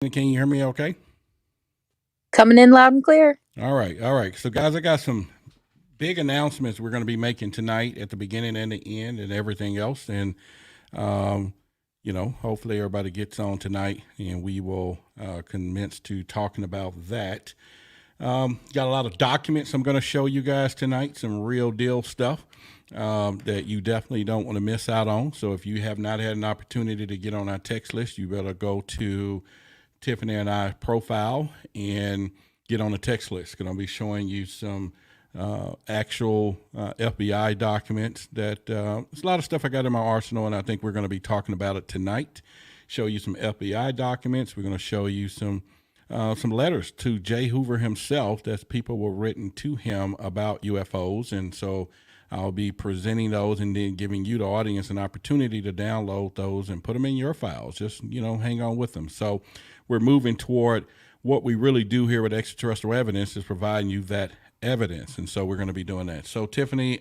Can you hear me okay? Coming in loud and clear. All right. All right. So, guys, I got some big announcements we're going to be making tonight at the beginning and the end and everything else. And, um, hopefully everybody gets on tonight and we will commence to talking about that. Got a lot of documents I'm going to show you guys tonight, some real deal stuff that you definitely don't want to miss out on. So, if you have not had an opportunity to get on our text list, you better go to Tiffany and I profile and get on the text list. Going to be showing you some actual FBI documents that there's a lot of stuff I got in my arsenal, and I think we're going to be talking about it tonight. Show you some FBI documents. We're going to show you some letters to J. Hoover himself that people were written to him about UFOs, and so I'll be presenting those and then giving you, the audience, an opportunity to download those and put them in your files. Just, hang on with them. So we're moving toward what we really do here with Extraterrestrial Evidence is providing you that evidence. And so we're going to be doing that. So, Tiffany,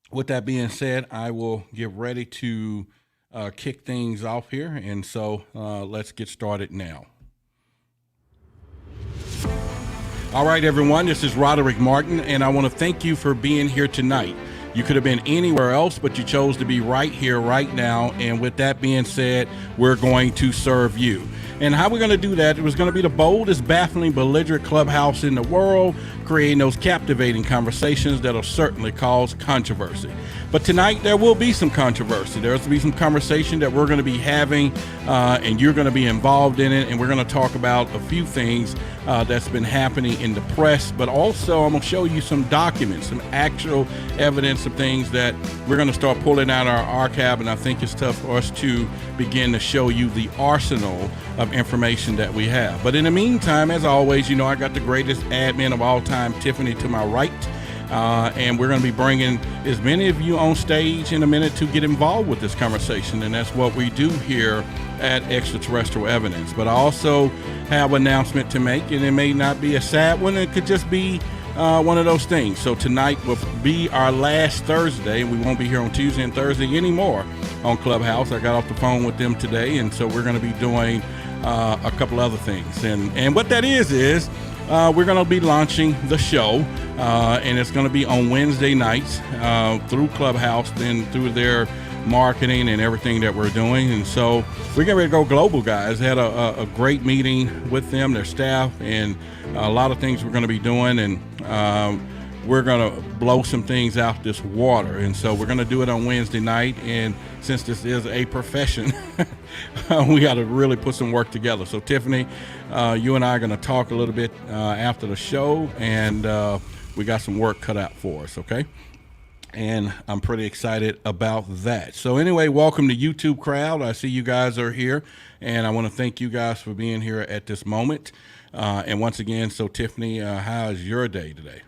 with that being said, I will get ready to kick things off here. And so let's get started now. All right, everyone, this is Roderick Martin, and I want to thank you for being here tonight. You could have been anywhere else, but you chose to be right here, right now. And with that being said, we're going to serve you. And how we're going to do that, it was going to be the boldest, baffling, belligerent clubhouse in the world, creating those captivating conversations that'll certainly cause controversy. But tonight, there will be some controversy. There's going to be some conversation that we're going to be having, and you're going to be involved in it. And we're going to talk about a few things that's been happening in the press. But also, I'm going to show you some documents, some actual evidence of things that we're going to start pulling out our archive. And I think it's tough for us to begin to show you the arsenal of information that we have. But in the meantime, as always, I got the greatest admin of all time, Tiffany, to my right. And we're going to be bringing as many of you on stage in a minute to get involved with this conversation. And that's what we do here at Extraterrestrial Evidence. But I also have an announcement to make, and it may not be a sad one. It could just be one of those things. So tonight will be our last Thursday. We won't be here on Tuesday and Thursday anymore on Clubhouse. I got off the phone with them today, and so we're going to be doing a couple other things. And what that is we're going to be launching the show, and it's going to be on Wednesday nights through Clubhouse, then through their marketing and everything that we're doing. And so we're getting ready to go global, guys. Had a great meeting with them, their staff, and a lot of things we're going to be doing. And we're going to blow some things out this water. And so we're going to do it on Wednesday night. And since this is a profession, we got to really put some work together. So, Tiffany, you and I are going to talk a little bit after the show, and we got some work cut out for us, okay? And I'm pretty excited about that. So anyway, welcome to YouTube crowd. I see you guys are here, and I want to thank you guys for being here at this moment. And once again, so Tiffany, how is your day today?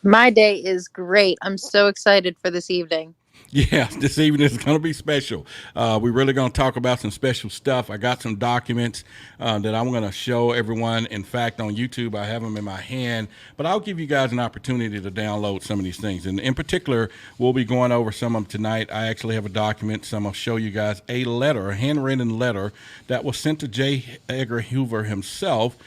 My day is great. I'm so excited for this evening. Yeah, this evening is going to be special. We're really going to talk about some special stuff. I got some documents that I'm going to show everyone. In fact, on YouTube, I have them in my hand, but I'll give you guys an opportunity to download some of these things. And in particular, we'll be going over some of them tonight. I actually have a document, so I'm going to show you guys a letter, a handwritten letter that was sent to J. Edgar Hoover himself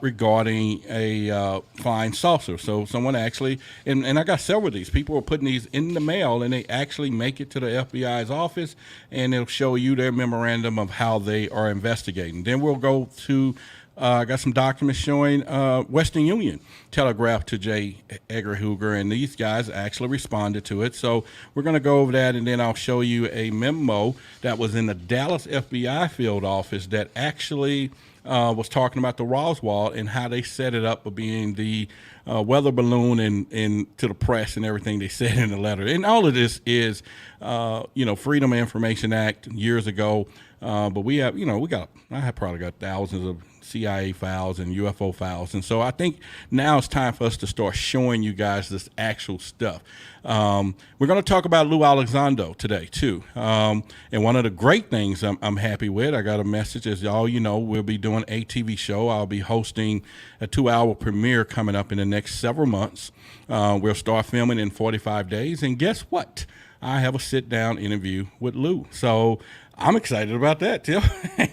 regarding a flying saucer. So someone actually, and I got several of these. People are putting these in the mail, and they actually make it to the FBI's office, and it'll show you their memorandum of how they are investigating. Then we'll go to, I got some documents showing Western Union telegraphed to J. Edgar Hoover, and these guys actually responded to it. So we're going to go over that, and then I'll show you a memo that was in the Dallas FBI field office that actually was talking about the Roswell and how they set it up for being the weather balloon and to the press and everything they said in the letter. And all of this is, Freedom of Information Act years ago. But we have, I have probably got thousands of CIA files and UFO files. And so I think now it's time for us to start showing you guys this actual stuff. We're going to talk about Lou Elizondo today, too. And one of the great things I'm happy with, I got a message, as all you know, we'll be doing a TV show. I'll be hosting a 2-hour premiere coming up in the next several months. We'll start filming in 45 days. And guess what? I have a sit-down interview with Lou. So I'm excited about that too.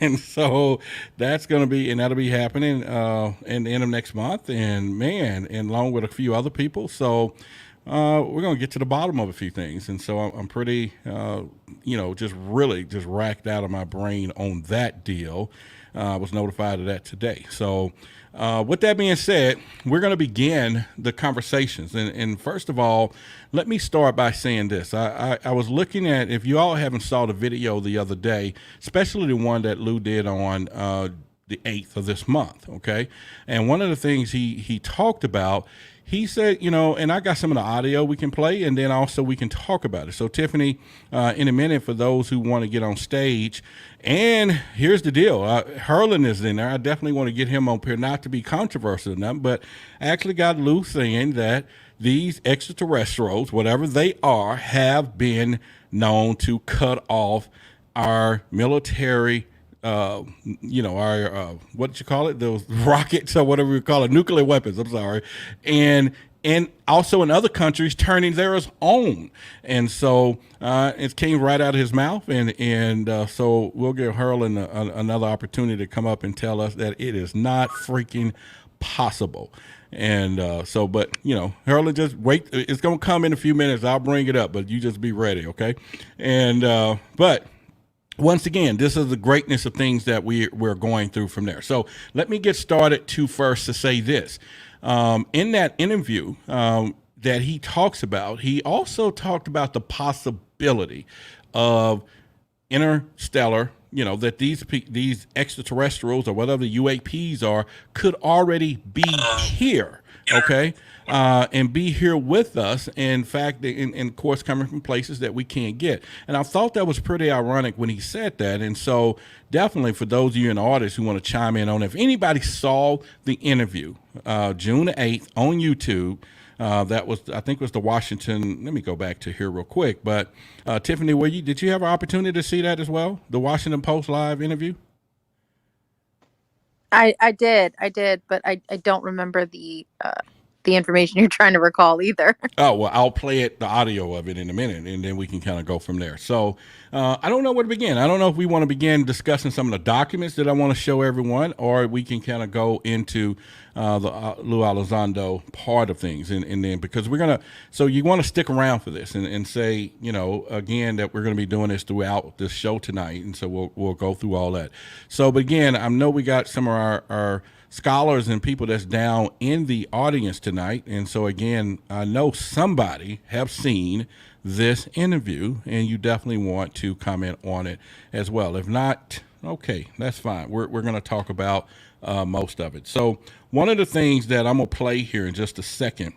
And so that's going to be, and that'll be happening in the end of next month. And man, and along with a few other people. So we're going to get to the bottom of a few things. And so I'm pretty, just really just racked out of my brain on that deal. I was notified of that today. So with that being said, we're going to begin the conversations. And first of all, let me start by saying this. I was looking at, if you all haven't saw the video the other day, especially the one that Lou did on the 8th of this month, okay? And one of the things he talked about, he said, and I got some of the audio we can play, and then also we can talk about it. So, Tiffany, in a minute, for those who want to get on stage, and here's the deal. Hurlin is in there. I definitely want to get him up here, not to be controversial enough, but I actually got Lou saying that these extraterrestrials, whatever they are, have been known to cut off our military what did you call it? Those rockets or whatever you call it, nuclear weapons. I'm sorry, and also in other countries turning theirs on, and so it came right out of his mouth, and so we'll give Hurlin another opportunity to come up and tell us that it is not freaking possible. And but Hurlin, just wait. It's gonna come in a few minutes. I'll bring it up, but you just be ready, okay? And but. Once again, this is the greatness of things that we're going through from there. So let me get started first to say this. In that interview that he talks about, he also talked about the possibility of interstellar, that these extraterrestrials or whatever the UAPs are could already be here, okay? And be here with us. In fact, and of course, coming from places that we can't get. And I thought that was pretty ironic when he said that. And so definitely for those of you in the audience who want to chime in on it, if anybody saw the interview, June 8th on YouTube, that was, I think, was the Washington. Let me go back to here real quick. But Tiffany, did you have an opportunity to see that as well? The Washington Post live interview? I did, but I don't remember the information you're trying to recall either. Oh, well, I'll play the audio of it in a minute, and then we can kind of go from there. So I don't know where to begin. I don't know if we want to begin discussing some of the documents that I want to show everyone, or we can kind of go into the Lou Elizondo part of things. And then because so you want to stick around for this and say, again, that we're going to be doing this throughout this show tonight. And so we'll go through all that. So, but again, I know we got some of our scholars and people that's down in the audience tonight. And so again, I know somebody have seen this interview, and you definitely want to comment on it as well. If not, okay, that's fine. We're going to talk about most of it. So one of the things that I'm going to play here in just a second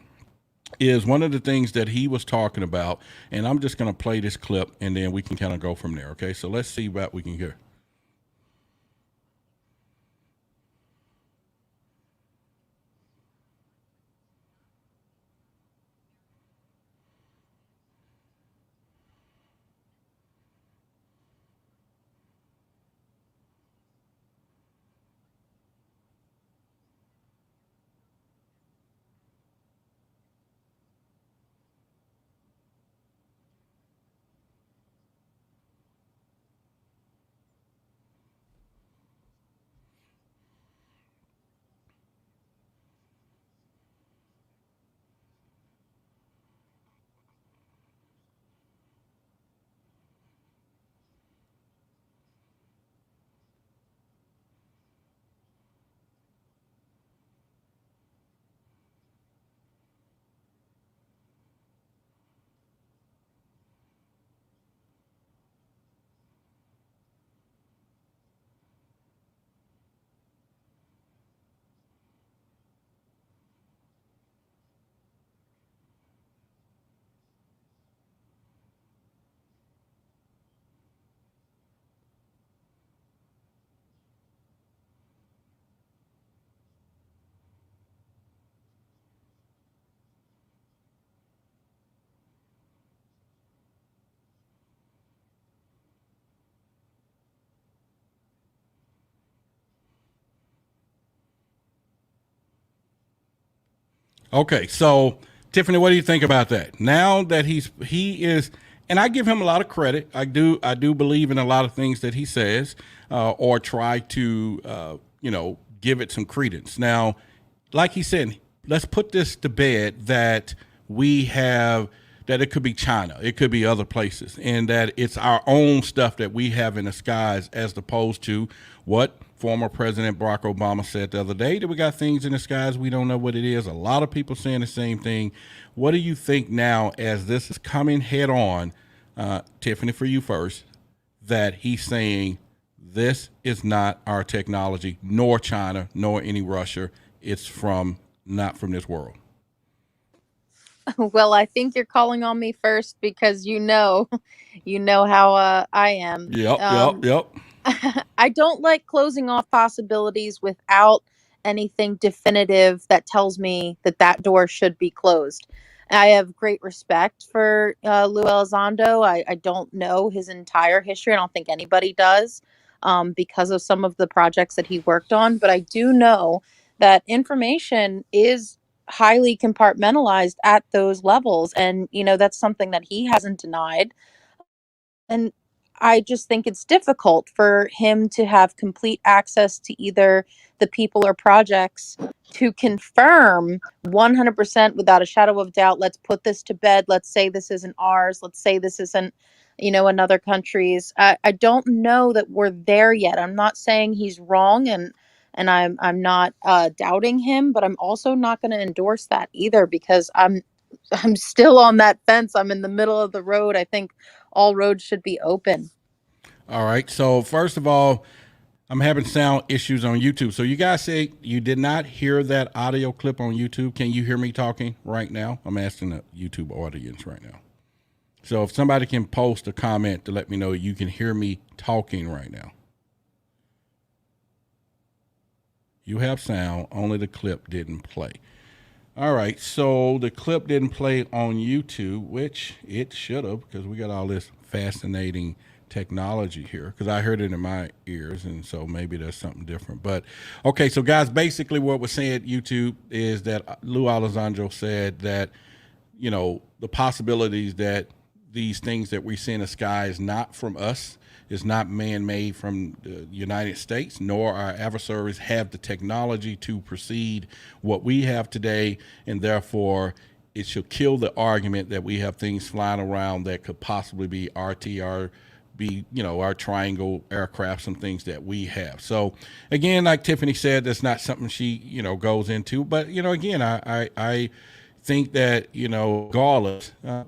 is one of the things that he was talking about, and I'm just going to play this clip, and then we can kind of go from there. Okay, so let's see what we can hear. Okay, so Tiffany, what do you think about that? Now that he is and I give him a lot of credit. I do believe in a lot of things that he says, or try to give it some credence. Now, like he said, let's put this to bed that we have that it could be China, it could be other places, and that it's our own stuff that we have in the skies, as opposed to what former President Barack Obama said the other day, that we got things in the skies, we don't know what it is. A lot of people saying the same thing. What do you think now, as this is coming head on, Tiffany, for you first, that he's saying this is not our technology, nor China, nor any Russia. It's not from this world. Well, I think you're calling on me first because you know how I am. Yep. I don't like closing off possibilities without anything definitive that tells me that that door should be closed. I have great respect for Lou Elizondo. I don't know his entire history. I don't think anybody does, because of some of the projects that he worked on. But I do know that information is highly compartmentalized at those levels. And, that's something that he hasn't denied. And I just think it's difficult for him to have complete access to either the people or projects to confirm 100% without a shadow of doubt. Let's put this to bed. Let's say this isn't ours. Let's say this isn't, another country's. I don't know that we're there yet. I'm not saying he's wrong, and I'm not doubting him, but I'm also not going to endorse that either, because I'm still on that fence. I'm in the middle of the road. I think all roads should be open. All right. So first of all, I'm having sound issues on YouTube. So you guys say you did not hear that audio clip on YouTube. Can you hear me talking right now? I'm asking the YouTube audience right now. So if somebody can post a comment to let me know you can hear me talking right now. You have sound, only the clip didn't play. All right, so the clip didn't play on YouTube, which it should have, because we got all this fascinating technology here, because I heard it in my ears, and so maybe there's something different. But okay, so guys, basically what we're saying at YouTube is that Lou Elizondo said that, the possibilities that these things that we see in the sky is not from us, is not man-made from the United States, nor our adversaries have the technology to proceed what we have today, and therefore it should kill the argument that we have things flying around that could possibly be RTR, our triangle aircraft, some things that we have. So again, like Tiffany said, that's not something she, goes into, but, again, I think that, regardless, the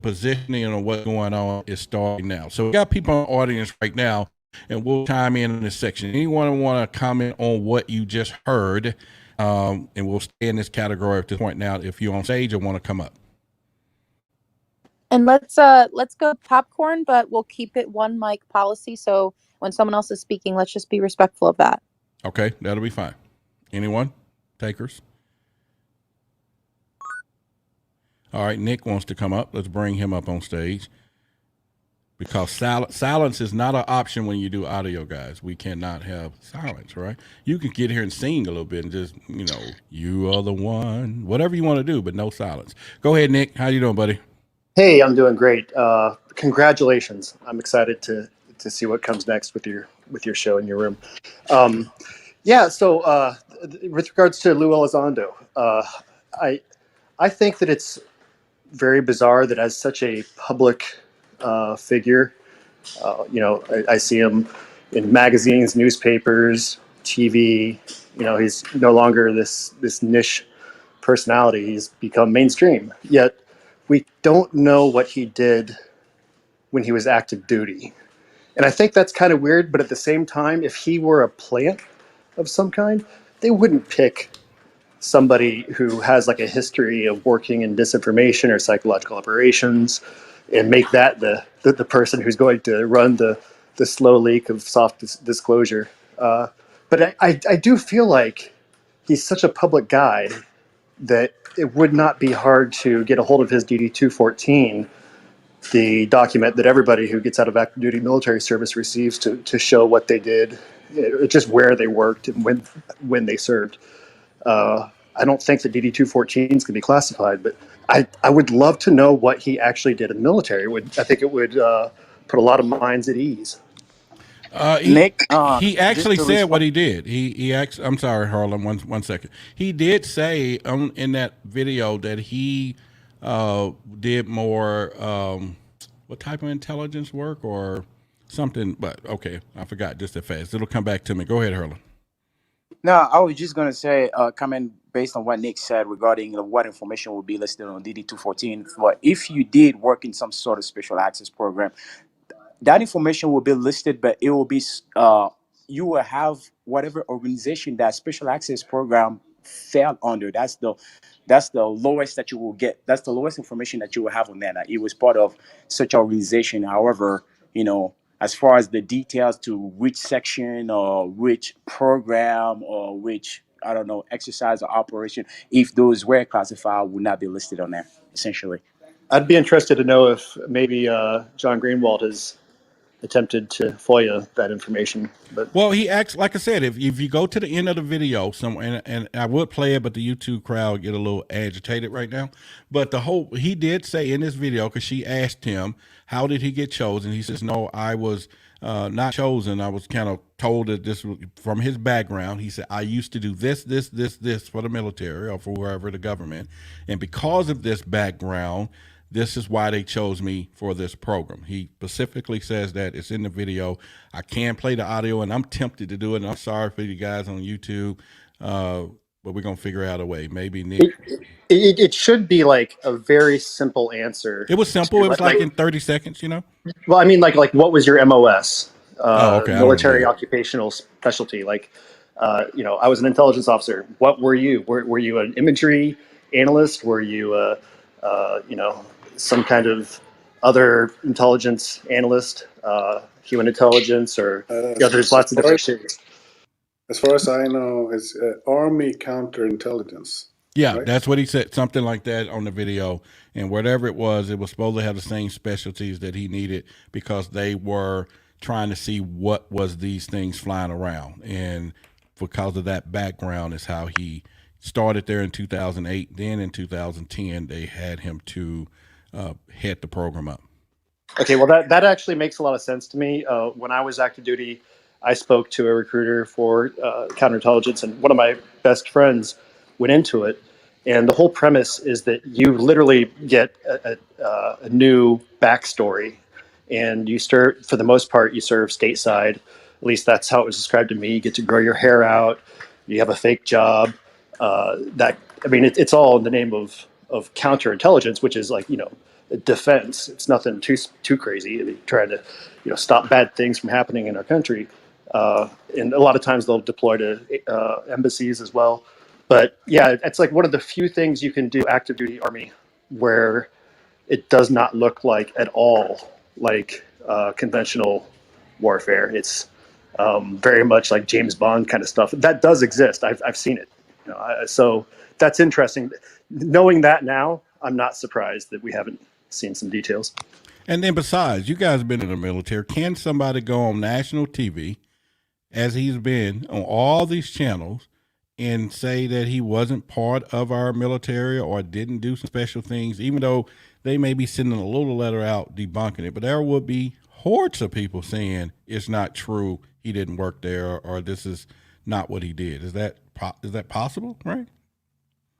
positioning of what's going on is starting now. So we got people in the audience right now, and we'll chime in this section. Anyone want to comment on what you just heard? And we'll stay in this category at this point now if you're on stage or want to come up. And let's go popcorn, but we'll keep it one mic policy. So when someone else is speaking, let's just be respectful of that. Okay, that'll be fine. Anyone? Takers? All right, Nick wants to come up. Let's bring him up on stage. Because silence is not an option when you do audio, guys. We cannot have silence, right? You can get here and sing a little bit and just, you are the one, whatever you want to do, but no silence. Go ahead, Nick. How you doing, buddy? Hey, I'm doing great. Congratulations. I'm excited to see what comes next with your show in your room. So with regards to Lou Elizondo, I think that it's very bizarre that as such a public figure, I see him in magazines, newspapers, TV. He's no longer this niche personality. He's become mainstream. Yet we don't know what he did when he was active duty. And I think that's kind of weird, but at the same time, if he were a plant of some kind, they wouldn't pick somebody who has like a history of working in disinformation or psychological operations and make that the person who's going to run the slow leak of soft disclosure. But I do feel like he's such a public guy that it would not be hard to get a hold of his DD-214, the document that everybody who gets out of active duty military service receives to show what they did, just where they worked and when they served. I don't think that DD-214s can be classified, but I would love to know what he actually did in the military. I think it would put a lot of minds at ease. Uh, he Nick, he just actually to said what respond. he did. He actually. I'm sorry, Harlan. One second. He did say in that video that he did more. What type of intelligence work or something? But okay, I forgot just that fast. It'll come back to me. Go ahead, Harlan. No, I was just gonna say, comment based on what Nick said regarding what information will be listed on DD-214. But if you did work in some sort of special access program, that information will be listed, but it will be you will have whatever organization that special access program fell under. That's the lowest that you will get. That's the lowest information that you will have on that. It was part of such organization. However, as far as the details to which section or which program or which, I don't know, exercise or operation, if those were classified, would not be listed on there. Essentially. I'd be interested to know if maybe John Greenwald has attempted to FOIA that information. But Well, he acts like I said. If you go to the end of the video, and I would play it, but the YouTube crowd get a little agitated right now. But he did say in this video, because she asked him how did he get chosen. He says, "No, I was not chosen. I was kind of told that this was from his background." He said, "I used to do this for the military or for wherever the government, and because of this background." This is why they chose me for this program. He specifically says that. It's in the video. I can play the audio, and I'm tempted to do it. And I'm sorry for you guys on YouTube, but we're gonna figure out a way. Maybe Nick. it should be like a very simple answer. It was simple. To, It was like in 30 seconds. well, I mean, like what was your MOS, Oh, okay. I don't do military that. occupational specialty? Like, I was an intelligence officer. What were you? Were you an imagery analyst? Were you, some kind of other intelligence analyst, human intelligence, or there's As lots of far different as, shades. as far as I know, it's Army counterintelligence, Yeah, right? that's what he said. Something like that on the video, and whatever it was supposed to have the same specialties that he needed because they were trying to see what was these things flying around, and because of that background is how he started there in 2008. Then in 2010, they had him to head the program up. Okay, well, that actually makes a lot of sense to me. When I was active duty, I spoke to a recruiter for counterintelligence, and one of my best friends went into it. And the whole premise is that you literally get a new backstory, and for the most part, you serve stateside. At least that's how it was described to me. You get to grow your hair out. You have a fake job. It's all in the name of counterintelligence, which is like defense. It's nothing too crazy. I mean, trying to stop bad things from happening in our country. And a lot of times they'll deploy to embassies as well. But yeah, it's like one of the few things you can do active duty Army where it does not look like at all like conventional warfare. It's very much like James Bond kind of stuff. That does exist. I've seen it. So that's interesting. Knowing that now, I'm not surprised that we haven't seen some details. And then besides, you guys have been in the military. Can somebody go on national TV, as he's been on all these channels, and say that he wasn't part of our military or didn't do some special things, even though they may be sending a little letter out debunking it? But there would be hordes of people saying it's not true, he didn't work there, or this is not what he did. Is that possible, right?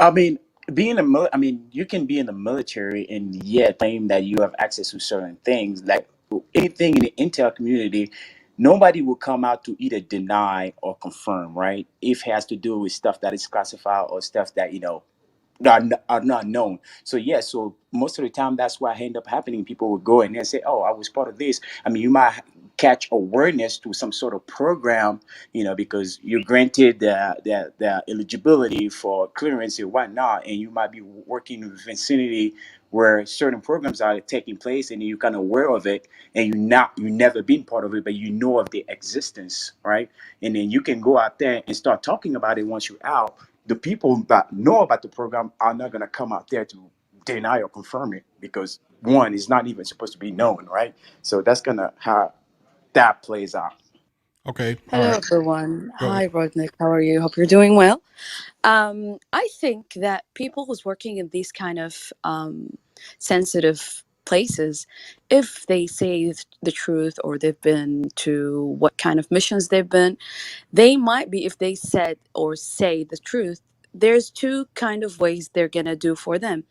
I mean, you can be in the military and yet claim that you have access to certain things. Like anything in the intel community, nobody will come out to either deny or confirm, right? If it has to do with stuff that is classified or stuff that are not known. So yeah, so most of the time that's what end up happening. People will go in there and say, "Oh, I was part of this." I mean, you might catch awareness to some sort of program, because you're granted the eligibility for clearance and whatnot, and you might be working in the vicinity where certain programs are taking place, and you're kind of aware of it, and you never been part of it, but you know of the existence, right? And then you can go out there and start talking about it once you're out. The people that know about the program are not going to come out there to deny or confirm it because one is not even supposed to be known, right? So that's gonna how that plays out. Okay. All Hello, right. everyone. Go ahead. Hi, Rodnick. How are you? Hope you're doing well. I think that people who's working in these kind of sensitive places, if they say the truth or they've been to what kind of missions they've been, they might be, if they said or say the truth, there's two kind of ways they're gonna do for them.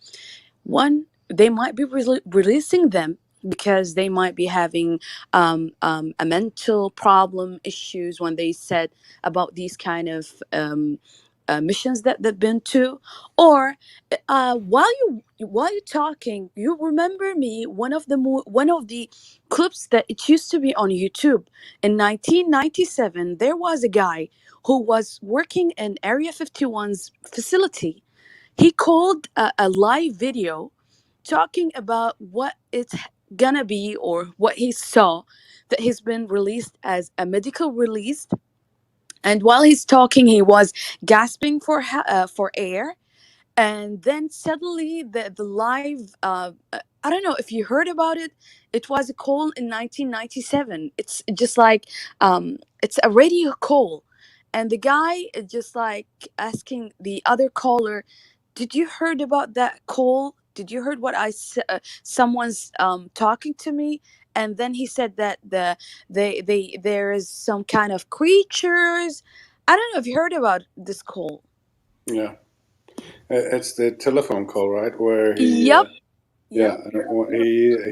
One, they might be releasing them because they might be having a mental problem issues when they said about these kind of missions that they've been to. Or while you're talking, you remember me one of the clips that it used to be on YouTube in 1997. There was a guy who was working in Area 51's facility. He called a live video talking about what it's gonna be or what he saw, that he's been released as a medical release. And while he's talking, he was gasping for air. And then suddenly the live I don't know if you heard about it. It was a call in 1997. It's just like it's a radio call, and the guy is just like asking the other caller, did you heard about that call? Did you heard what I said? Someone's talking to me. And then he said that they there is some kind of creatures. I don't know if you heard about this call. Yeah. It's the telephone call, right? Where he, Yep. yeah, Yep.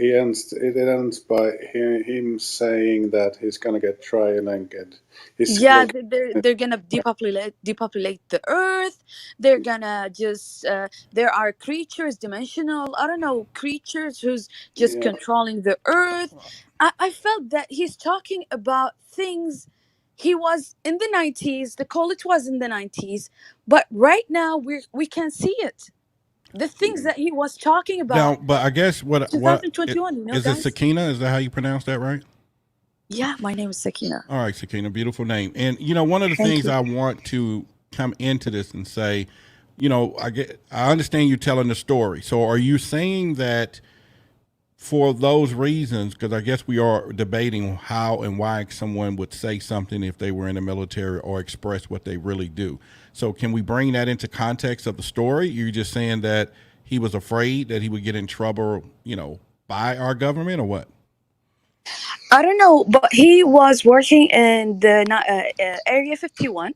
he ends. It ends by him saying that he's gonna get trial and get. He's Yeah, looking. they're gonna depopulate the earth. They're gonna just there are creatures, dimensional, I don't know, creatures who's just Yeah, controlling the earth. I felt that he's talking about things. He was in the 90s, the college was in the 90s, but right now we can see it. The things that he was talking Now, about but I guess what it, 2021, is it guys. Sakina? Is that how you pronounce that, right? Yeah, my name is Sakina. All right, Sakina, beautiful name. And one of the Thank things you. I want to come into this and say, I understand you telling the story. So are you saying that for those reasons, because I guess we are debating how and why someone would say something if they were in the military or express what they really do. So can we bring that into context of the story? You're just saying that he was afraid that he would get in trouble, by our government or what? I don't know, but he was working in the Area 51,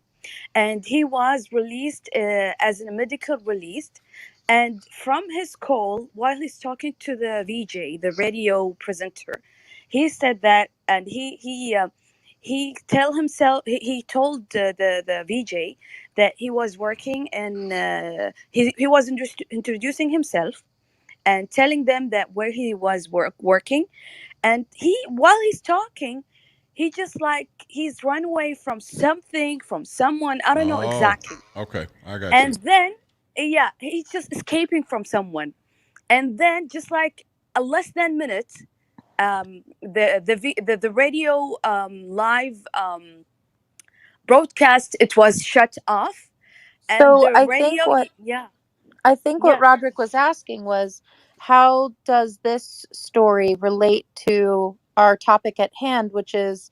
and he was released as a medical release. And from his call, while he's talking to the VJ, the radio presenter, he said that, and he told the VJ that he was working, and he was introducing himself and telling them that where he was working. And he, while he's talking, he just like he's run away from something, from someone, I don't know Oh, exactly. okay. I got you. And then yeah, he's just escaping from someone. And then just like a less than minute, the radio live broadcast, it was shut off. And So the radio, yeah. I think what Yeah. Roderick was asking was, how does this story relate to our topic at hand, which is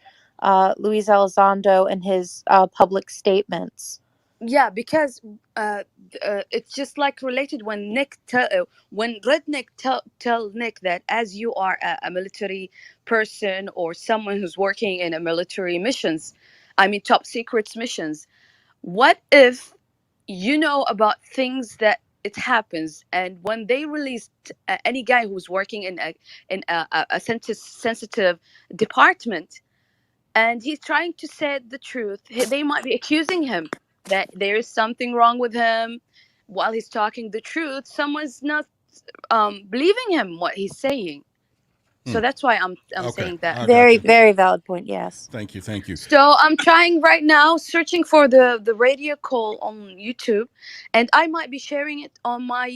Luis Elizondo and his public statements? Yeah, because it's just like related when when Redneck tell Nick that, as you are a military person or someone who's working in a military missions, I mean top secrets missions. What if you know about things that it happens, and when they released any guy who's working in a sensitive department, and he's trying to say the truth, they might be accusing him that there is something wrong with him while he's talking the truth. Someone's not believing him what he's saying. Hmm. So that's why I'm Okay. saying that. I got Very, you. very valid point. Yes. Thank you. Thank you. So I'm trying right now, searching for the radio call on YouTube, and I might be sharing it on my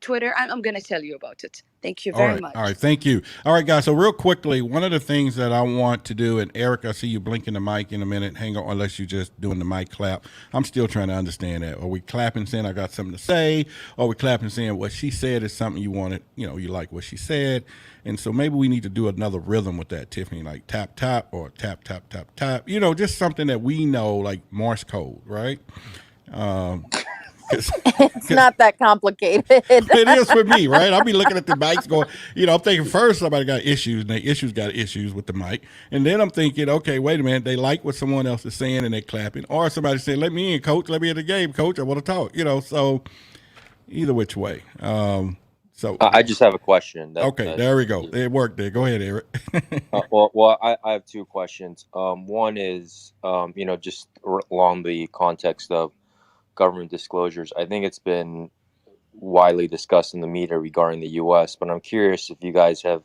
Twitter. I'm gonna tell you about it. Thank you All very right. All much. right. Thank you. All right, guys. So real quickly, one of the things that I want to do, and Eric, I see you blinking the mic in a minute. Hang on, unless you're just doing the mic clap. I'm still trying to understand that. Are we clapping saying I got something to say? Or are we clapping saying what she said is something you wanted, you like what she said? And so maybe we need to do another rhythm with that, Tiffany, like tap, tap, or tap, tap, tap, tap. Just something that we know, like Morse code, right? It's Because not that complicated. it is for me, right? I'll be looking at the mics going, I'm thinking first somebody got issues, and they issues got issues with the mic. And then I'm thinking, okay, wait a minute, they like what someone else is saying and they're clapping. Or somebody saying, let me in, coach, let me in the game, coach, I want to talk, so either which way. So, I just have a question. okay, there we go. It worked there. Go ahead, Eric. I have two questions. One is, just along the context of government disclosures. I think it's been widely discussed in the media regarding the U.S., but I'm curious if you guys have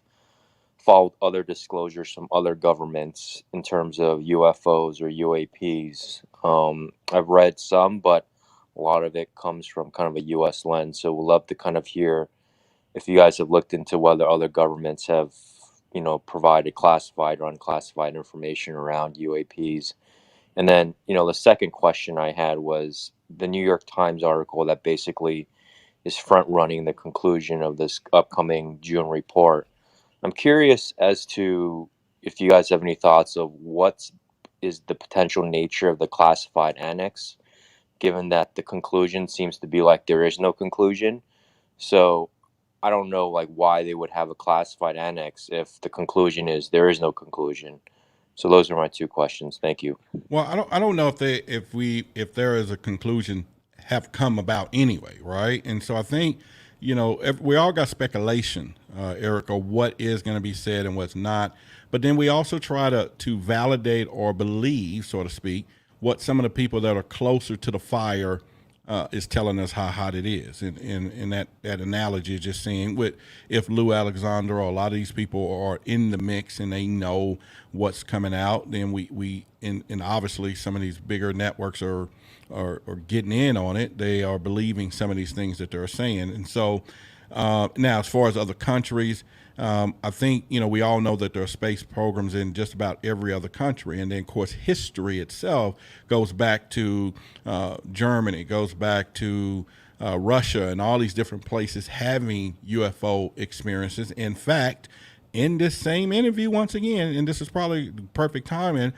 followed other disclosures from other governments in terms of UFOs or UAPs. I've read some, but a lot of it comes from kind of a U.S. lens. So we'd love to kind of hear if you guys have looked into whether other governments have, provided classified or unclassified information around UAPs. And then, the second question I had was the New York Times article that basically is front running the conclusion of this upcoming June report. I'm curious as to if you guys have any thoughts of what is the potential nature of the classified annex, given that the conclusion seems to be like there is no conclusion. So I don't know like why they would have a classified annex if the conclusion is there is no conclusion. So those are my two questions. Thank you. Well, I don't know if there is a conclusion have come about anyway, right? And so I think, we all got speculation, Erica, what is going to be said and what's not. But then we also try to validate or believe, so to speak, what some of the people that are closer to the fire is telling us how hot it is. And that analogy is just saying if Lou Alexander or a lot of these people are in the mix and they know what's coming out, then and obviously some of these bigger networks are getting in on it. They are believing some of these things that they're saying. And so now as far as other countries, I think, we all know that there are space programs in just about every other country. And then, of course, history itself goes back to Germany, goes back to Russia, and all these different places having UFO experiences. In fact, in this same interview, once again, and this is probably the perfect timing,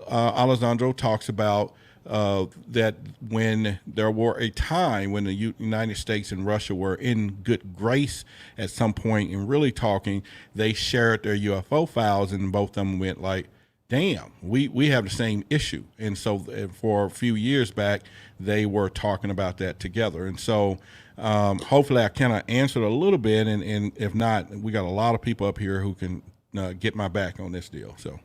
Alessandro talks about that when there were a time when the United States and Russia were in good grace at some point and really talking, they shared their UFO files, and both of them went like, damn, we have the same issue. And so for a few years back, they were talking about that together. And so hopefully I kind of answered a little bit, and if not, we got a lot of people up here who can get my back on this deal. So.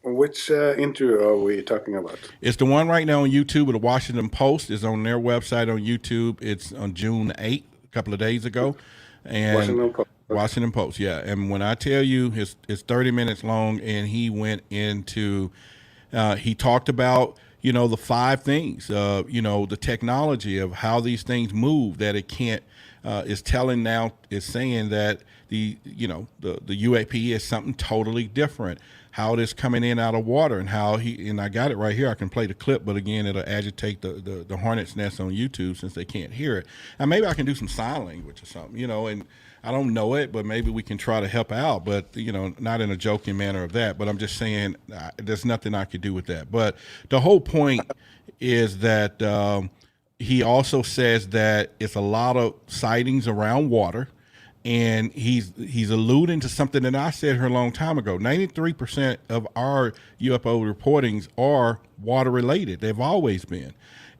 Which interview are we talking about? It's the one right now on YouTube. The Washington Post is on their website on YouTube. It's on June 8th, a couple of days ago. And Washington Post. Washington Post, yeah. And when I tell you it's 30 minutes long, and he went into, he talked about, the 5 things, the technology of how these things move, that it can't, is saying that the UAP is something totally different. How it is coming in out of water, and how and I got it right here. I can play the clip, but again, it'll agitate the hornet's nest on YouTube since they can't hear it. And maybe I can do some sign language or something, and I don't know it, but maybe we can try to help out, but not in a joking manner of that. But I'm just saying there's nothing I could do with that. But the whole point is that he also says that it's a lot of sightings around water. And he's alluding to something that I said here a long time ago. 93% of our UFO reportings are water related. They've always been.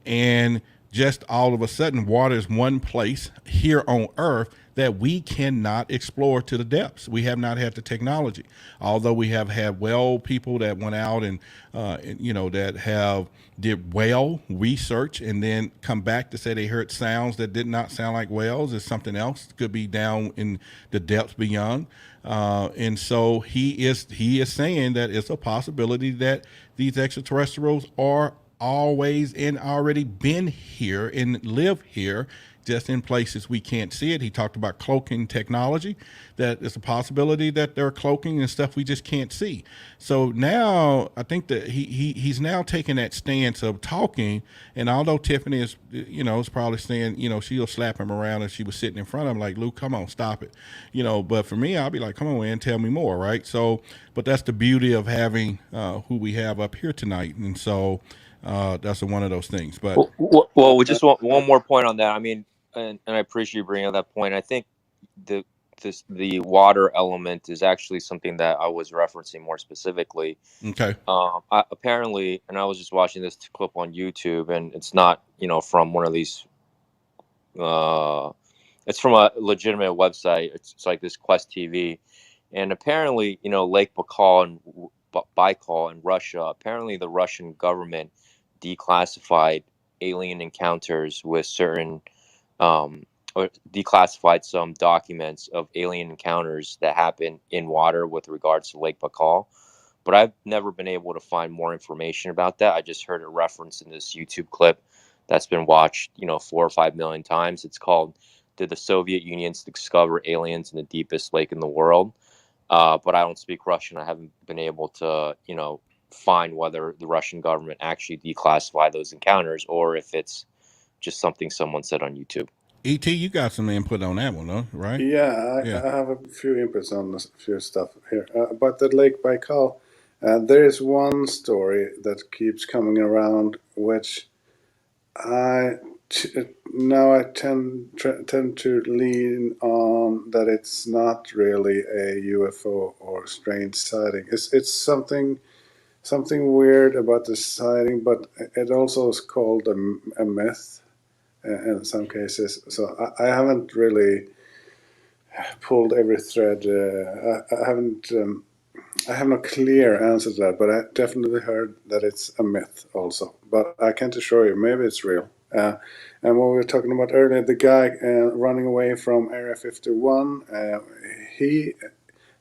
And just all of a sudden, water is one place here on Earth that we cannot explore to the depths. We have not had the technology. Although we have had well people that went out and that have did whale research and then come back to say they heard sounds that did not sound like whales. It's something else. It could be down in the depths beyond. And so he is saying that it's a possibility that these extraterrestrials are always and already been here and live here, just in places we can't see it. He talked about cloaking technology, that it's a possibility that they're cloaking and stuff we just can't see. So now I think that he's now taking that stance of talking. And although Tiffany is probably saying, she'll slap him around if she was sitting in front of him, like, Luke, come on, stop it. But for me, I'll be like, come on, man, tell me more, right? So, but that's the beauty of having who we have up here tonight. And so that's one of those things. But We just want one more point on that. I mean, and I appreciate you bringing up that point. I think the the water element is actually something that I was referencing more specifically. okay. Apparently, and I was just watching this clip on YouTube, and it's not from one of these. It's from a legitimate website. It's like this Quest TV, and apparently, Lake Baikal in Russia. Apparently, the Russian government declassified alien encounters with certain, or declassified some documents of alien encounters that happen in water with regards to Lake Baikal. But I've never been able to find more information about that. I just heard it referenced in this YouTube clip that's been watched, 4 or 5 million times. It's called "Did the Soviet Union Discover Aliens in the Deepest Lake in the World?" But I don't speak Russian. I haven't been able to, find whether the Russian government actually declassified those encounters or if it's just something someone said on YouTube. ET, you got some input on that one, though, right? Yeah, Yeah. I have a few inputs on a few stuff here. But the Lake Baikal, there is one story that keeps coming around, which now I tend to lean on that it's not really a UFO or strange sighting. It's something weird about the sighting, but it also is called a myth in some cases. So I haven't really pulled every thread. I haven't. I have no clear answer to that, but I definitely heard that it's a myth also. But I can't assure you. Maybe it's real. And what we were talking about earlier, the guy running away from Area 51,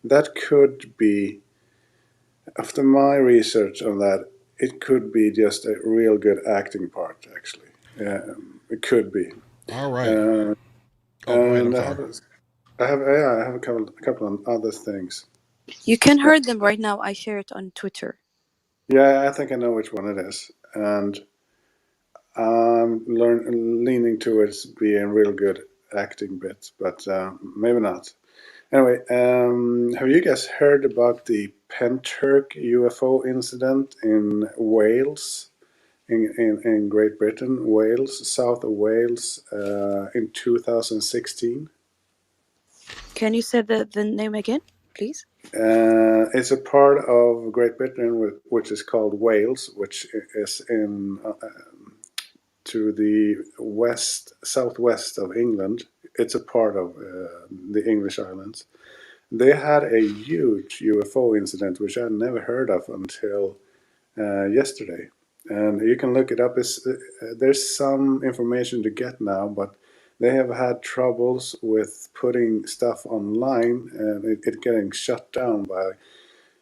that could be, after my research on that, it could be just a real good acting part, actually. It could be. All right. Go ahead. I'm And sorry. I have a couple of other things. You can hear them right now. I share it on Twitter. Yeah, I think I know which one it is, and I'm leaning towards being real good acting bits, but maybe not. Anyway, have you guys heard about the Penturk UFO incident in Wales, in Great Britain, Wales, south of Wales, in 2016? Can you say the name again, please? It's a part of Great Britain which is called Wales, which is in to the southwest of England. It's a part of the English islands. They had a huge UFO incident, which I never heard of until yesterday. And you can look it up. There's some information to get now, but they have had troubles with putting stuff online and it getting shut down by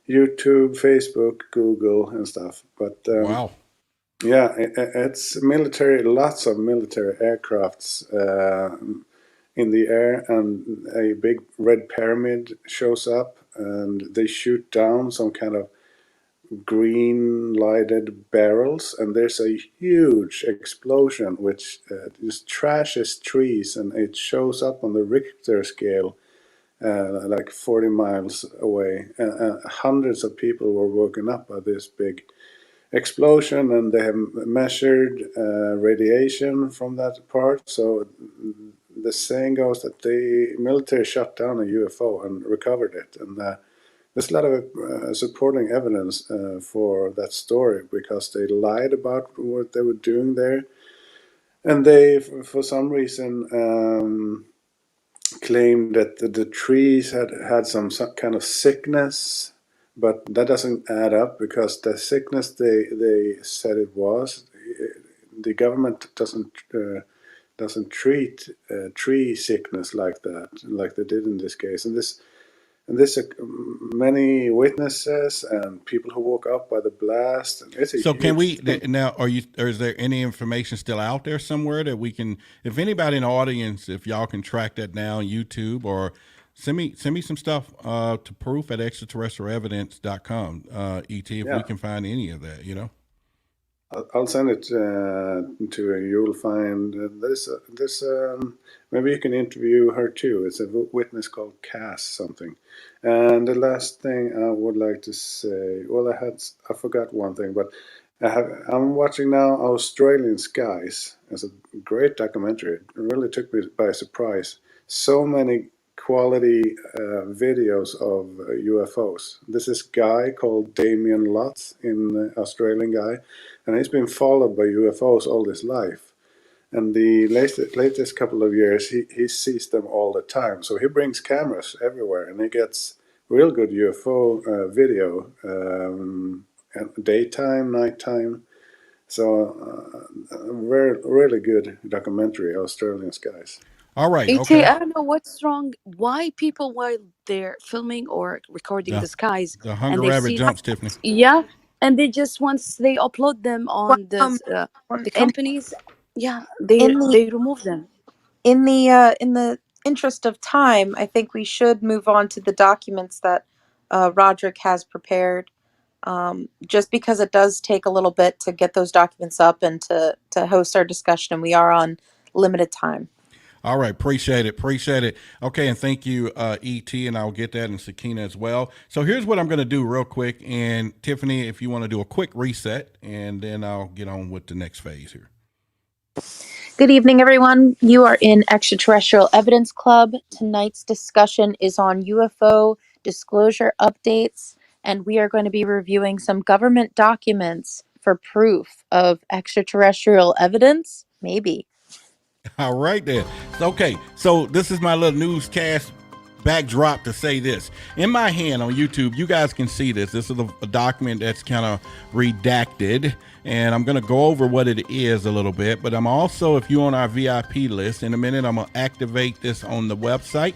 YouTube, Facebook, Google, and stuff. But Wow. yeah, it's military, lots of military aircrafts in the air, and a big red pyramid shows up, and they shoot down some kind of green lighted barrels, and there's a huge explosion which just trashes trees, and it shows up on the Richter scale like 40 miles away. Hundreds of people were woken up by this big explosion, and they have measured radiation from that part. So the saying goes that the military shut down a UFO and recovered it. And there's a lot of supporting evidence for that story, because they lied about what they were doing there. And they, for some reason, claimed that the trees had some kind of sickness, but that doesn't add up, because the sickness they said it was, the government doesn't treat tree sickness like that, like they did in this case. And this And there's many witnesses and people who woke up by the blast. And it's a So can huge we thing. now? Or is there any information still out there somewhere that we can? If anybody in the audience, if y'all can track that down, YouTube, or send me some stuff to proof at extraterrestrialevidence.com. Et, if we Yeah, can find any of that, I'll send it to you. You'll find this. Maybe you can interview her too. It's a witness called Cass something. And the last thing I would like to say, well, I forgot one thing, but I'm watching now Australian Skies. It's a great documentary. It really took me by surprise. So many quality videos of UFOs. This is guy called Damien Lutz, in Australian guy, and he's been followed by UFOs all his life. And the latest couple of years, he sees them all the time. So he brings cameras everywhere, and he gets real good UFO video, daytime, nighttime. So really good documentary, Australian Skies. All right, AT, okay. I don't know what's wrong. Why people, while they're filming or recording The the skies, the Hunger and they Rabbit see, jumps, Tiffany. yeah, and they just once they upload them Well, on the in companies, yeah, they in the they remove them. in the interest of time, I think we should move on to the documents that Roderick has prepared. Just because it does take a little bit to get those documents up and to host our discussion, and we are on limited time. All right, appreciate it. Okay, and thank you, Et, and I'll get that, and Sakina as well. So here's what I'm going to do real quick, and Tiffany, if you want to do a quick reset, and then I'll get on with the next phase here. Good evening, everyone. You are in Extraterrestrial Evidence Club. Tonight's discussion is on UFO disclosure updates, and we are going to be reviewing some government documents for proof of extraterrestrial evidence. Maybe. All right, then. Okay, so this is my little newscast backdrop to say this. In my hand on YouTube, you guys can see this. This is a document that's kind of redacted, and I'm going to go over what it is a little bit. But I'm also, if you're on our VIP list, in a minute, I'm going to activate this on the website.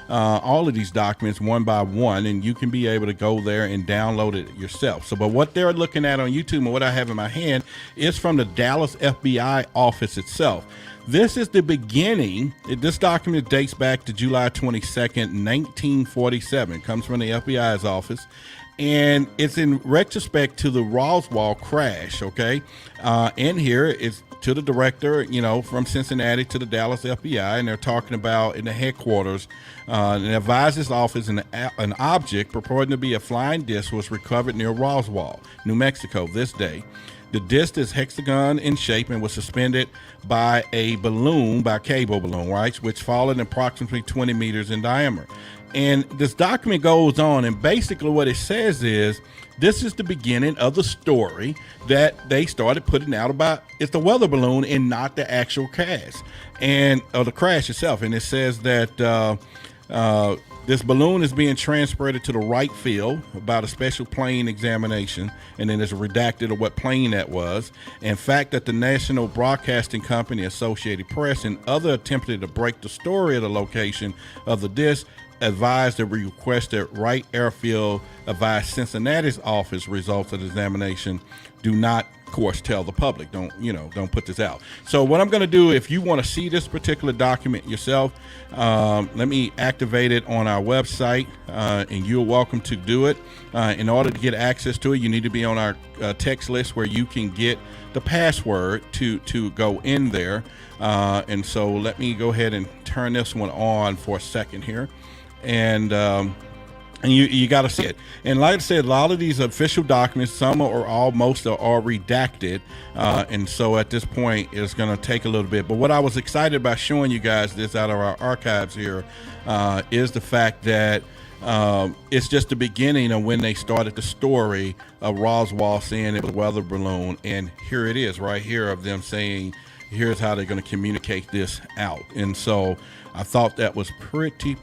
All of these documents one by one, and you can be able to go there and download it yourself. So, but what they're looking at on YouTube and what I have in my hand is from the Dallas FBI office itself. This is the beginning. This document dates back to July 22nd, 1947. It comes from the FBI's office, and it's in retrospect to the Roswell crash, okay? In here, it's to the director, from Cincinnati to the Dallas FBI, and they're talking about in the headquarters, the advisor's office, an object purporting to be a flying disc was recovered near Roswell, New Mexico, this day. The disc is hexagon in shape and was suspended by a cable balloon, right, which followed approximately 20 meters in diameter. And this document goes on, and basically what it says is this is the beginning of the story that they started putting out about it's the weather balloon and not the actual crash, the crash itself. And it says that this balloon is being transported to the right field about a special plane examination, and then there's a redacted of what plane that was. In fact, that the National Broadcasting Company, Associated Press, and other attempted to break the story of the location of the disc, advised the requested Wright Airfield advised Cincinnati's office results of the examination do not, of course, tell the public. Don't put this out. So what I'm going to do, if you want to see this particular document yourself, let me activate it on our website, and you're welcome to do it. In order to get access to it, you need to be on our text list where you can get the password to go in there. And so let me go ahead and turn this one on for a second here. And you got to see it. And like I said, a lot of these official documents, some or all, most are redacted. And so at this point, it's going to take a little bit. But what I was excited about showing you guys this out of our archives here is the fact that it's just the beginning of when they started the story of Roswell saying it was a weather balloon. And here it is right here of them saying, here's how they're going to communicate this out. And so I thought that was pretty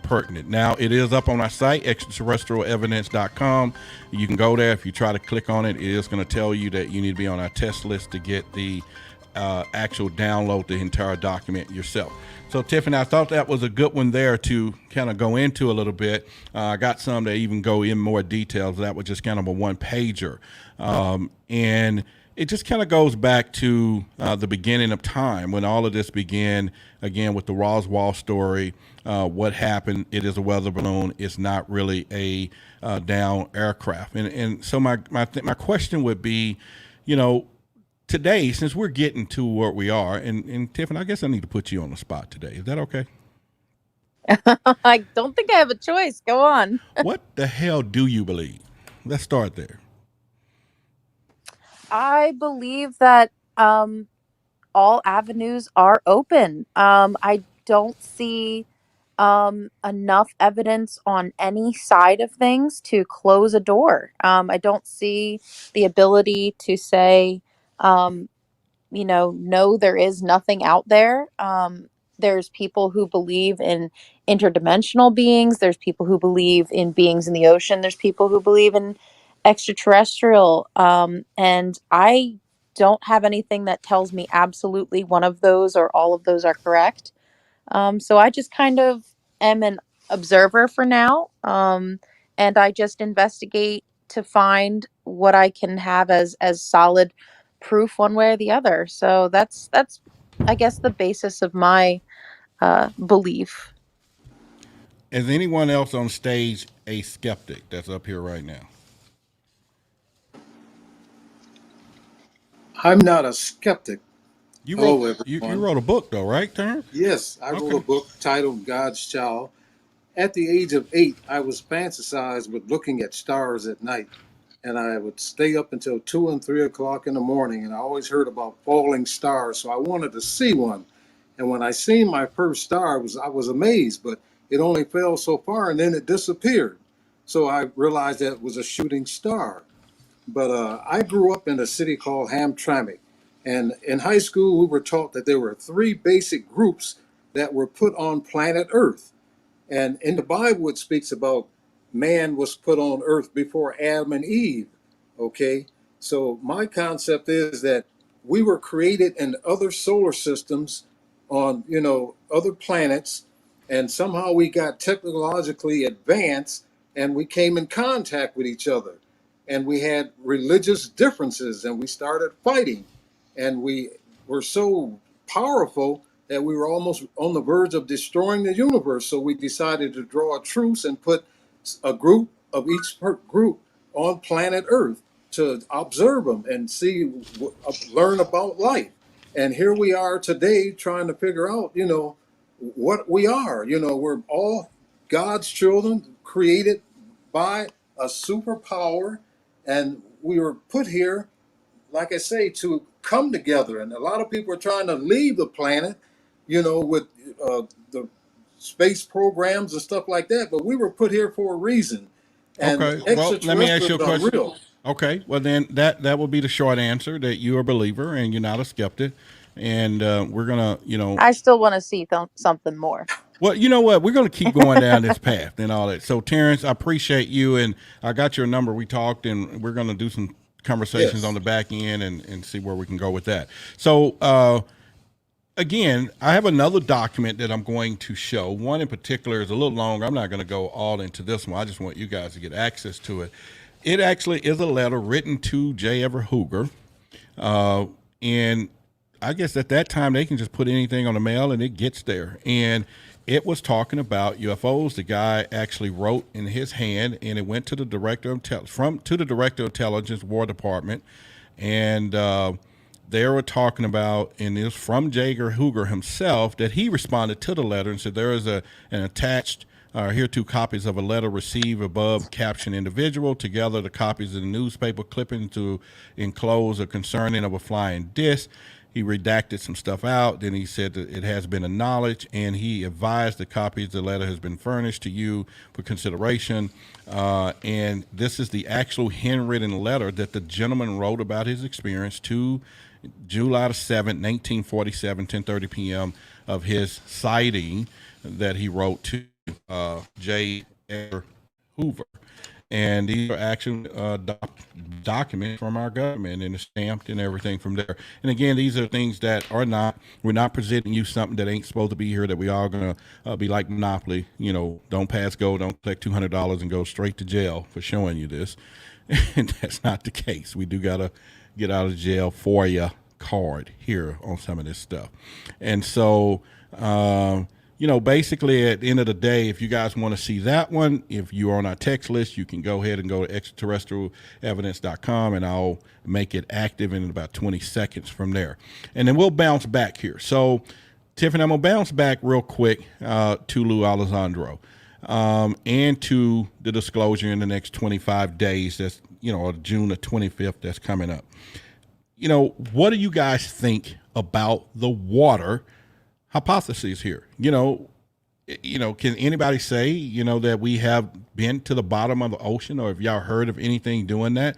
pertinent. Now, it is up on our site, extraterrestrialevidence.com. You can go there. If you try to click on it, it is going to tell you that you need to be on our test list to get the actual download the entire document yourself. So, Tiffany, I thought that was a good one there to kind of go into a little bit. I got some that even go in more details. That was just kind of a one pager. And it just kind of goes back to the beginning of time when all of this began, again, with the Roswell story. What happened? It is a weather balloon. It's not really a down aircraft. And so my question would be, you know, today, since we're getting to where we are, and Tiffany, I guess I need to put you on the spot today. Is that okay? I don't think I have a choice. Go on. What the hell do you believe? Let's start there. I believe that all avenues are open. I don't see enough evidence on any side of things to close a door. I don't see the ability to say, um, no, there is nothing out there. There's people who believe in interdimensional beings. There's people who believe in beings in the ocean. There's people who believe in extraterrestrial. And I don't have anything that tells me absolutely one of those or all of those are correct. So I just kind of am an observer for now. And I just investigate to find what I can have as solid proof one way or the other. So that's I guess the basis of my belief. Is anyone else on stage a skeptic that's up here right now? I'm not a skeptic. You wrote Hello, you everyone. wrote a book though, right, Terrence? Yes, I wrote a Okay. book titled God's Child. At the age of 8, I was fantasized with looking at stars at night, and I would stay up until 2 and 3 o'clock in the morning, and I always heard about falling stars, so I wanted to see one. And when I seen my first star, I was amazed, but it only fell so far, and then it disappeared. So I realized that it was a shooting star. But I grew up in a city called Hamtramck. And in high school, we were taught that there were three basic groups that were put on planet Earth. And in the Bible, it speaks about man was put on earth before Adam and Eve. Okay. So my concept is that we were created in other solar systems on, other planets. And somehow we got technologically advanced and we came in contact with each other. And we had religious differences and we started fighting. And we were so powerful that we were almost on the verge of destroying the universe. So we decided to draw a truce and put a group of each group on planet Earth to observe them and see, learn about life. And here we are today trying to figure out, what we are. We're all God's children created by a superpower, and we were put here, like I say, to come together. And a lot of people are trying to leave the planet, with the space programs and stuff like that. But we were put here for a reason. And Okay. Well, let me ask you a extraterrestrials are question. real. Okay. Well, then that will be the short answer that you're a believer and you're not a skeptic. And we're gonna, I still want to see something more. well, you know what? We're going to keep going down this path and all that. So, Terrence, I appreciate you, and I got your number. We talked, and we're going to do some conversations on Yes. the back end and see where we can go with that. So, again, I have another document that I'm going to show. One in particular is a little longer. I'm not going to go all into this one. I just want you guys to get access to it. It actually is a letter written to J. Ever Hoover, and I guess at that time they can just put anything on the mail and it gets there. And it was talking about UFOs. The guy actually wrote in his hand, and it went to the director of to the director of intelligence, War Department, and they were talking about, and it was from J. Edgar Hoover himself, that he responded to the letter and said there is an attached. Here are two copies of a letter received above captioned individual. Together, the copies of the newspaper clipping to enclose a concerning of a flying disc. He redacted some stuff out. Then he said that it has been acknowledged, and he advised the copies of the letter has been furnished to you for consideration. And this is the actual handwritten letter that the gentleman wrote about his experience to July the 7th, 1947, 10:30 p.m. of his sighting that he wrote to J. Edgar Hoover. And these are actual documents from our government, and it's stamped and everything from there. And again, these are things that are not, we're not presenting you something that ain't supposed to be here, that we all going to be like Monopoly, you know, don't pass go, don't collect $200 and go straight to jail for showing you this. And that's not the case. We do got to get out of jail for you card here on some of this stuff. And so, you know, basically at the end of the day, if you guys want to see that one, if you're on our text list, you can go ahead and go to extraterrestrialevidence.com and I'll make it active in about 20 seconds from there. And then we'll bounce back here. So, Tiffany, I'm going to bounce back real quick to Lou Alessandro and to the disclosure in the next 25 days. That's, you know, June the 25th that's coming up. You know, what do you guys think about the water hypotheses here? You know, can anybody say, you know, that we have been to the bottom of the ocean, or have y'all heard of anything doing that?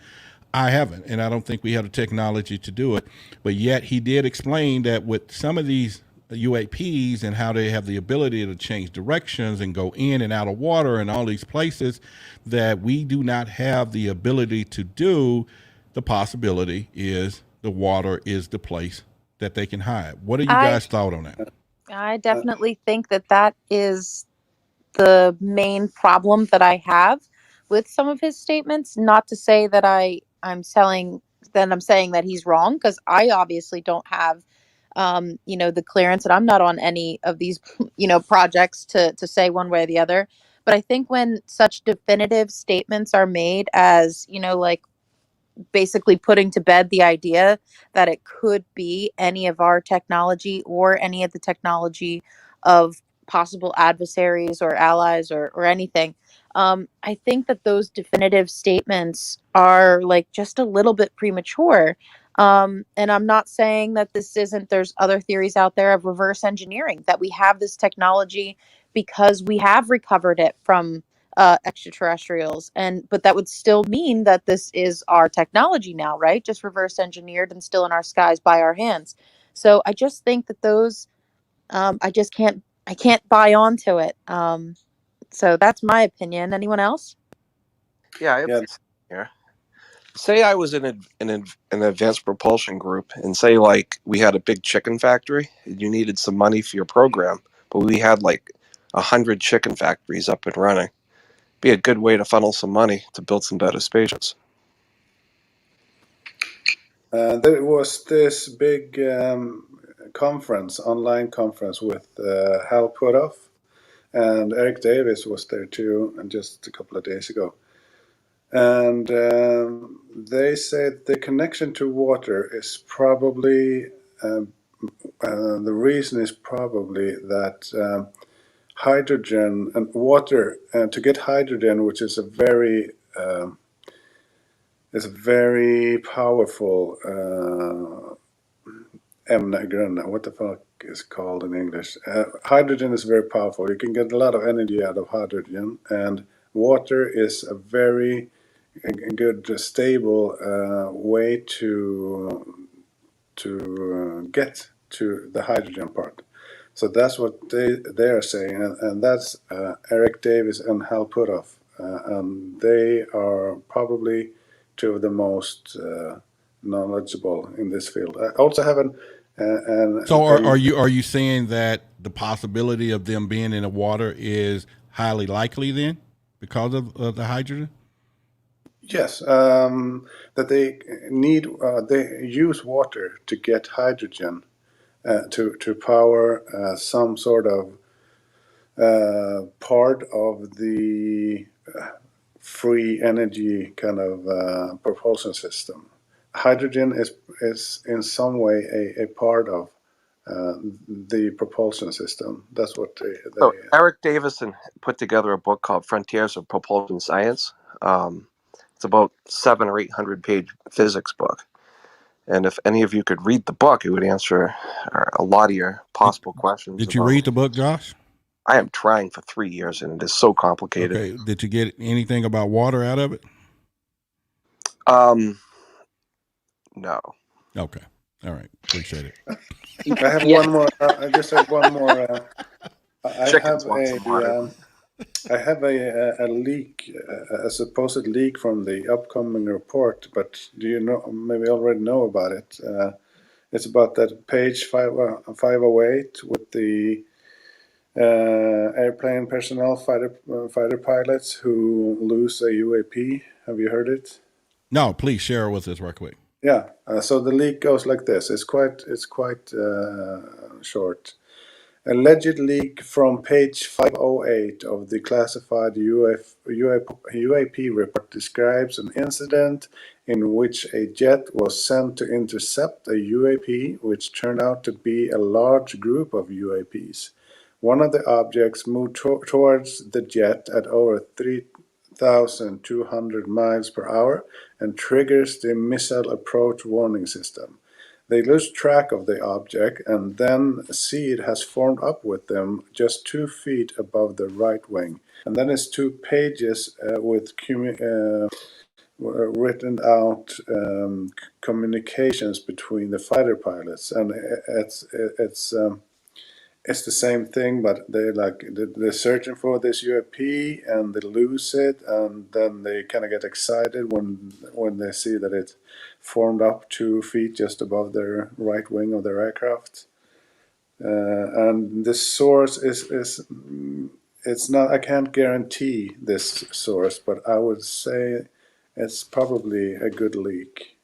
I haven't, and I don't think we have the technology to do it. But yet he did explain that with some of these UAPs and how they have the ability to change directions and go in and out of water and all these places that we do not have the ability to do. The possibility is the water is the place that they can hide. What are you guys thought on that? I definitely think that that is the main problem that I have with some of his statements. Not to say that I'm saying that he's wrong, because I obviously don't have you know, the clearance, and I'm not on any of these, you know, projects to say one way or the other. But I think when such definitive statements are made as, you know, like basically putting to bed the idea that it could be any of our technology or any of the technology of possible adversaries or allies or anything. I think that those definitive statements are like just a little bit premature. And I'm not saying that there's other theories out there of reverse engineering, that we have this technology because we have recovered it from extraterrestrials, but that would still mean that this is our technology now, right? Just reverse engineered and still in our skies by our hands. So I just think that those I can't buy onto it. So that's my opinion. Anyone else? Yeah, I have Yeah, to say here. Say I was in an advanced propulsion group, and say like we had a big chicken factory, and you needed some money for your program, but we had like 100 chicken factories up and running. Be a good way to funnel some money to build some better spaceships. there was this big online conference with Hal Puthoff, and Eric Davis was there too, and just a couple of days ago. And they said the connection to water is probably, the reason is probably that hydrogen and water, to get hydrogen, which is a very powerful what the fuck is called in English? Hydrogen is very powerful. You can get a lot of energy out of hydrogen, and water is a very good, stable way to get to the hydrogen part. So that's what they are saying, and that's Eric Davis and Hal Puthoff, and they are probably two of the most knowledgeable in this field. I also have So are you saying that the possibility of them being in the water is highly likely then because of the hydrogen? Yes, that they use water to get hydrogen to power some sort of part of the free energy kind of propulsion system. Hydrogen is in some way a part of the propulsion system. That's what So Eric Davison put together a book called Frontiers of Propulsion Science. It's about 700 or 800 page physics book. And if any of you could read the book, it would answer a lot of your possible questions. Did you read the book, Josh? I am trying for 3 years, and it is so complicated. Okay. Did you get anything about water out of it? No. Okay. All right. Appreciate it. I have one more. I just have one more. I Chickens have want some water. I have a leak, a supposed leak from the upcoming report, but do you know, maybe already know about it? It's about that page 508 with the airplane personnel, fighter pilots who lose a UAP. Have you heard it? No, please share it with us right quick. Yeah. So the leak goes like this. It's quite short. Alleged leak from page 508 of the classified UAP report describes an incident in which a jet was sent to intercept a UAP, which turned out to be a large group of UAPs. One of the objects moved towards the jet at over 3,200 miles per hour and triggers the missile approach warning system. They lose track of the object and then see it has formed up with them just 2 feet above the right wing. And then it's 2 pages with written out communications between the fighter pilots, and it's the same thing, but they're searching for this UAP and they lose it, and then they kind of get excited when they see that it formed up 2 feet just above their right wing of their aircraft. And the source is it's not. I can't guarantee this source, but I would say it's probably a good leak.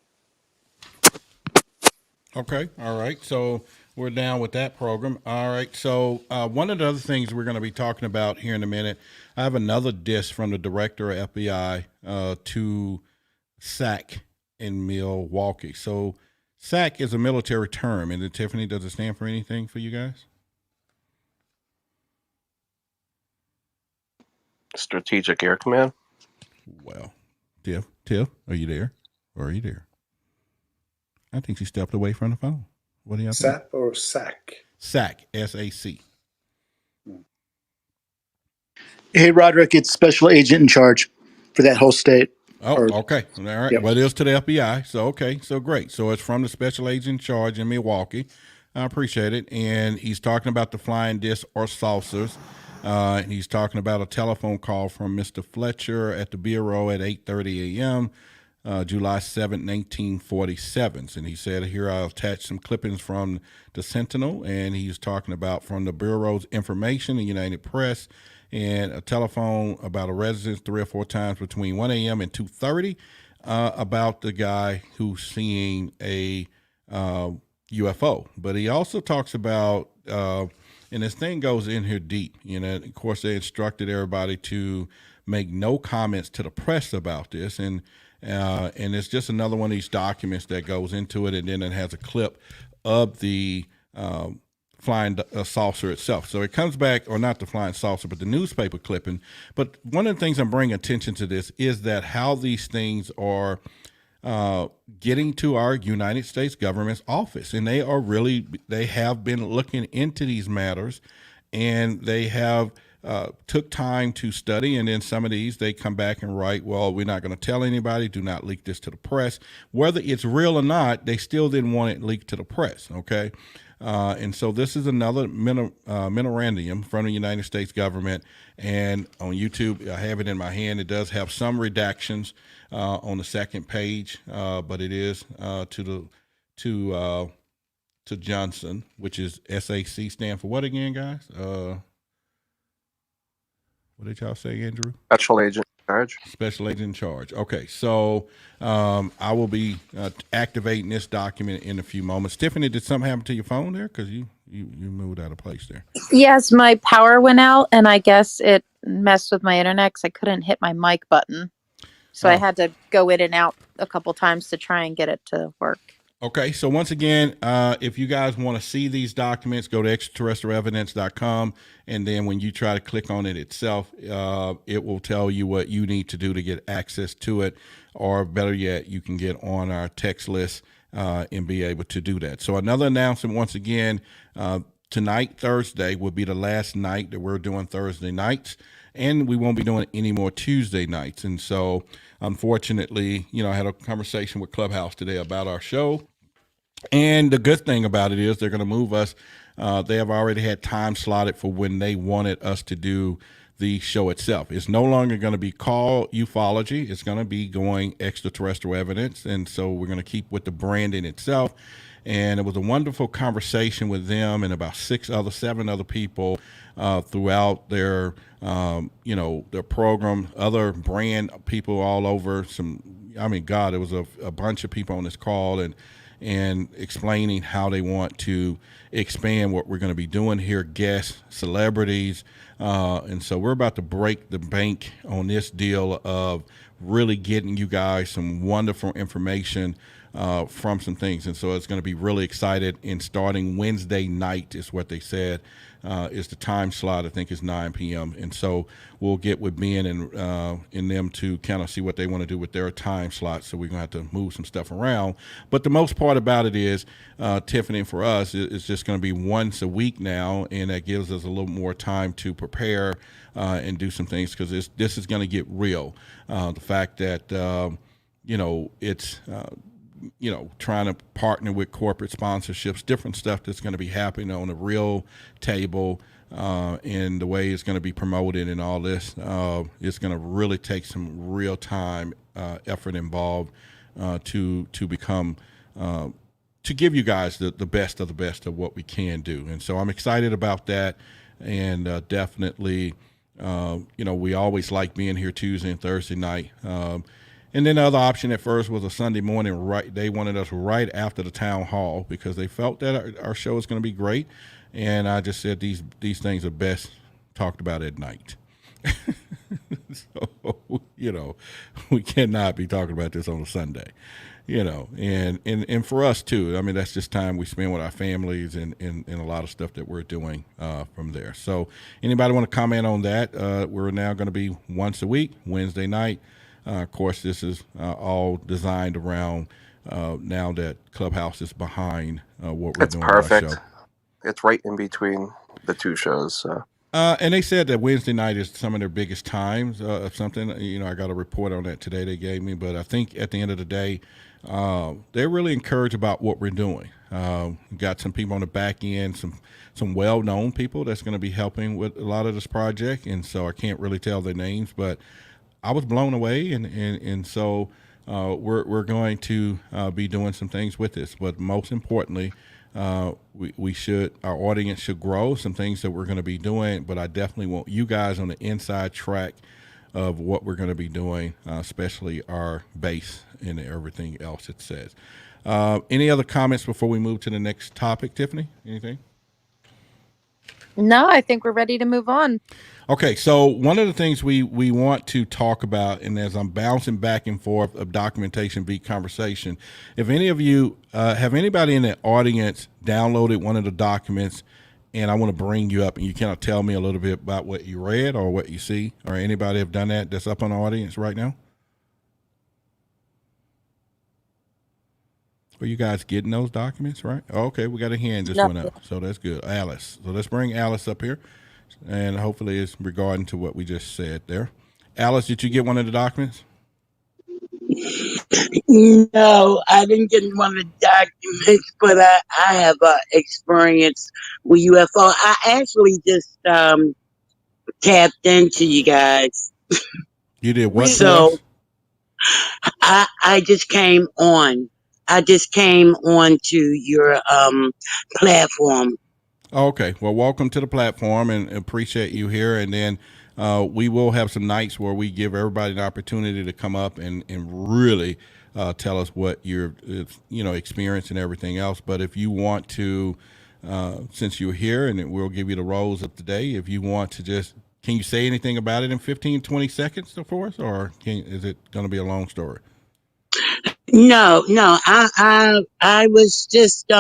Okay. All right. So we're down with that program. All right. So one of the other things we're going to be talking about here in a minute, I have another diss from the director of FBI to SAC in Milwaukee. So SAC is a military term. And Tiffany, does it stand for anything for you guys? Strategic Air Command. Well, Tiff, are you there? Or are you there? I think she stepped away from the phone. What do you think? SAP or SAC? SAC, S-A-C. Hey, Roderick, it's special agent in charge for that whole state. Oh, okay. All right. Yep. Well, it is to the FBI. So, okay. So, great. So, it's from the special agent in charge in Milwaukee. I appreciate it. And he's talking about the flying discs or saucers. And he's talking about a telephone call from Mr. Fletcher at the Bureau at 8:30 a.m., July 7th, 1947. And he said, here I'll attach some clippings from the Sentinel. And he's talking about from the Bureau's information, the United Press, and a telephone about a residence 3 or 4 times between 1 a.m. and 2:30 about the guy who's seeing a UFO. But he also talks about, and this thing goes in here deep, of course, they instructed everybody to make no comments to the press about this. And it's just another one of these documents that goes into it. And then it has a clip of the flying saucer itself. So it comes back, or not the flying saucer, but the newspaper clipping. But one of the things I'm bringing attention to this is that how these things are getting to our United States government's office. And they have been looking into these matters, and they have took time to study. And then some of these, they come back and write, well, we're not going to tell anybody, do not leak this to the press. Whether it's real or not, they still didn't want it leaked to the press, okay? And so this is another memorandum from the United States government. And on YouTube, I have it in my hand. It does have some redactions on the second page, but it is to Johnson, which is SAC, stand for what again, guys? What did y'all say, Andrew? Special agent in charge. Special agent in charge. Okay, so I will be activating this document in a few moments. Tiffany, did something happen to your phone there? Because you moved out of place there. Yes, my power went out, and I guess it messed with my internet because I couldn't hit my mic button. So I had to go in and out a couple times to try and get it to work. Okay, so once again, if you guys want to see these documents, go to extraterrestrialevidence.com, and then when you try to click on it itself, it will tell you what you need to do to get access to it, or better yet, you can get on our text list and be able to do that. So another announcement, once again, tonight, Thursday, will be the last night that we're doing Thursday nights, and we won't be doing any more Tuesday nights. And so, unfortunately, I had a conversation with Clubhouse today about our show. And the good thing about it is they're going to move us. They have already had time slotted for when they wanted us to do the show itself. It's no longer going to be called ufology. It's going to be going extraterrestrial evidence. And so we're going to keep with the branding itself. And it was a wonderful conversation with them and about seven other people throughout their, their program, other brand people all over. It was a bunch of people on this call and explaining how they want to expand what we're going to be doing here, guests, celebrities. And so we're about to break the bank on this deal of really getting you guys some wonderful information from some things. And so it's going to be really excited. And starting Wednesday night is what they said is the time slot. I think is 9 p.m. And so we'll get with Ben and them to kind of see what they want to do with their time slot. So we're going to have to move some stuff around. But the most part about it is, Tiffany, for us, it's just going to be once a week now. And that gives us a little more time to prepare and do some things because this is going to get real. The fact that, it's trying to partner with corporate sponsorships, different stuff that's going to be happening on the real table, and the way it's going to be promoted and all this. It's going to really take some real time, effort involved, to become, to give you guys the best of what we can do. And so I'm excited about that. And, definitely, we always like being here Tuesday and Thursday night. And then the other option at first was a Sunday morning. Right, they wanted us right after the town hall because they felt that our show is going to be great. And I just said these things are best talked about at night. So we cannot be talking about this on a Sunday. And for us too. I mean, that's just time we spend with our families and a lot of stuff that we're doing from there. So anybody want to comment on that? We're now going to be once a week, Wednesday night. Of course, this is all designed around now that Clubhouse is behind what we're doing. It's perfect. With our show. It's right in between the two shows. So. And they said that Wednesday night is some of their biggest times of something. I got a report on that today they gave me. But I think at the end of the day, they're really encouraged about what we're doing. Got some people on the back end, some well-known people that's going to be helping with a lot of this project. And so I can't really tell their names, but I was blown away, and so we're going to be doing some things with this. But most importantly, our audience should grow. Some things that we're going to be doing, but I definitely want you guys on the inside track of what we're going to be doing, especially our base and everything else it says. Any other comments before we move to the next topic, Tiffany? Anything? No, I think we're ready to move on. Okay, so one of the things we want to talk about, and as I'm bouncing back and forth of documentation beat conversation, if any of you have anybody in the audience downloaded one of the documents, and I want to bring you up, and you kind of tell me a little bit about what you read or what you see, or anybody have done that's up on the audience right now? Are you guys getting those documents, right? Okay, we got a hand just went up, so that's good. Alice. So let's bring Alice up here, and hopefully it's regarding to what we just said there. Alice, did you get one of the documents? No, I didn't get one of the documents, but I have experience with UFO. I actually just tapped into you guys. You did what? So I just came on. I just came on to your platform. Okay. Well, welcome to the platform, and appreciate you here. And then we will have some nights where we give everybody an opportunity to come up and really tell us what your experience and everything else. But if you want to, since you're here, and we'll give you the roles of today, if you want to just, can you say anything about it in 15, 20 seconds for us, or is it going to be a long story? No. I was just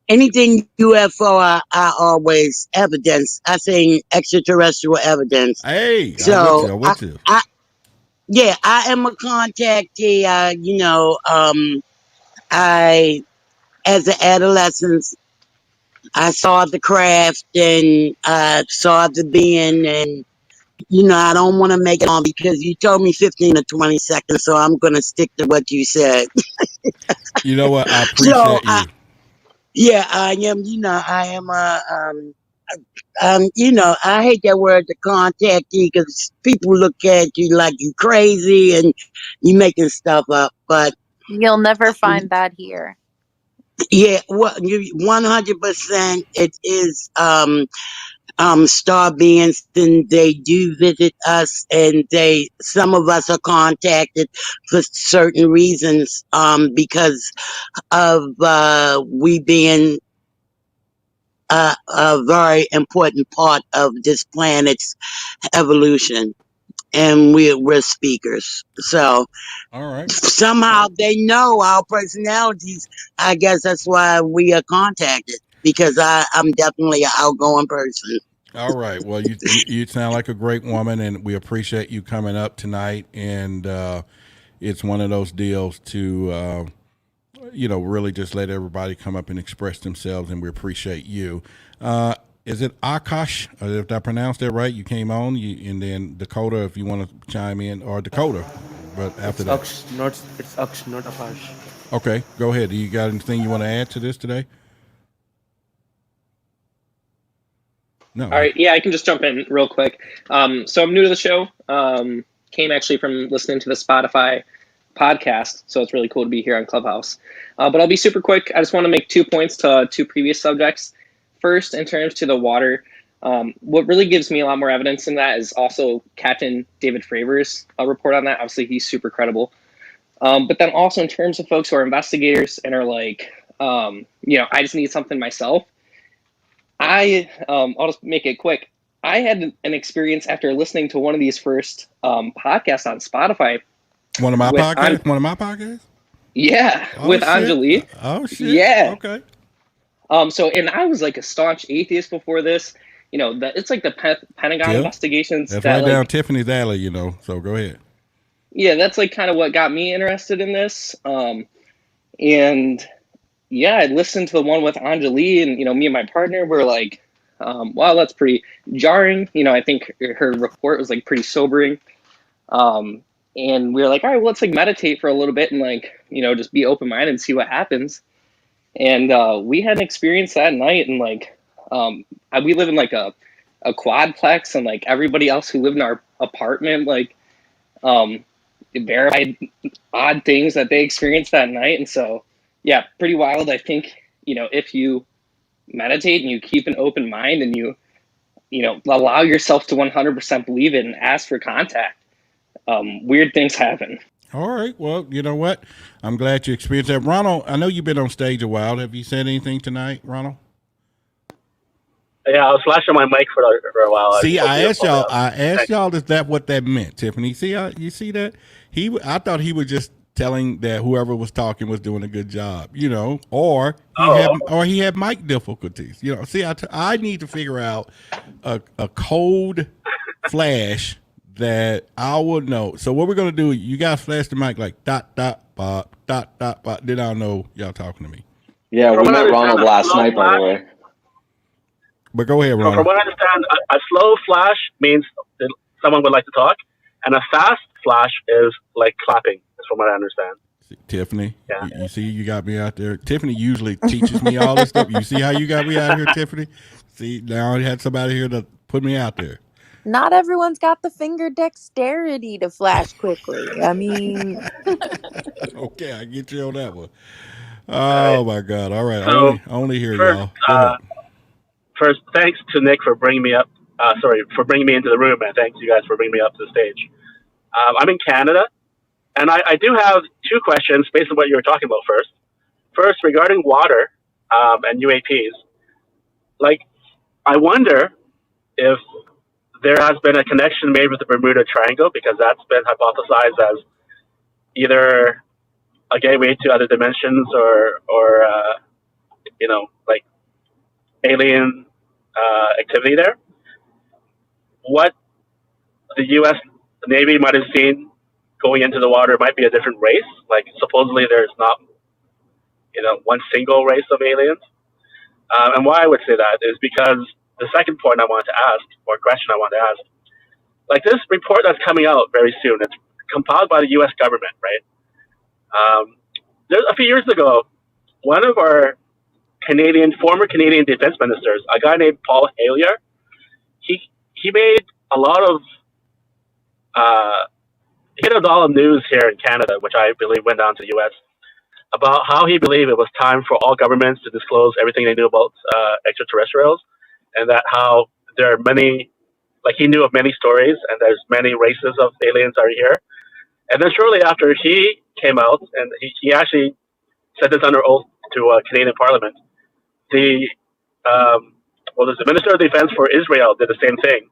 anything UFO. I always evidence. I say extraterrestrial evidence. Hey, so I'm with you. I am a contactee. I as an adolescent, I saw the craft and I saw the being, and I don't want to make it on because you told me 15 or 20 seconds, so I'm going to stick to what you said. You know what? I appreciate you. Yeah, I am. I am I hate that word, to contact you, because people look at you like you crazy and you making stuff up. But You'll never find that here. yeah, well, you 100%. It is star beings, and they do visit us, and some of us are contacted for certain reasons because of we being a very important part of this planet's evolution, and we're speakers. So All right. somehow they know our personalities. I guess that's why we are contacted, because I'm definitely an outgoing person. All right. Well, you sound like a great woman, and we appreciate you coming up tonight. And it's one of those deals to, really just let everybody come up and express themselves, and we appreciate you. Is it Akash? If I pronounced that right, you came on, and then Dakota, if you want to chime in, or Dakota. But after It's that, Aksh, not Akash. okay, go ahead. Do you got anything you want to add to this today? All No. right, yeah, I can just jump in real quick. So I'm new to the show. Came actually from listening to the Spotify podcast, so it's really cool to be here on Clubhouse. But I'll be super quick. I just want to make 2 points to 2 previous subjects. First, in terms to the water, what really gives me a lot more evidence in that is also Captain David Fravor's report on that. Obviously, he's super credible. But then also in terms of folks who are investigators and are like, I just need something myself. I'll just make it quick. I had an experience after listening to one of these first podcasts on Spotify. One of my with podcasts? One of my podcasts? Yeah, Oh, with shit. Anjali. Oh, shit. Yeah. Okay. And I was like a staunch atheist before this. It's like the Pentagon Tip. investigations That's that right down like, Tiffany's alley, so go ahead. yeah, that's like kind of what got me interested in this. And yeah, I listened to the one with Anjali, and me and my partner were like, wow, that's pretty jarring. I think her report was like pretty sobering. And we were like, all right, well, let's like meditate for a little bit and like, just be open minded and see what happens. And we had an experience that night, and like, we live in like a quadplex, and like everybody else who lived in our apartment, like, verified odd things that they experienced that night. And so, yeah, pretty wild. I think, if you meditate and you keep an open mind and you allow yourself to 100% believe it and ask for contact, weird things happen. All right. Well, you know what? I'm glad you experienced that. Ronald, I know you've been on stage a while. Have you said anything tonight, Ronald? Yeah, I was flashing my mic for a while. See, I asked y'all, is that what that meant, Tiffany? See, you see that? I thought he was just telling that whoever was talking was doing a good job, or he had mic difficulties, See, I need to figure out a code flash that I would know. So what we're gonna do? You guys flash the mic like dot dot bop dot dot bop. Then I'll know y'all talking to me. Yeah, we met Ronald last night, by the way. But go ahead, Ronald. From what I understand, a slow flash means that someone would like to talk, and a fast flash is like clapping. That's from what I understand. Tiffany, yeah. You see, you got me out there. Tiffany usually teaches me all this stuff. You see how you got me out here, Tiffany? See, now I had somebody here to put me out there. Not everyone's got the finger dexterity to flash quickly. I mean, okay, I get you on that one. Oh my God! All right, so only here, first, y'all. Go ahead. First, thanks to Nick for bringing me up. For bringing me into the room, and thanks you guys for bringing me up to the stage. I'm in Canada, and I do have 2 questions based on what you were talking about First, regarding water and UAPs, like, I wonder if there has been a connection made with the Bermuda Triangle, because that's been hypothesized as either a gateway to other dimensions or like alien activity there. What the U.S. Navy might have seen going into the water might be a different race. Like, supposedly there's not, one single race of aliens. And why I would say that is because the second point I wanted to ask, or question I wanted to ask, like, this report that's coming out very soon, it's compiled by the U.S. government, right? There's a few years ago, one of our former Canadian defense ministers, a guy named Paul Hellyer. He made a lot of he had a lot of news here in Canada, which I believe went down to the U.S. about how he believed it was time for all governments to disclose everything they knew about extraterrestrials, and that how there are many, like he knew of many stories, and there's many races of aliens are here. And then shortly after he came out, and he actually said this under oath to Canadian Parliament, the there's the Minister of Defense for Israel did the same thing.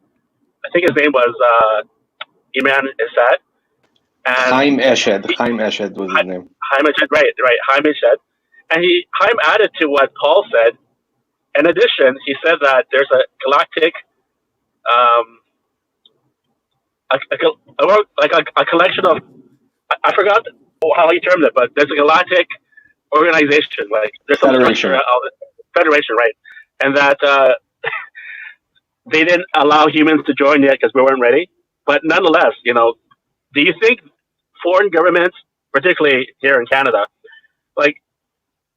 I think his name was Iman Assad. Chaim Eshed was his name. Chaim Eshed, right, Chaim Eshed. And Chaim added to what Paul said. In addition, he said that there's a galactic, a collection of, I forgot how he termed it, but there's a galactic organization, like there's some structure of it, federation, right? And that they didn't allow humans to join yet because we weren't ready. But nonetheless, do you think foreign governments, particularly here in Canada, like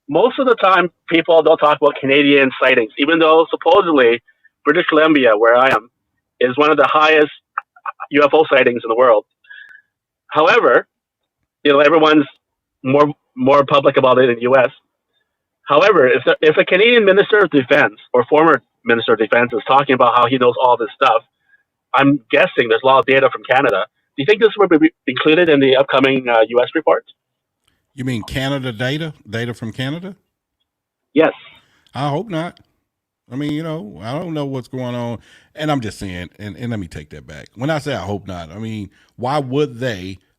most of the time people don't talk about Canadian sightings, even though supposedly British Columbia, where I am, is one of the highest UFO sightings in the world. However, everyone's more public about it in the U.S. However, if a Canadian Minister of Defense or former Minister of Defense is talking about how he knows all this stuff, I'm guessing there's a lot of data from Canada. Do you think this will be included in the upcoming U.S. report? You mean Canada data? Data from Canada? Yes. I hope not. I mean, I don't know what's going on. And I'm just saying, and let me take that back. When I say I hope not, I mean, why would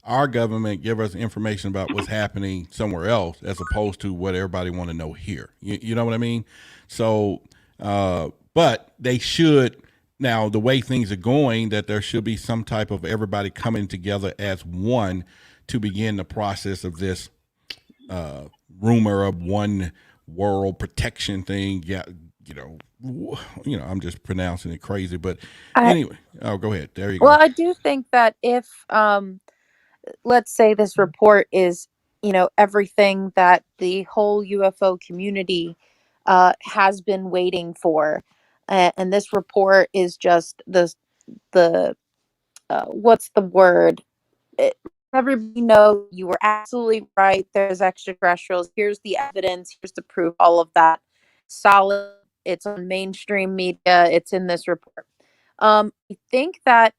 our government, give us information about what's happening somewhere else as opposed to what everybody want to know here? You know what I mean? So, but they should, now the way things are going, that there should be some type of everybody coming together as one to begin the process of this rumor of one world protection thing. Yeah. I'm just pronouncing it crazy, but anyway, go ahead. There you go. Well, I do think that if, let's say this report is, everything that the whole UFO community has been waiting for, and this report is just the what's the word? Everybody knows you were absolutely right. There's extraterrestrials. Here's the evidence. Here's the proof. All of that solid. It's on mainstream media. It's in this report. I think that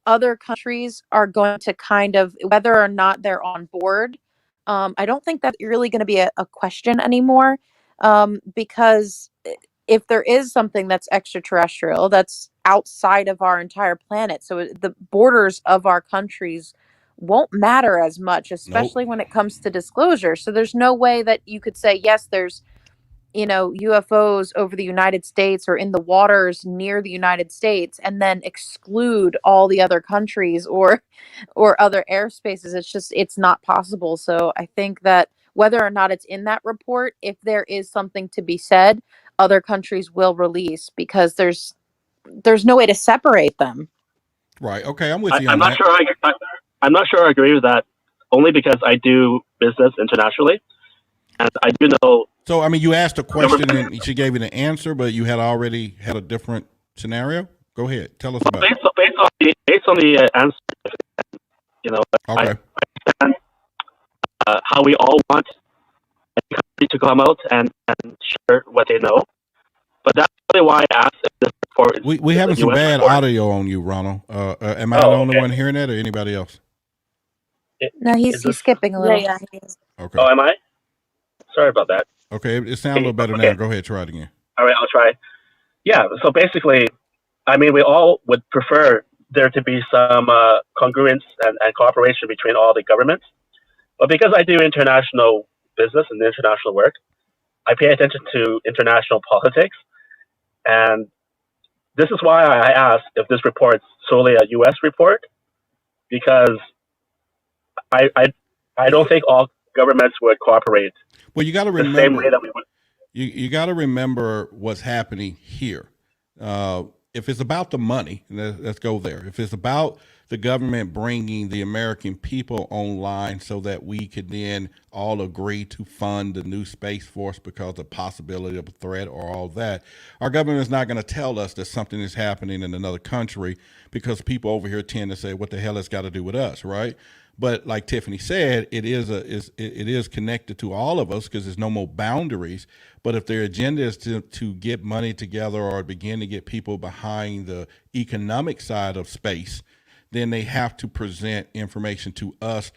other countries are going to kind of, whether or not they're on board, I don't think that's really going to be a question anymore, because if there is something that's extraterrestrial, that's outside of our entire planet, so the borders of our countries won't matter as much, especially when it comes to disclosure. So there's no way that you could say, yes, there's UFOs over the United States or in the waters near the United States, and then exclude all the other countries or other airspaces. It's not possible. So I think that whether or not it's in that report, if there is something to be said, other countries will release, because there's no way to separate them. Right. Okay. I'm with you. I'm not sure. I'm not sure I agree with that, only because I do business internationally, and I do know. So, I mean, you asked a question and she gave you the answer, but you had already had a different scenario. Go ahead. Tell us about it. Based on the answer, okay. I understand how we all want to come out and share what they know. But that's really why I asked if this report is we having some bad audio on you, Ronald. Am I the only one hearing that, or anybody else? No, he's skipping a little. Yeah. Okay. Oh, am I? Sorry about that. Okay, it sounds a little better now. Go ahead, try it again. All right, I'll try. Yeah, so basically, I mean, we all would prefer there to be some congruence and cooperation between all the governments. But because I do international business and international work, I pay attention to international politics. And this is why I asked if this report's solely a U.S. report, because I don't think all governments would cooperate. Well, you got to remember. You got to remember what's happening here. If if it's about the money, let's go there. If it's about the government bringing the American people online so that we could then all agree to fund the new Space Force because of the possibility of a threat or all that, our government is not going to tell us that something is happening in another country, because people over here tend to say, what the hell has got to do with us, right? But like Tiffany said, it is connected to all of us because there's no more boundaries. But if their agenda is to get money together or begin to get people behind the economic side of space, then they have to present information to us,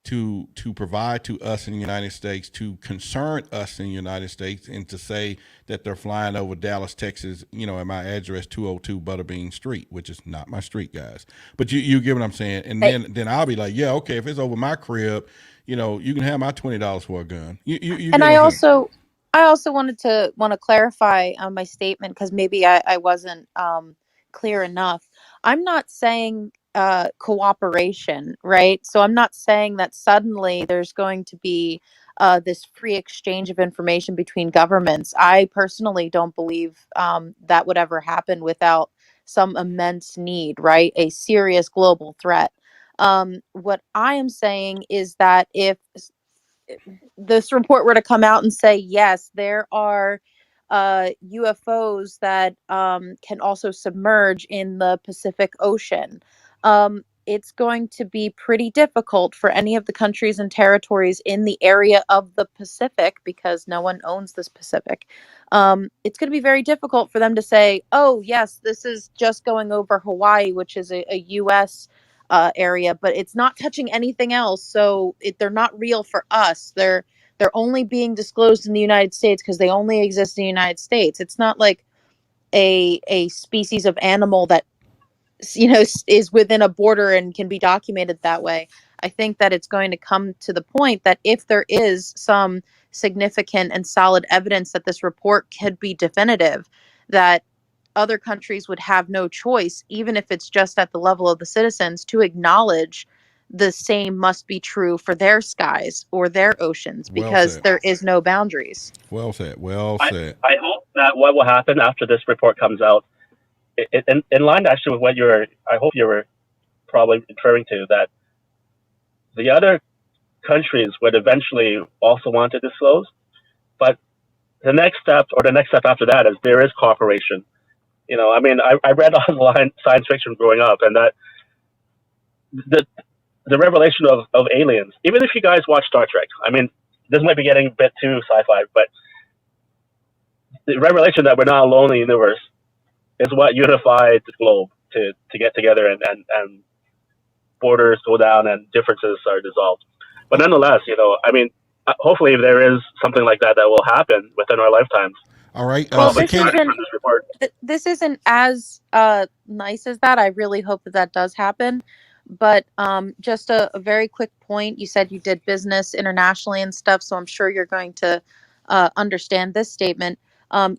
to provide to us in the United States, to concern us in the United States, and to say that they're flying over Dallas, Texas, at my address 202 Butterbean Street, which is not my street, guys. But you get what I'm saying. And then I'll be like, yeah, okay, if it's over my crib, you can have my $20 for a gun. You And get what I'm saying? I also want to clarify my statement, because maybe I wasn't clear enough. I'm not saying cooperation, right? So I'm not saying that suddenly there's going to be this free exchange of information between governments. I personally don't believe that would ever happen without some immense need, right? A serious global threat. What I am saying is that if this report were to come out and say, yes, there are UFOs that can also submerge in the Pacific Ocean, it's going to be pretty difficult for any of the countries and territories in the area of the Pacific, because no one owns this Pacific. It's going to be very difficult for them to say, oh, yes, this is just going over Hawaii, which is a U.S. Area, but it's not touching anything else. So they're not real for us. They're only being disclosed in the United States because they only exist in the United States. It's not like a species of animal that is within a border and can be documented that way. I think that it's going to come to the point that if there is some significant and solid evidence that this report could be definitive, that other countries would have no choice, even if it's just at the level of the citizens, to acknowledge the same must be true for their skies or their oceans, Well because said. there is no boundaries. Well said. Well I, said. I hope that what will happen after this report comes out, in line actually with what I hope you were probably referring to, that the other countries would eventually also want to disclose. But the next step after that is there is cooperation. I mean, I read a lot of science fiction growing up, and that the the revelation of aliens. Even if you guys watch Star Trek, I mean, this might be getting a bit too sci-fi, but the revelation that we're not alone in the universe is what unified the globe to get together, and borders go down and differences are dissolved. But nonetheless, I mean, hopefully there is something like that will happen within our lifetimes. All right. Well, I'll be this Sakina. excited for isn't this report. this isn't as nice as that. I really hope that does happen. But just a very quick point. You said you did business internationally and stuff, so I'm sure you're going to understand this statement.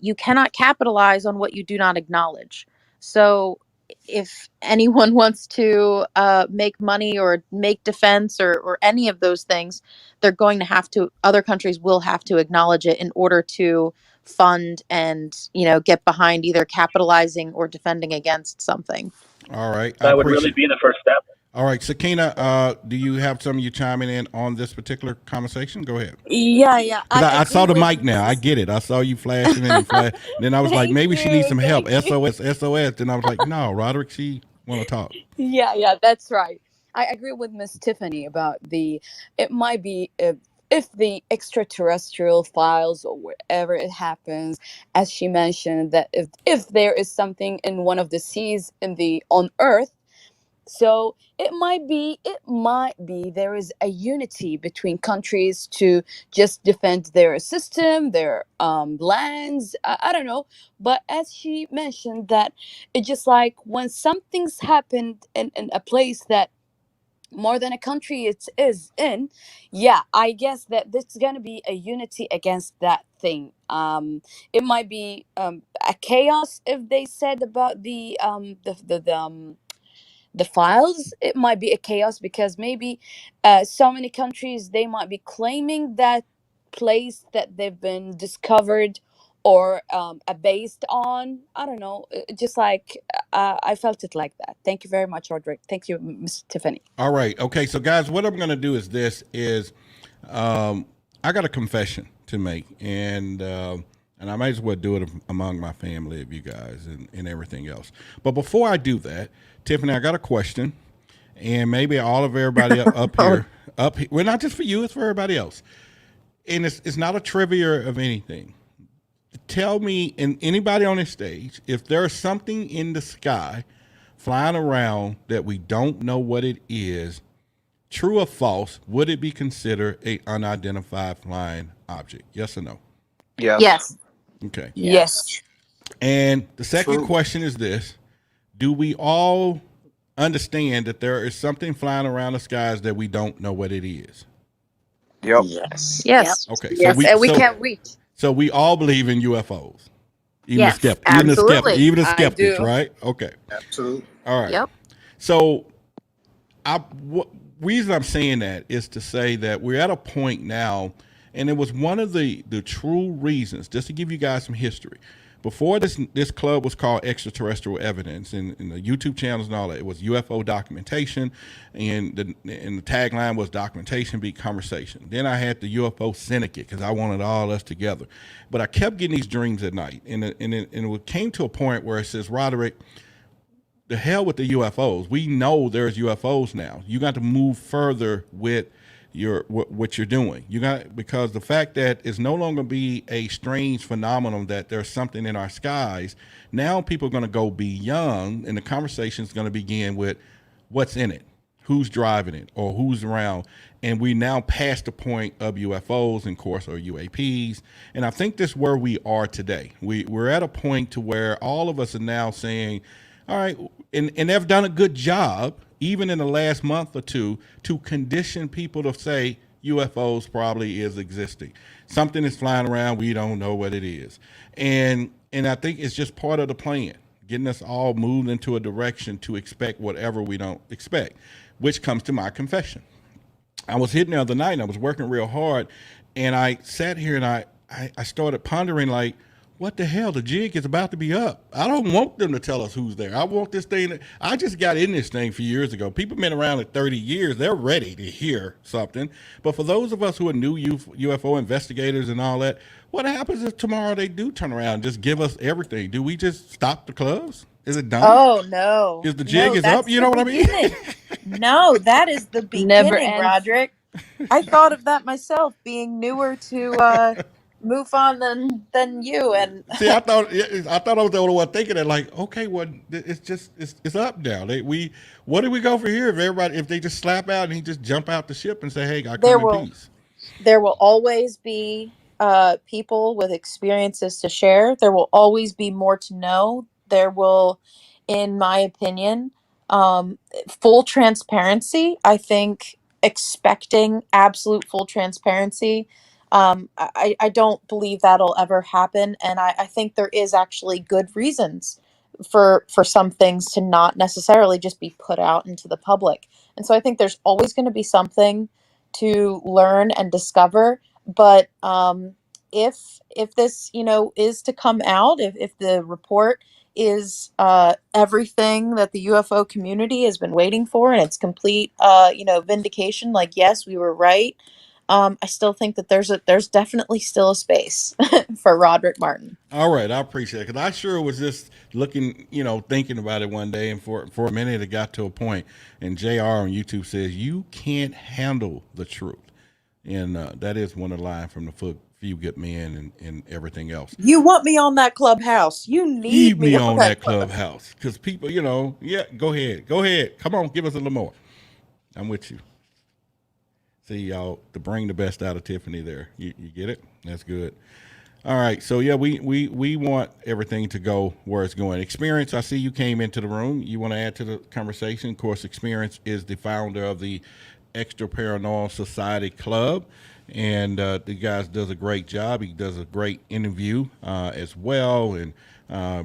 You cannot capitalize on what you do not acknowledge. So if anyone wants to make money or make defense or any of those things, they're going to have to, other countries will have to acknowledge it in order to fund and get behind either capitalizing or defending against something. All right. I That would really appreciate. be the first step. All right, Sakina, do you have some of you chiming in on this particular conversation? Go ahead. Yeah, Because I I agree saw the with mic now. I Miss. get it. I saw you flashing and you flash. Then I was like, Thank maybe she needs you, some help. thank you. SOS, SOS. Then I was like, no, Roderick, she want to talk. Yeah, that's right. I agree with Miss Tiffany about it might be if the extraterrestrial files or wherever it happens, as she mentioned, that if there is something in one of the seas on Earth, so it might be there is a unity between countries to just defend their system, their lands. I don't know, but as she mentioned, that it's just like when something's happened in a place that more than a country is in, yeah, I guess that there's gonna be a unity against that thing. It might be a chaos if they said about the files. It might be a chaos because maybe so many countries, they might be claiming that place that they've been discovered or based on, I don't know, just like I felt it like that. Thank you very much, Roderick. Thank you, Miss Tiffany. All right. Okay. So, guys, what I'm going to do is I got a confession to make, and I might as well do it among my family of you guys and everything else. But before I do that, Tiffany, I got a question, and maybe all of everybody up here, well, not just for you, it's for everybody else. And it's not a trivia of anything. Tell me, and anybody on this stage, if there's something in the sky flying around that we don't know what it is, true or false, would it be considered a unidentified flying object? Yes or no? Yes. Yes. Okay. Yes. And the second True. question is this: do we all understand that there is something flying around the skies that we don't know what it is? Yep. Yes. Yes. Okay. Yes, and we can't reach. So we all believe in UFOs. Even Yes, the skeptics. absolutely. Even the I skeptics, do. right? Okay. Absolutely. All right. Yep. So reason I'm saying that is to say that we're at a point now, and it was one of the true reasons, just to give you guys some history. Before this club was called Extraterrestrial Evidence, and the YouTube channels and all that, it was UFO documentation, and the tagline was documentation beat conversation. Then I had the UFO syndicate because I wanted all us together. But I kept getting these dreams at night, and it came to a point where it says, Roderick, the hell with the UFOs. We know there's UFOs now. You got to move further with what you're doing. Because the fact that it's no longer be a strange phenomenon that there's something in our skies. Now people are going to go beyond, and the conversation is going to begin with what's in it, who's driving it, or who's around. And we now past the point of UFOs, and of course, or UAPs. And I think this is where we are today. We're at a point to where all of us are now saying, all right, and they've done a good job, even in the last month or two, to condition people to say UFOs probably is existing. Something is flying around, we don't know what it is. And I think it's just part of the plan, getting us all moved into a direction to expect whatever we don't expect, which comes to my confession. I was hitting the other night, and I was working real hard, and I sat here and I started pondering, like, what the hell? The jig is about to be up. I don't want them to tell us who's there. I want this thing. I just got in this thing a few years ago. People been around it 30 years. They're ready to hear something. But for those of us who are new UFO investigators and all that, what happens if tomorrow they do turn around and just give us everything? Do we just stop the clubs? Is it done? Oh no. Is the jig is up? That's You know the what I mean? beginning. No, that is the Never beginning, ends. Roderick. I thought of that myself, being newer to MUFON than you. And See, I thought I was the only one thinking that. Like, okay, well, it's up now. What do we go for here if they just slap out and he just jump out the ship and say, hey, I come in peace? there will always be people with experiences to share. There will always be more to know. There will, in my opinion, full transparency. I think expecting absolute full transparency. I don't believe that'll ever happen. And I think there is actually good reasons for some things to not necessarily just be put out into the public. And so I think there's always going to be something to learn and discover. But if this is to come out, if the report is everything that the UFO community has been waiting for, and it's complete vindication, like, yes, we were right, I still think that there's definitely still a space for Roderick Martin. All right, I appreciate it, because I sure was just looking, thinking about it one day, and for a minute it got to a point, and JR on YouTube says, you can't handle the truth. And that is one of the lines from the Few Good Men and everything else. You want me on that Clubhouse. You need me on that Clubhouse. Because people, yeah, go ahead. Come on, give us a little more. I'm with you. See, y'all, to bring the best out of Tiffany there. You get it? That's good. All right, so yeah, we want everything to go where it's going. Experience, I see you came into the room. You want to add to the conversation? Of course, Experience is the founder of the Extra Paranormal Society Club, and the guy does a great job. He does a great interview as well, and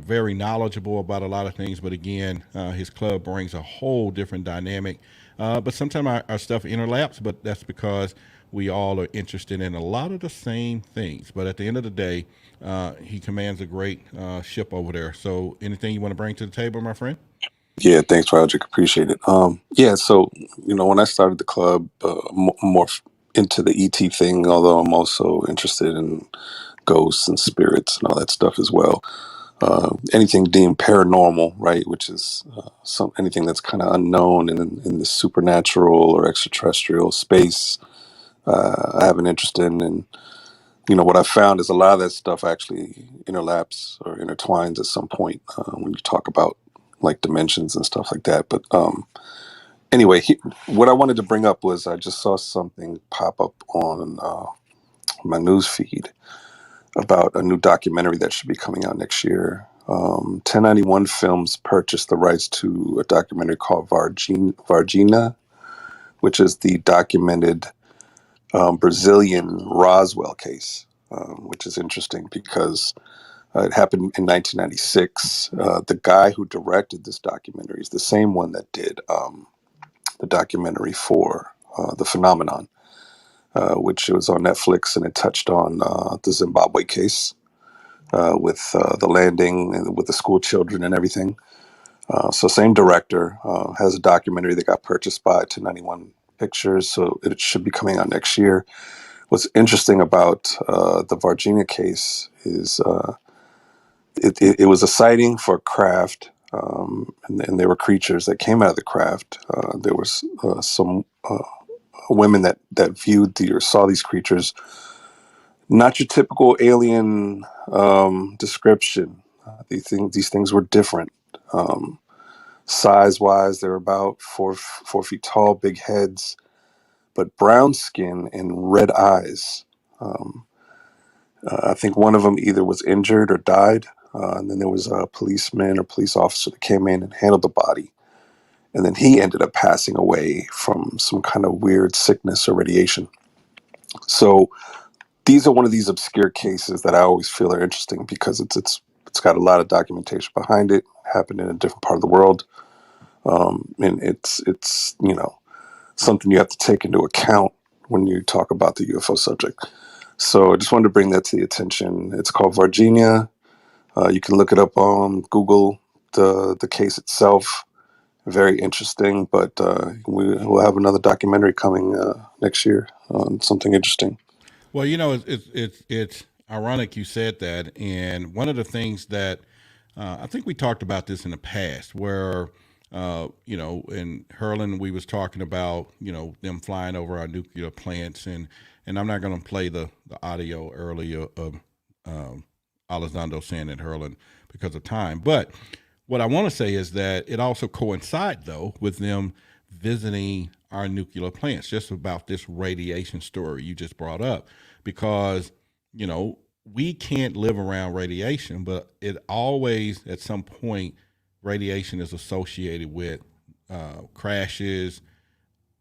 very knowledgeable about a lot of things. But again, his club brings a whole different dynamic. But sometimes our stuff interlaps, but that's because we all are interested in a lot of the same things. But at the end of the day, he commands a great ship over there. So, anything you want to bring to the table, my friend? Yeah, thanks, Roderick. Appreciate it. Yeah, so when I started the club, more into the ET thing, although I'm also interested in ghosts and spirits and all that stuff as well. Anything deemed paranormal, right, which is anything that's kind of unknown in the supernatural or extraterrestrial space, I have an interest in. And what I found is a lot of that stuff actually interlaps or intertwines at some point when you talk about like dimensions and stuff like that. But anyway, what I wanted to bring up was I just saw something pop up on my news feed about a new documentary that should be coming out next year. 1091 Films purchased the rights to a documentary called Varginha, which is the documented Brazilian Roswell case, which is interesting because it happened in 1996. The guy who directed this documentary is the same one that did the documentary for The Phenomenon, which was on Netflix, and it touched on the Zimbabwe case with the landing and with the school children and everything. So same director has a documentary that got purchased by 1091 Pictures, so it should be coming out next year. What's interesting about the Varginha case is it was a sighting for a craft, and there were creatures that came out of the craft. There was some women that viewed or saw these creatures. Not your typical alien description. These things were different. Size-wise, they're about 4 feet tall, big heads, but brown skin and red eyes. I think one of them either was injured or died, and then there was a policeman or police officer that came in and handled the body, and then he ended up passing away from some kind of weird sickness or radiation. So these are one of these obscure cases that I always feel are interesting because it's got a lot of documentation behind it. Happened in a different part of the world, and it's something you have to take into account when you talk about the UFO subject. So I just wanted to bring that to the attention. It's called Varginha. You can look it up on Google. The case itself, very interesting. But we'll have another documentary coming next year on something interesting. Well, it's ironic you said that, and one of the things that I think we talked about this in the past, where in Hurlin we was talking about them flying over our nuclear plants, and I'm not going to play the audio earlier of Elizondo saying at Hurlin because of time, but what I want to say is that it also coincides though with them visiting our nuclear plants, just about this radiation story you just brought up, because we can't live around radiation, but it always at some point radiation is associated with crashes,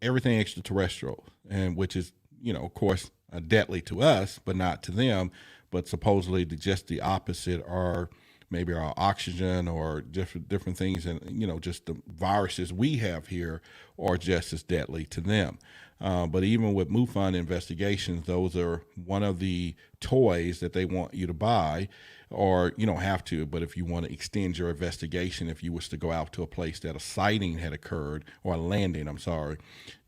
everything extraterrestrial, and which is of course deadly to us, but not to them. But supposedly just the opposite are maybe our oxygen or different things, and just the viruses we have here are just as deadly to them. But even with MUFON investigations, those are one of the toys that they want you to buy, or you don't have to, but if you want to extend your investigation, if you was to go out to a place that a sighting had occurred, or a landing, I'm sorry,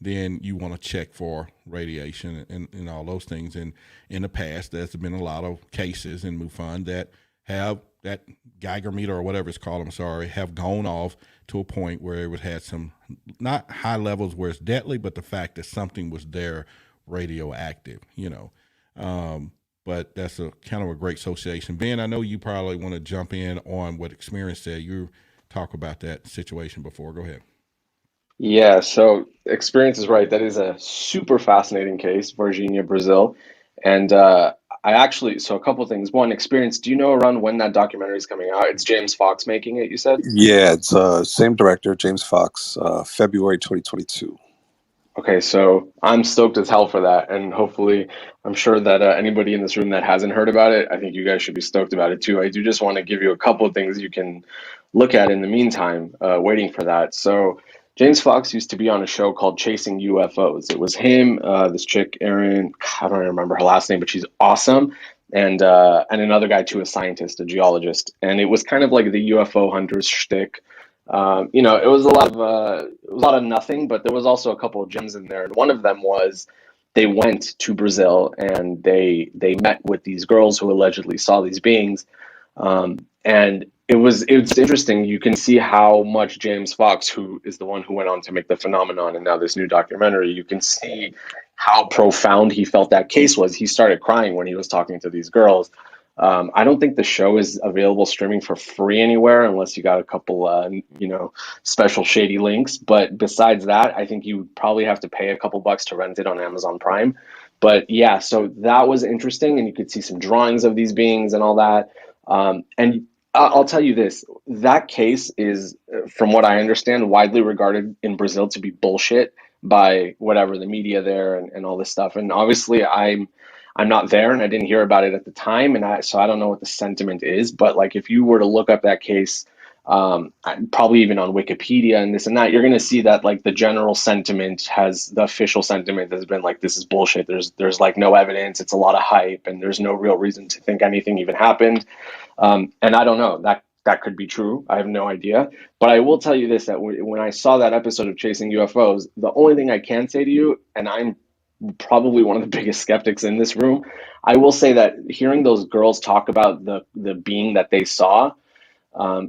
then you want to check for radiation and all those things. And in the past, there's been a lot of cases in MUFON that have that Geiger meter or whatever it's called, I'm sorry, have gone off to a point where it would had some not high levels where it's deadly, but the fact that something was there radioactive, but that's a kind of a great association. Ben, I know you probably want to jump in on what Experience said. You talk about that situation before. Go ahead. Yeah, so Experience is right. That is a super fascinating case, Virginia, Brazil. And so a couple of things. One, Experience, do you know around when that documentary is coming out? It's James Fox making it, you said? Yeah, it's same director, James Fox, February 2022. Okay, so I'm stoked as hell for that, and hopefully, I'm sure that anybody in this room that hasn't heard about it, I think you guys should be stoked about it too. I do just want to give you a couple of things you can look at in the meantime, waiting for that. So, James Fox used to be on a show called Chasing UFOs. It was him, this chick, Erin, I don't remember her last name, but she's awesome. And another guy too, a scientist, a geologist. And it was kind of like the UFO hunters shtick. It was a lot of nothing, but there was also a couple of gems in there. And one of them was they went to Brazil and they met with these girls who allegedly saw these beings. And it's interesting. You can see how much James Fox, who is the one who went on to make The Phenomenon and now this new documentary, you can see how profound he felt that case was. He started crying when he was talking to these girls. I don't think the show is available streaming for free anywhere unless you got a couple, special shady links. But besides that, I think you probably have to pay a couple bucks to rent it on Amazon Prime. But yeah, so that was interesting, and you could see some drawings of these beings and all that. And I'll tell you this, that case is, from what I understand, widely regarded in Brazil to be bullshit by whatever the media there and all this stuff. And obviously I'm not there and I didn't hear about it at the time. So I don't know what the sentiment is, but like, if you were to look up that case, probably even on Wikipedia and this and that, you're going to see that like the general sentiment the official sentiment has been like, this is bullshit. There's like no evidence. It's a lot of hype and there's no real reason to think anything even happened. And I don't know, that could be true. I have no idea. But I will tell you this, that when I saw that episode of Chasing UFOs, the only thing I can say to you, and I'm probably one of the biggest skeptics in this room, I will say that hearing those girls talk about the being that they saw,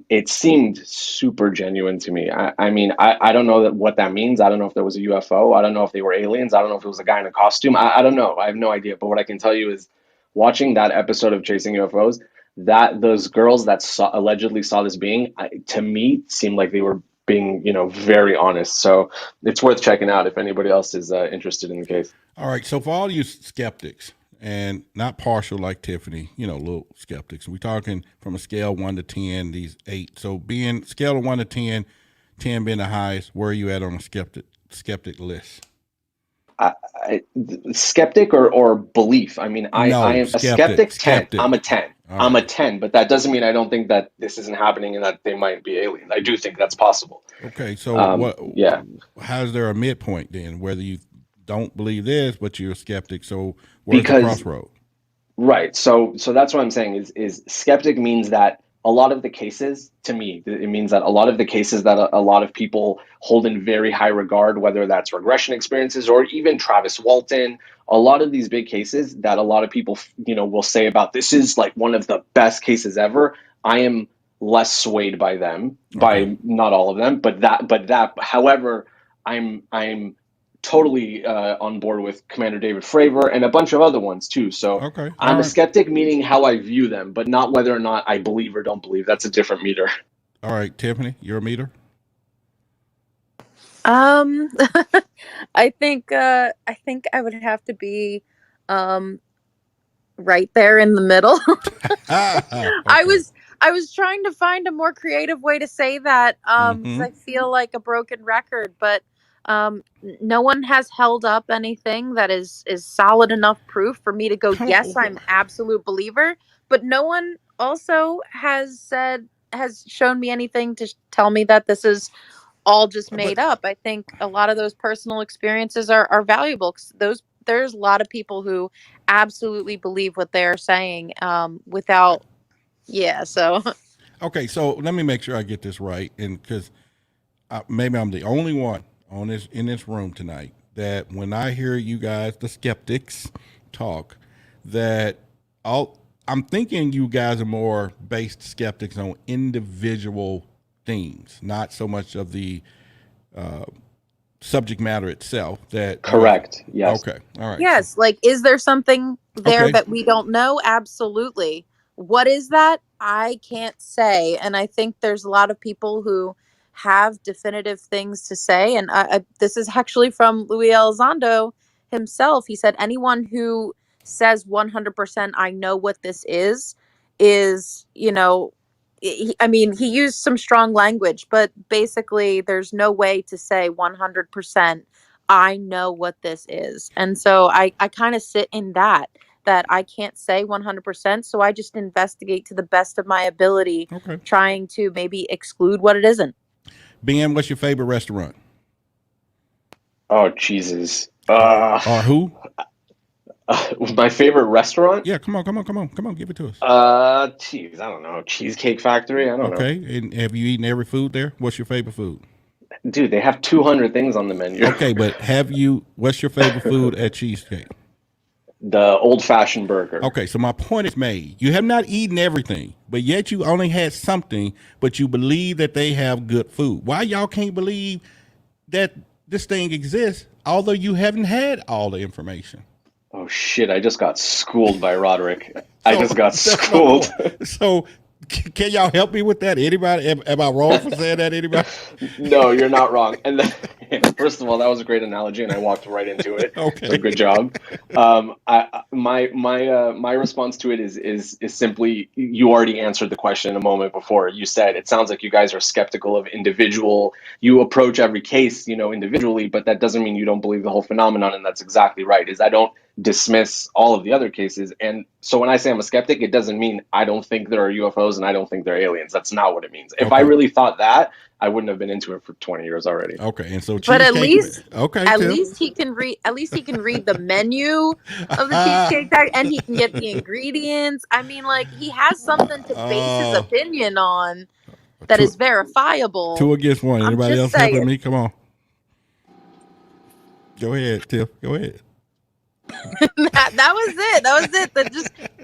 it seemed super genuine to me. I mean, I don't know what that means. I don't know if there was a UFO. I don't know if they were aliens. I don't know if it was a guy in a costume. I don't know. I have no idea. But what I can tell you is watching that episode of Chasing UFOs, that those girls that allegedly saw this being, to me, seemed like they were being, very honest. So it's worth checking out if anybody else is interested in the case. All right. So for all you skeptics and not partial like Tiffany, little skeptics, we're talking from a scale 1 to 10, these 8. So being scale of 1 to 10, 10 being the highest, where are you at on a skeptic list? Skeptic or belief. I mean, I am a skeptic 10. I'm a 10. I'm a 10, but that doesn't mean I don't think that this isn't happening and that they might be aliens. I do think that's possible. Okay, so yeah, how's there a midpoint then? Whether you don't believe this, but you're a skeptic, so where's the crossroad? Right. So that's what I'm saying is skeptic means that a lot of the cases, to me, it means that a lot of the cases that a lot of people hold in very high regard, whether that's regression experiences or even Travis Walton, a lot of these big cases that a lot of people, will say about this is like one of the best cases ever. I am less swayed by them, by not all of them, but that, however, I'm totally on board with Commander David Fravor and a bunch of other ones too. So I'm a skeptic, meaning how I view them, but not whether or not I believe or don't believe. That's a different meter. All right, Tiffany, you're a meter. I think I would have to be right there in the middle. I was trying to find a more creative way to say that, 'cause I feel like a broken record, but no one has held up anything that is solid enough proof for me to go, yes, I'm absolute believer, but no one also has shown me anything to tell me that this is all just made up. I think a lot of those personal experiences are valuable, 'cause there's a lot of people who absolutely believe what they're saying, without, so. Okay, so let me make sure I get this right, and because maybe I'm the only one in this room tonight that when I hear you guys, the skeptics, talk, that I'm thinking you guys are more based skeptics on individual themes, not so much of the subject matter itself. That correct? Yes. Okay. All right. Yes. Like, is there something there that we don't know? Absolutely. What is that? I can't say. And I think there's a lot of people who have definitive things to say. And this is actually from Luis Elizondo himself. He said, anyone who says 100%, I know what this is, he used some strong language, but basically there's no way to say 100%, I know what this is. And so I kind of sit in that I can't say 100%. So I just investigate to the best of my ability, trying to maybe exclude what it isn't. Ben, what's your favorite restaurant? Oh Jesus. Or who? My favorite restaurant? Yeah, come on, give it to us. Geez, I don't know. Cheesecake Factory? I don't know. Okay, and have you eaten every food there? What's your favorite food? Dude, they have 200 things on the menu. Okay, but what's your favorite food at Cheesecake? The old-fashioned burger. Okay, so my point is made. You have not eaten everything, but yet you only had something, but you believe that they have good food. Why y'all can't believe that this thing exists, although you haven't had all the information? Oh shit, I just got schooled by Roderick. I So just got that's my schooled. point. So can y'all help me with that? Anybody? Am I wrong for saying that? Anybody? No, you're not wrong. And then, first of all, that was a great analogy, and I walked right into it. So Okay. good job. My response to it is simply you already answered the question a moment before. You said it sounds like you guys are skeptical of individual. You approach every case, individually, but that doesn't mean you don't believe the whole phenomenon. And that's exactly right. I don't dismiss all of the other cases. And so when I say I'm a skeptic, it doesn't mean I don't think there are UFOs and I don't think they're aliens. That's not what it means. If I Okay. really thought that, I wouldn't have been into it for 20 years already. Okay. And so But cheesecake. Okay, at Tim. least he can read. At least he can read the menu of the Cheesecake Factory, and he can get the ingredients. I mean, like, he has something to base his Oh, opinion on that two, is verifiable. two against one. I'm Anybody just else helping saying. me? Come on. Go ahead, Tiff. Go ahead. That was it. That was it.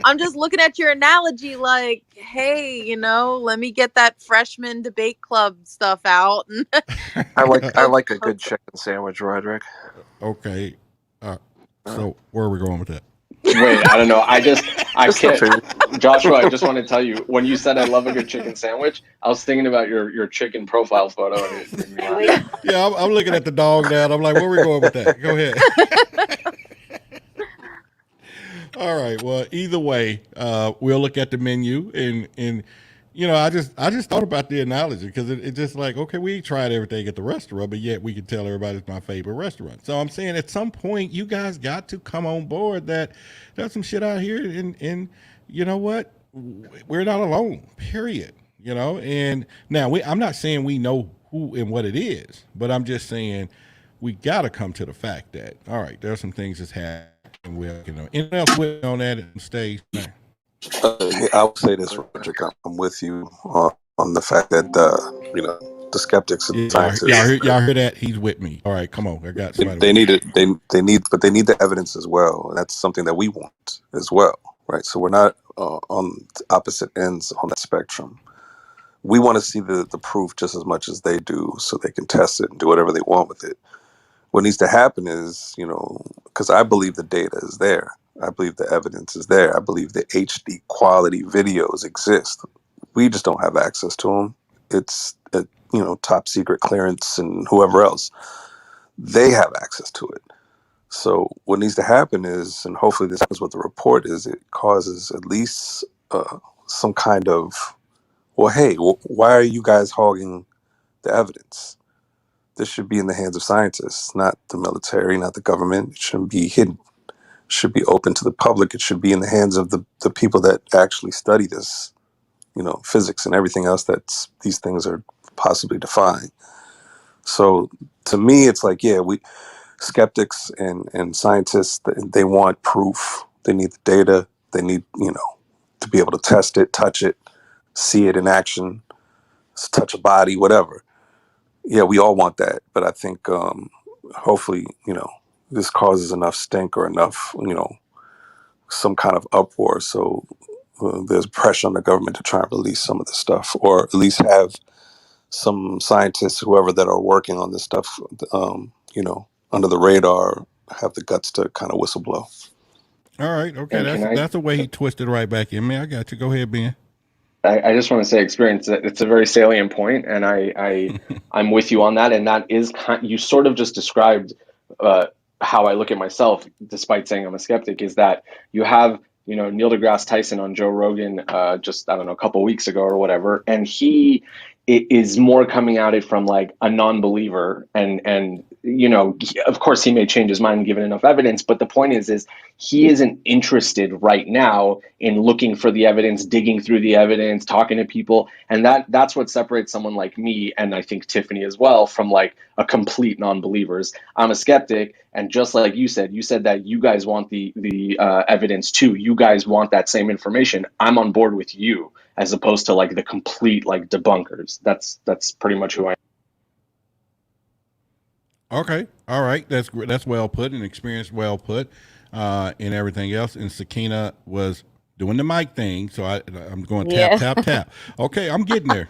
I'm just looking at your analogy, like, hey, let me get that freshman debate club stuff out. And I like a good chicken sandwich, Roderick. Okay. Uh, So where are we going with that? Wait, I don't know. I Just the can't. food. Joshua, I just want to tell you, when you said I love a good chicken sandwich, I was thinking about your chicken profile photo, and it made me laugh. Yeah, I'm looking at the dog now. And I'm like, where are we going with that? Go ahead. All right. Well, either way, we'll look at the menu and I just thought about the analogy because it's just like, okay, we tried everything at the restaurant, but yet we can tell everybody it's my favorite restaurant. So I'm saying at some point you guys got to come on board that there's some shit out here and you know what? We're not alone, period. And now I'm not saying we know who and what it is, but I'm just saying we got to come to the fact that, all right, there's some things that's happening. Anything else with on that stage? I would say this, Roderick. I'm with you on the fact that the skeptics and Yeah, scientists y'all hear that? He's with me. All right, come on. I got somebody they with need me. it. They need the evidence as well, and that's something that we want as well, right? So we're not on opposite ends on that spectrum. We want to see the proof just as much as they do, so they can test it and do whatever they want with it. What needs to happen is, because I believe the data is there. I believe the evidence is there. I believe the HD quality videos exist. We just don't have access to them. It's top secret clearance, and whoever else, they have access to it. So what needs to happen is, and hopefully this is what the report is, it causes at least some kind of, well, hey, why are you guys hogging the evidence? This should be in the hands of scientists, not the military, not the government. It shouldn't be hidden. It should be open to the public. It should be in the hands of the people that actually study this, physics and everything else that these things are possibly defying. So to me, it's like, yeah, we skeptics and scientists, they want proof. They need the data. They need, to be able to test it, touch it, see it in action, touch a body, whatever. Yeah, we all want that, but I think hopefully, this causes enough stink or enough, some kind of uproar. So there's pressure on the government to try and release some of this stuff, or at least have some scientists, whoever that are working on this stuff, under the radar, have the guts to kind of whistleblow. All right, okay, And that's can I? that's the way he twisted right back in me. I got you. Go ahead, Ben. I just want to say, experience. It's a very salient point, and I'm with you on that. And that is you sort of just described how I look at myself, despite saying I'm a skeptic. Is that you have Neil deGrasse Tyson on Joe Rogan just I don't know a couple weeks ago or whatever, and he is more coming at it from like a non-believer and you know, of course he may change his mind given enough evidence, but the point is he isn't interested right now in looking for the evidence, digging through the evidence, talking to people, and that's what separates someone like me, and I think Tiffany as well, from like a complete non-believers. I'm a skeptic, and just like you said that you guys want the evidence too. You guys want that same information. I'm on board with you, as opposed to like the complete like debunkers. That's pretty much who I am. Okay, all right, that's well put and experience well put, and everything else. And Sakina was doing the mic thing, so I'm going tap Yeah. tap tap. Okay, I'm getting there.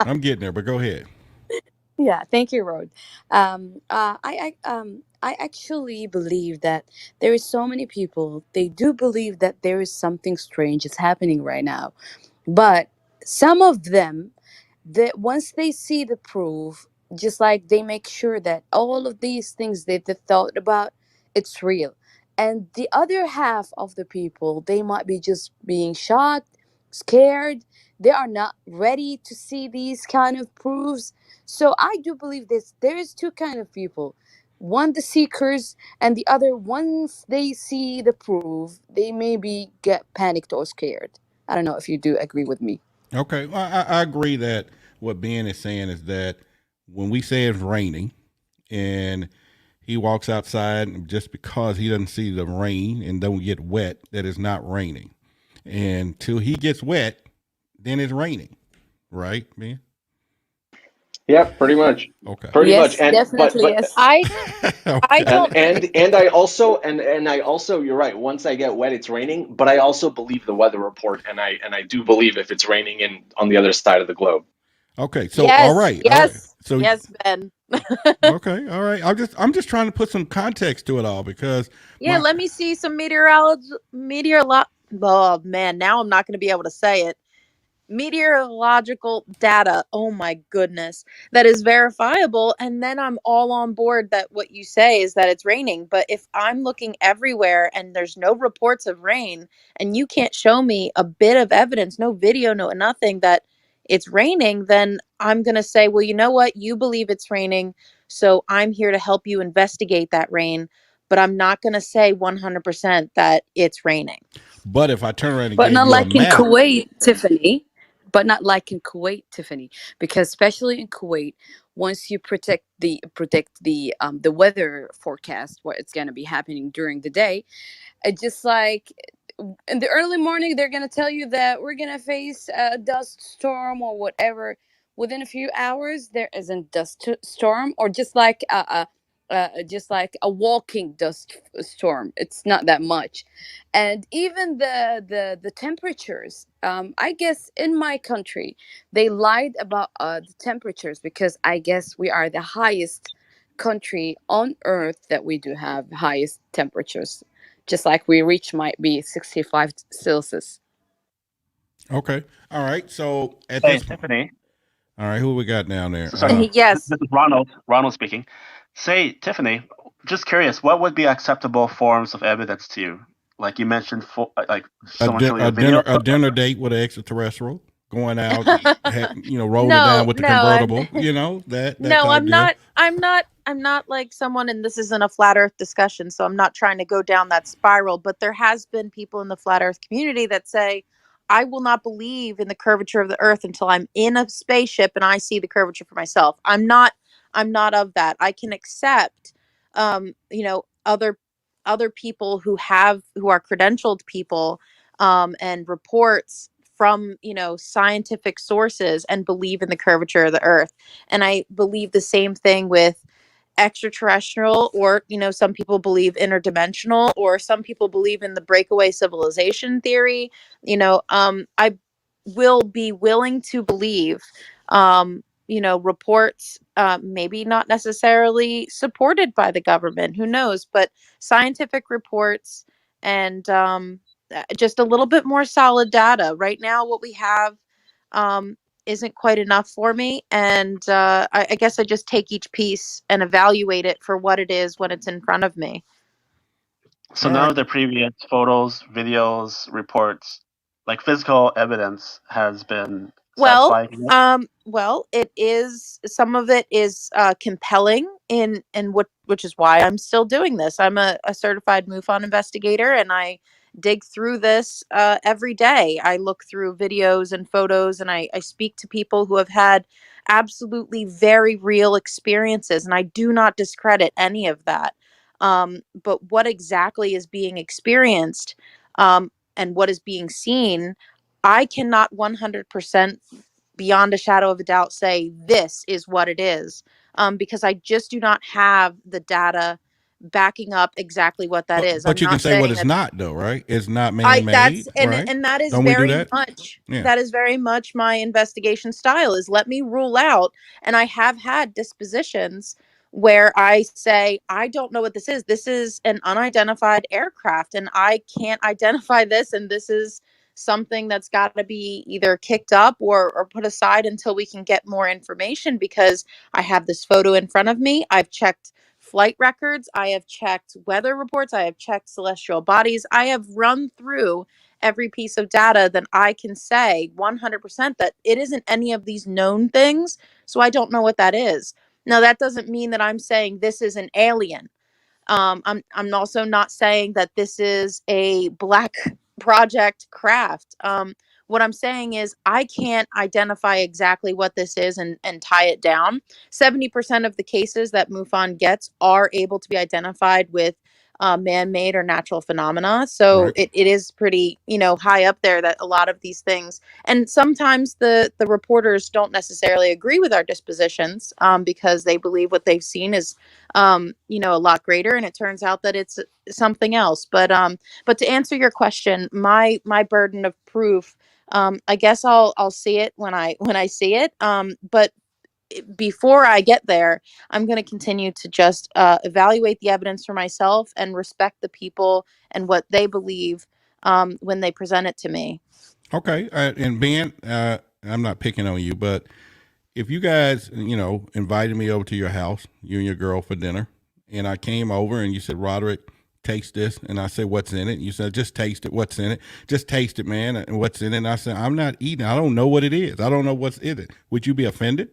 But go ahead. Yeah, thank you, Rod. I actually believe that there is so many people, they do believe that there is something strange is happening right now. But some of them, that once they see the proof, just like they make sure that all of these things that they thought about, it's real. And the other half of the people, they might be just being shocked, scared. They are not ready to see these kind of proofs. So I do believe this. There is two kind of people. One, the seekers, and the other, once they see the proof, they maybe get panicked or scared. I don't know if you do agree with me. Okay, well, I agree that what Ben is saying is that when we say it's raining, and he walks outside, and just because he doesn't see the rain and don't get wet, that it's not raining. And till he gets wet, then it's raining, right, man? Yeah, pretty much. Okay. Pretty much. Yes, And definitely yes. I Okay. don't. and I also you're right, once I get wet it's raining, but I also believe the weather report, and I do believe if it's raining in on the other side of the globe. Okay. So Yes, all right. yes, So yes, Ben. okay, all right. I'm just trying to put some context to it all because Yeah, my let me see some oh man, now I'm not going to be able to say it. Meteorological data, oh my goodness, that is verifiable, and then I'm all on board that what you say is that it's raining. But if I'm looking everywhere and there's no reports of rain, and you can't show me a bit of evidence, no video, no nothing, that it's raining, then I'm going to say, well, you know what, you believe it's raining, so I'm here to help you investigate that rain. But I'm not going to say 100% that it's raining. but if I turn around and But gave not you a like in map, Kuwait, Tiffany. But not like in Kuwait, Tiffany, because especially in Kuwait, once you predict the weather forecast, what it's gonna be happening during the day, it just like in the early morning they're gonna tell you that we're gonna face a dust storm or whatever. Within a few hours there isn't storm, or just like a walking dust storm. It's not that much. And even the temperatures, I guess in my country they lied about the temperatures, because I guess we are the highest country on earth that we do have highest temperatures, just like we reach might be 65 Celsius. okay, all right. So at Hey, this point, Tiffany. all right, who we got down there? So sorry, Yes. this is Ronald. Ronald speaking. Say, Tiffany, just curious, what would be acceptable forms of evidence to you? Like you mentioned, like someone showing you a video. A dinner date with an extraterrestrial, going out, rolling it down No, with the no, I'm convertible, that no, type I'm deal. not. I'm not like someone, and this isn't a flat Earth discussion, so I'm not trying to go down that spiral. But there has been people in the flat Earth community that say, "I will not believe in the curvature of the Earth until I'm in a spaceship and I see the curvature for myself." I'm not. I'm not of that. I can accept, other people who are credentialed people, and reports from scientific sources, and believe in the curvature of the Earth. And I believe the same thing with extraterrestrial, or some people believe interdimensional, or some people believe in the breakaway civilization theory. I will be willing to believe, reports, maybe not necessarily supported by the government, who knows, but scientific reports, and just a little bit more solid data. Right now what we have, um, isn't quite enough for me, and I guess I just take each piece and evaluate it for what it is when it's in front of me. So All none right. of the previous photos, videos, reports, like physical evidence, has been Well, satisfying? it is, some of it is compelling in what, which is why I'm still doing this. I'm a certified MUFON investigator, and I dig through this every day. I look through videos and photos, and I speak to people who have had absolutely very real experiences, and I do not discredit any of that. But what exactly is being experienced, and what is being seen, I cannot 100% beyond a shadow of a doubt say this is what it is, because I just do not have the data backing up exactly what that is. But I'm you can not say what saying it's that not, though, right? It's not I man-made, that's right? and that is Don't we do very that? much, Yeah. that is very much my investigation style, is let me rule out. And I have had dispositions where I say, I don't know what this is. This is an unidentified aircraft, and I can't identify this, and this is something that's got to be either kicked up or put aside until we can get more information, because I have this photo in front of me. I've checked flight records, I have checked weather reports, I have checked celestial bodies, I have run through every piece of data that I can say 100% that it isn't any of these known things. So I don't know what that is. Now, that doesn't mean that I'm saying this is an alien. I'm also not saying that this is a black project craft. What I'm saying is I can't identify exactly what this is and tie it down. 70% of the cases that MUFON gets are able to be identified with man-made or natural phenomena. So Right. it is pretty, high up there, that a lot of these things, and sometimes the reporters don't necessarily agree with our dispositions, because they believe what they've seen is a lot greater, and it turns out that it's something else. But to answer your question, my burden of proof, I guess I'll see it when I see it. But before I get there, I'm going to continue to just evaluate the evidence for myself and respect the people and what they believe, when they present it to me. Okay. And Ben, I'm not picking on you, but if you guys, invited me over to your house, you and your girl, for dinner, and I came over and you said, Roderick, taste this. And I said, what's in it? And you said, just taste it. What's in it? Just taste it, man. And what's in it? And I said, I'm not eating. I don't know what it is. I don't know what's in it. Would you be offended?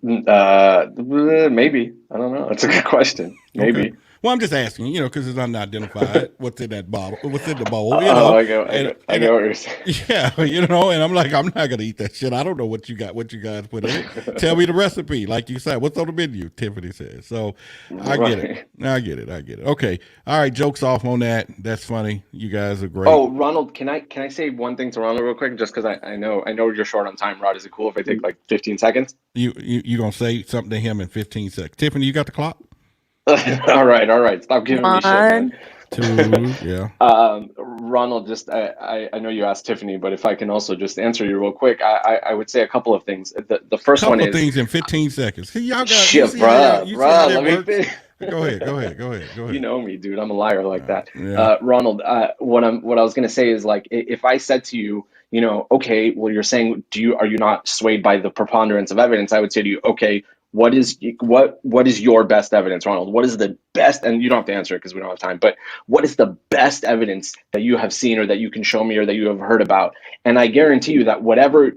Maybe. I don't know. It's a good question. Okay. Maybe. Well, I'm just asking, because it's unidentified. What's in that bottle? What's in the bowl? Oh, I And get, I get what you're saying. yeah, and I'm like, I'm not gonna eat that shit. I don't know what you got, what you guys put in it. Tell me the recipe, like you said. What's on the menu? Tiffany says. So I get it. Right. I get it. I get it. Okay. All right. Jokes off on that. That's funny. You guys are great. Oh, Ronald, can I say one thing to Ronald real quick? Just because I know you're short on time. Rod, is it cool if I take like 15 seconds? You gonna say something to him in 15 seconds? Tiffany, you got the clock? All right, all right. Stop giving me shit, man. 1. 2. Yeah. Ronald, just I know you asked Tiffany, but if I can also just answer you real quick, I would say a couple of things. The first one Couple of is things in 15 seconds. See, y'all got. You shit, see how y'all. bruh, You see how that let me works. finish. Go ahead. Go ahead. Go ahead. Go You ahead. know me, dude. I'm a liar like that. Yeah. Ronald, what I was gonna say is like if I said to you, okay, well, you're saying, are you not swayed by the preponderance of evidence? I would say to you, okay, what is your best evidence, Ronald? What is the best? And you don't have to answer it because we don't have time. But what is the best evidence that you have seen, or that you can show me, or that you have heard about? And I guarantee you that whatever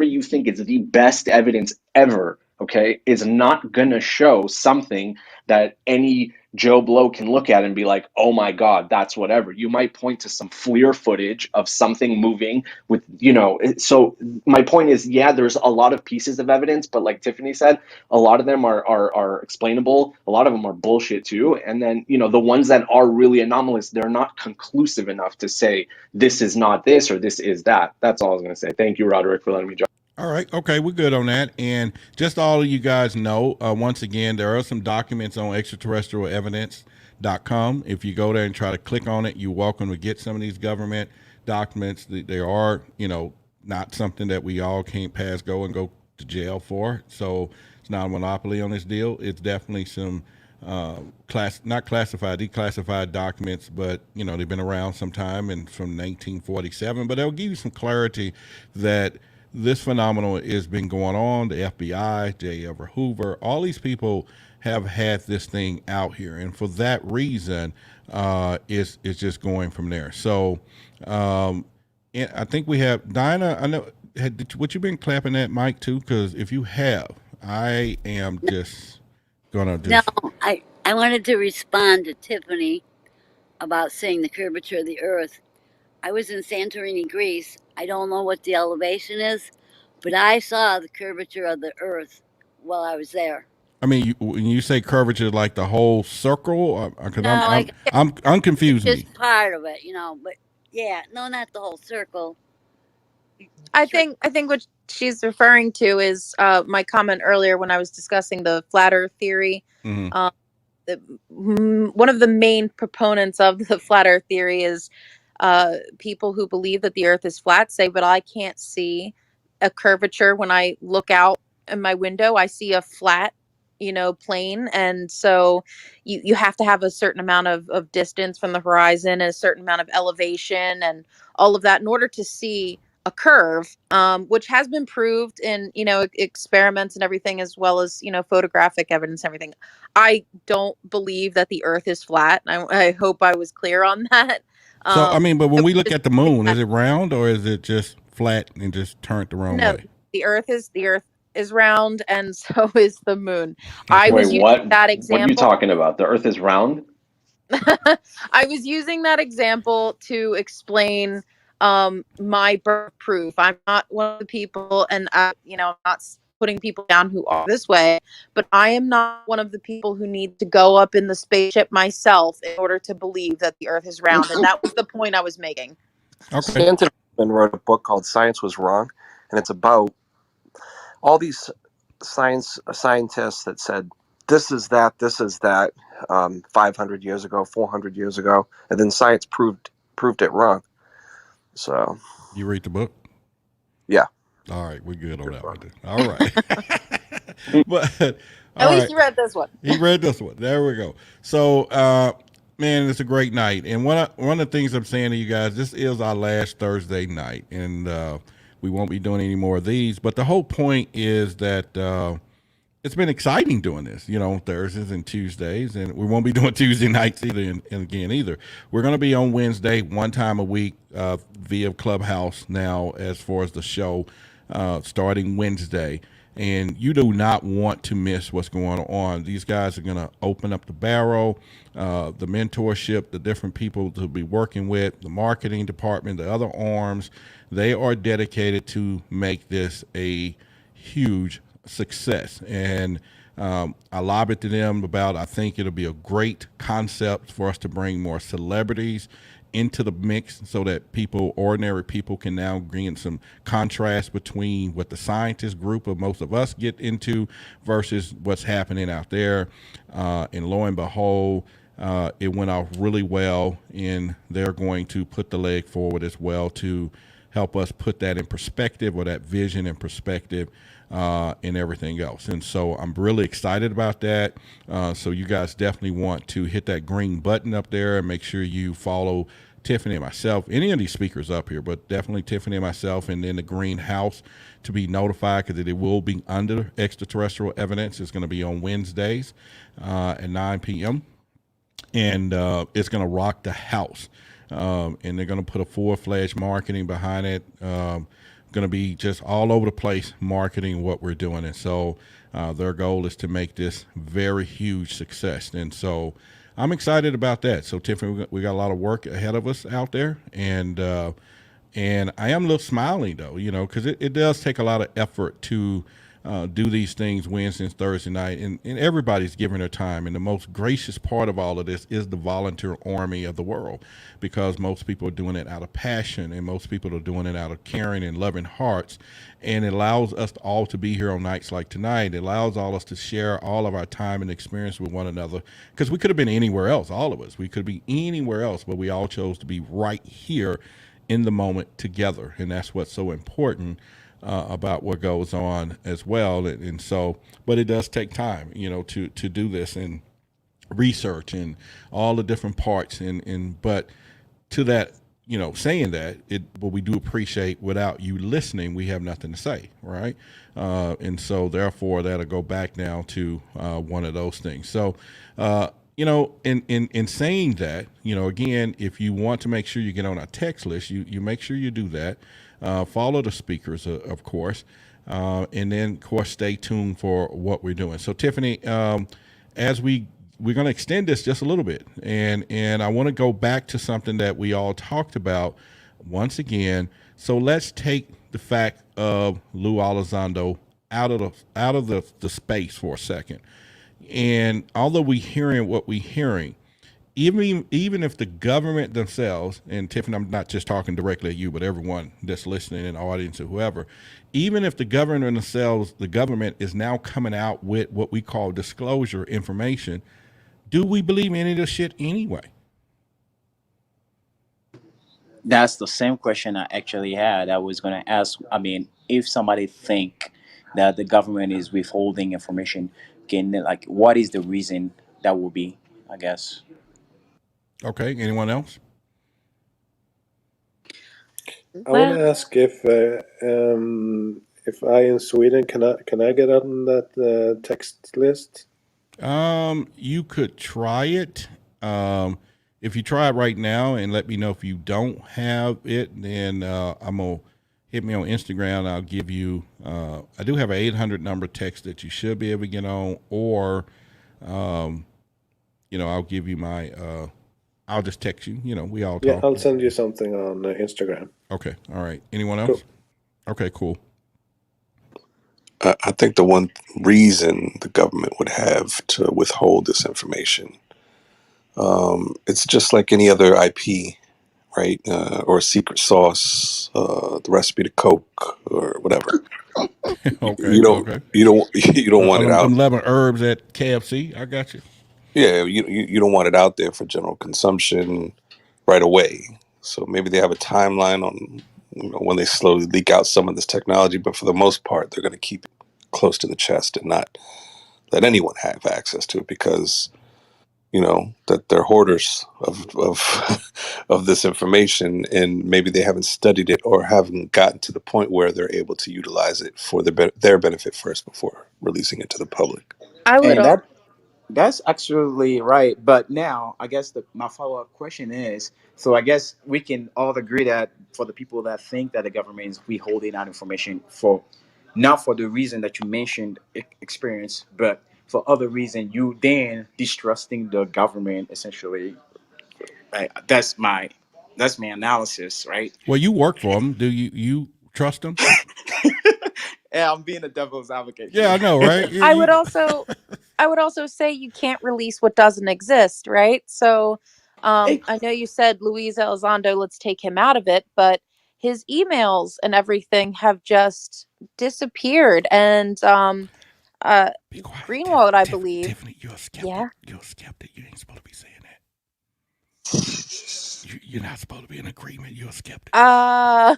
you think is the best evidence ever, okay, is not gonna show something that any Joe Blow can look at and be like, oh my God, that's whatever. You might point to some FLIR footage of something moving with, so my point is, yeah, there's a lot of pieces of evidence, but like Tiffany said, a lot of them are explainable. A lot of them are bullshit too. And then, the ones that are really anomalous, they're not conclusive enough to say this is not this or this is that. That's all I was going to say. Thank you, Roderick, for letting me jump. All right. Okay. We're good on that. And just all of you guys know, once again, there are some documents on extraterrestrialevidence.com. If you go there and try to click on it, you're welcome to get some of these government documents. They are, not something that we all can't pass go and go to jail for. So it's not a monopoly on this deal. It's definitely some not classified, declassified documents, but they've been around some time and from 1947. But they'll give you some clarity that this phenomenon has been going on. The FBI, J. Edgar Hoover, all these people have had this thing out here, and for that reason, it's just going from there. So, and I think we have Dinah. I know. what you been clapping that mic too? Because if you have, I am just gonna No, just. I wanted to respond to Tiffany about saying the curvature of the Earth. I was in Santorini, Greece. I don't know what the elevation is, but I saw the curvature of the Earth while I was there. I mean, when you say curvature, like the whole circle, because No, I'm confused me. just part of it, but yeah, no, not the whole circle. I think what she's referring to is my comment earlier when I was discussing the flat Earth theory. Mm-hmm. One of the main proponents of the flat Earth theory is people who believe that the Earth is flat say, but I can't see a curvature when I look out in my window. I see a flat, plane, and so you have to have a certain amount of distance from the horizon, and a certain amount of elevation, and all of that in order to see a curve, which has been proved in experiments and everything, as well as photographic evidence and everything. I don't believe that the Earth is flat. I hope I was clear on that. So I mean, but when we look Just at the moon, is it round or is it just flat and just turned the wrong no, way? the Earth is round, and so is the moon. I Okay. Wait, was using what? that What are you example. talking about? The Earth is round? I was using that example to explain my birth proof. I'm not one of the people, and I'm not putting people down who are this way, but I am not one of the people who need to go up in the spaceship myself in order to believe that the Earth is round, and that was the point I was making. Okay. Stanton wrote a book called Science Was Wrong, and it's about all these scientists that said this is that 500 years ago, 400 years ago, and then science proved it wrong. So You read the book? yeah. All right, we're good on that one. Then. All right. But At all least right. you read this one. He read this one. There we go. So, man, it's a great night. And one of the things I'm saying to you guys, this is our last Thursday night, and we won't be doing any more of these. But the whole point is that it's been exciting doing this, Thursdays and Tuesdays, and we won't be doing Tuesday nights either, and again either. We're going to be on Wednesday, one time a week, via Clubhouse now, as far as the show, starting Wednesday. And you do not want to miss what's going on. These guys are going to open up the barrel, the mentorship, the different people to be working with, the marketing department, the other arms. They are dedicated to make this a huge success. And I lobbied to them about, I think it'll be a great concept for us to bring more celebrities into the mix so that ordinary people can now gain some contrast between what the scientist group of most of us get into versus what's happening out there. And lo and behold, it went off really well, and they're going to put the leg forward as well to help us put that in perspective, or that vision in perspective, and everything else. And so I'm really excited about that. So you guys definitely want to hit that green button up there and make sure you follow Tiffany and myself, any of these speakers up here, but definitely Tiffany and myself, and then the greenhouse, to be notified, because it will be under Extraterrestrial Evidence. It's going to be on Wednesdays at 9 p.m. And it's going to rock the house. And they're going to put a full-fledged marketing behind it. Going to be just all over the place marketing what we're doing. And so their goal is to make this very huge success. And so I'm excited about that. So Tiffany, we got a lot of work ahead of us out there. And I am a little smiling, though, because it does take a lot of effort to do these things Wednesday and Thursday night, and everybody's giving their time. And the most gracious part of all of this is the volunteer army of the world, because most people are doing it out of passion, and most people are doing it out of caring and loving hearts. And it allows us all to be here on nights like tonight. It allows all us to share all of our time and experience with one another, because we could have been anywhere else, all of us. We could be anywhere else, but we all chose to be right here in the moment together. And that's what's so important about what goes on as well. And so, but it does take time, to do this, and research and all the different parts. But to that, saying that, but we do appreciate, without you listening, we have nothing to say, right? And so therefore that'll go back now to one of those things. So, in saying that, again, if you want to make sure you get on our text list, you make sure you do that. Follow the speakers, of course, and then, of course, stay tuned for what we're doing. So, Tiffany, as we're going to extend this just a little bit, and I want to go back to something that we all talked about once again. So let's take the fact of Lou Elizondo out of the space for a second. And although we hearing what we hearing, even if the government themselves, and Tiffany, I'm not just talking directly at you, but everyone that's listening in the audience or whoever, even if the government themselves, the government is now coming out with what we call disclosure information, do we believe any of this shit anyway? That's the same question I actually had. I was going to ask. I mean, if somebody think that the government is withholding information, can like what is the reason that will be? I guess. Okay, anyone else? I want Well, to ask if I in Sweden can I get on that text list? You could try it. If you try it right now and let me know if you don't have it, then I'm gonna hit me on Instagram. I'll give you. I do have an 800 number text that you should be able to get on, or I'll give you my. I'll just text you. We all Yeah, talk. I'll send you something on Instagram. Okay. All right. Anyone Cool. else? Okay. Cool. I think the one reason the government would have to withhold this information, it's just like any other IP, right? Or a secret sauce, the recipe to Coke or whatever. Okay. You don't, Okay. you don't, you don't want it Them out. 11 herbs at KFC. I got you. Yeah, you don't want it out there for general consumption right away. So maybe they have a timeline on when they slowly leak out some of this technology, but for the most part, they're going to keep it close to the chest and not let anyone have access to it because that they're hoarders of of this information, and maybe they haven't studied it or haven't gotten to the point where they're able to utilize it for their benefit first before releasing it to the public. I would And that's absolutely right. But now, I guess my follow up question is: so I guess we can all agree that for the people that think that the government is withholding out information for not for the reason that you mentioned experience, but for other reason, you then distrusting the government essentially. That's my analysis, right? Well, you work for them. Do you trust them? Yeah, I'm being a devil's advocate Yeah, here. I know, right? Yeah, I would also I would also say you can't release what doesn't exist, right? So I know you said Luis Elizondo, let's take him out of it, but his emails and everything have just disappeared. And uh be quiet, Greenwald, I Tiffany. believe. Tiffany, you're a skeptic. Yeah. You're a skeptic. You ain't supposed to be saying that. You're not supposed to be in agreement. You're a skeptic. Uh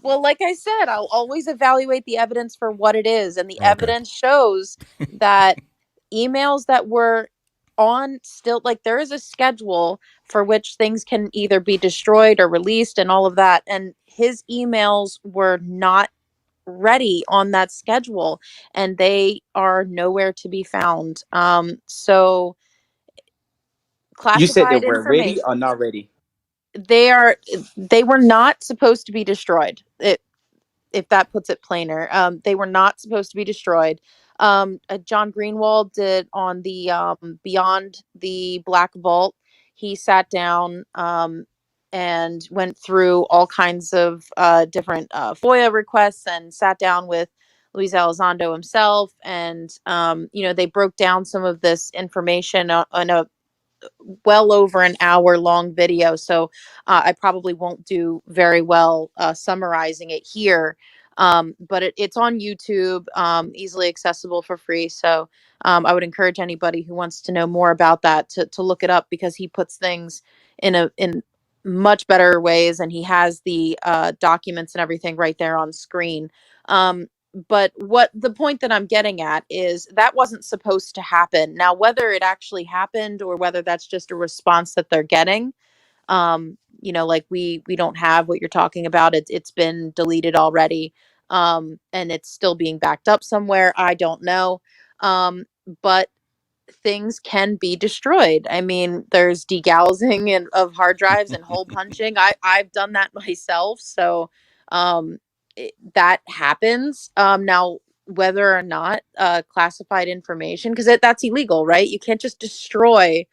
well, like I said, I'll always evaluate the evidence for what it is, and the Okay. evidence shows that emails that were on still, like, there is a schedule for which things can either be destroyed or released and all of that, and his emails were not ready on that schedule, and they are nowhere to be found. So You said they classified were ready information, or not ready? they were not supposed to be destroyed, if that puts it plainer. They were not supposed to be destroyed. John Greenwald did on the Beyond the Black Vault. He sat down and went through all kinds of different FOIA requests and sat down with Luis Elizondo himself. And, they broke down some of this information on a well over an hour long video. So I probably won't do very well summarizing it here. But it's on YouTube, easily accessible for free. So I would encourage anybody who wants to know more about that to look it up, because he puts things in much better ways, and he has the documents and everything right there on screen. But what the point that I'm getting at is that wasn't supposed to happen. Now, whether it actually happened or whether that's just a response that they're getting, like we don't have what you're talking about. It's been deleted already, and it's still being backed up somewhere. I don't know, but things can be destroyed. I mean, there's degaussing of hard drives and hole punching. I've done that myself, so That happens. Now, whether or not classified information, because that's illegal, right? You can't just destroy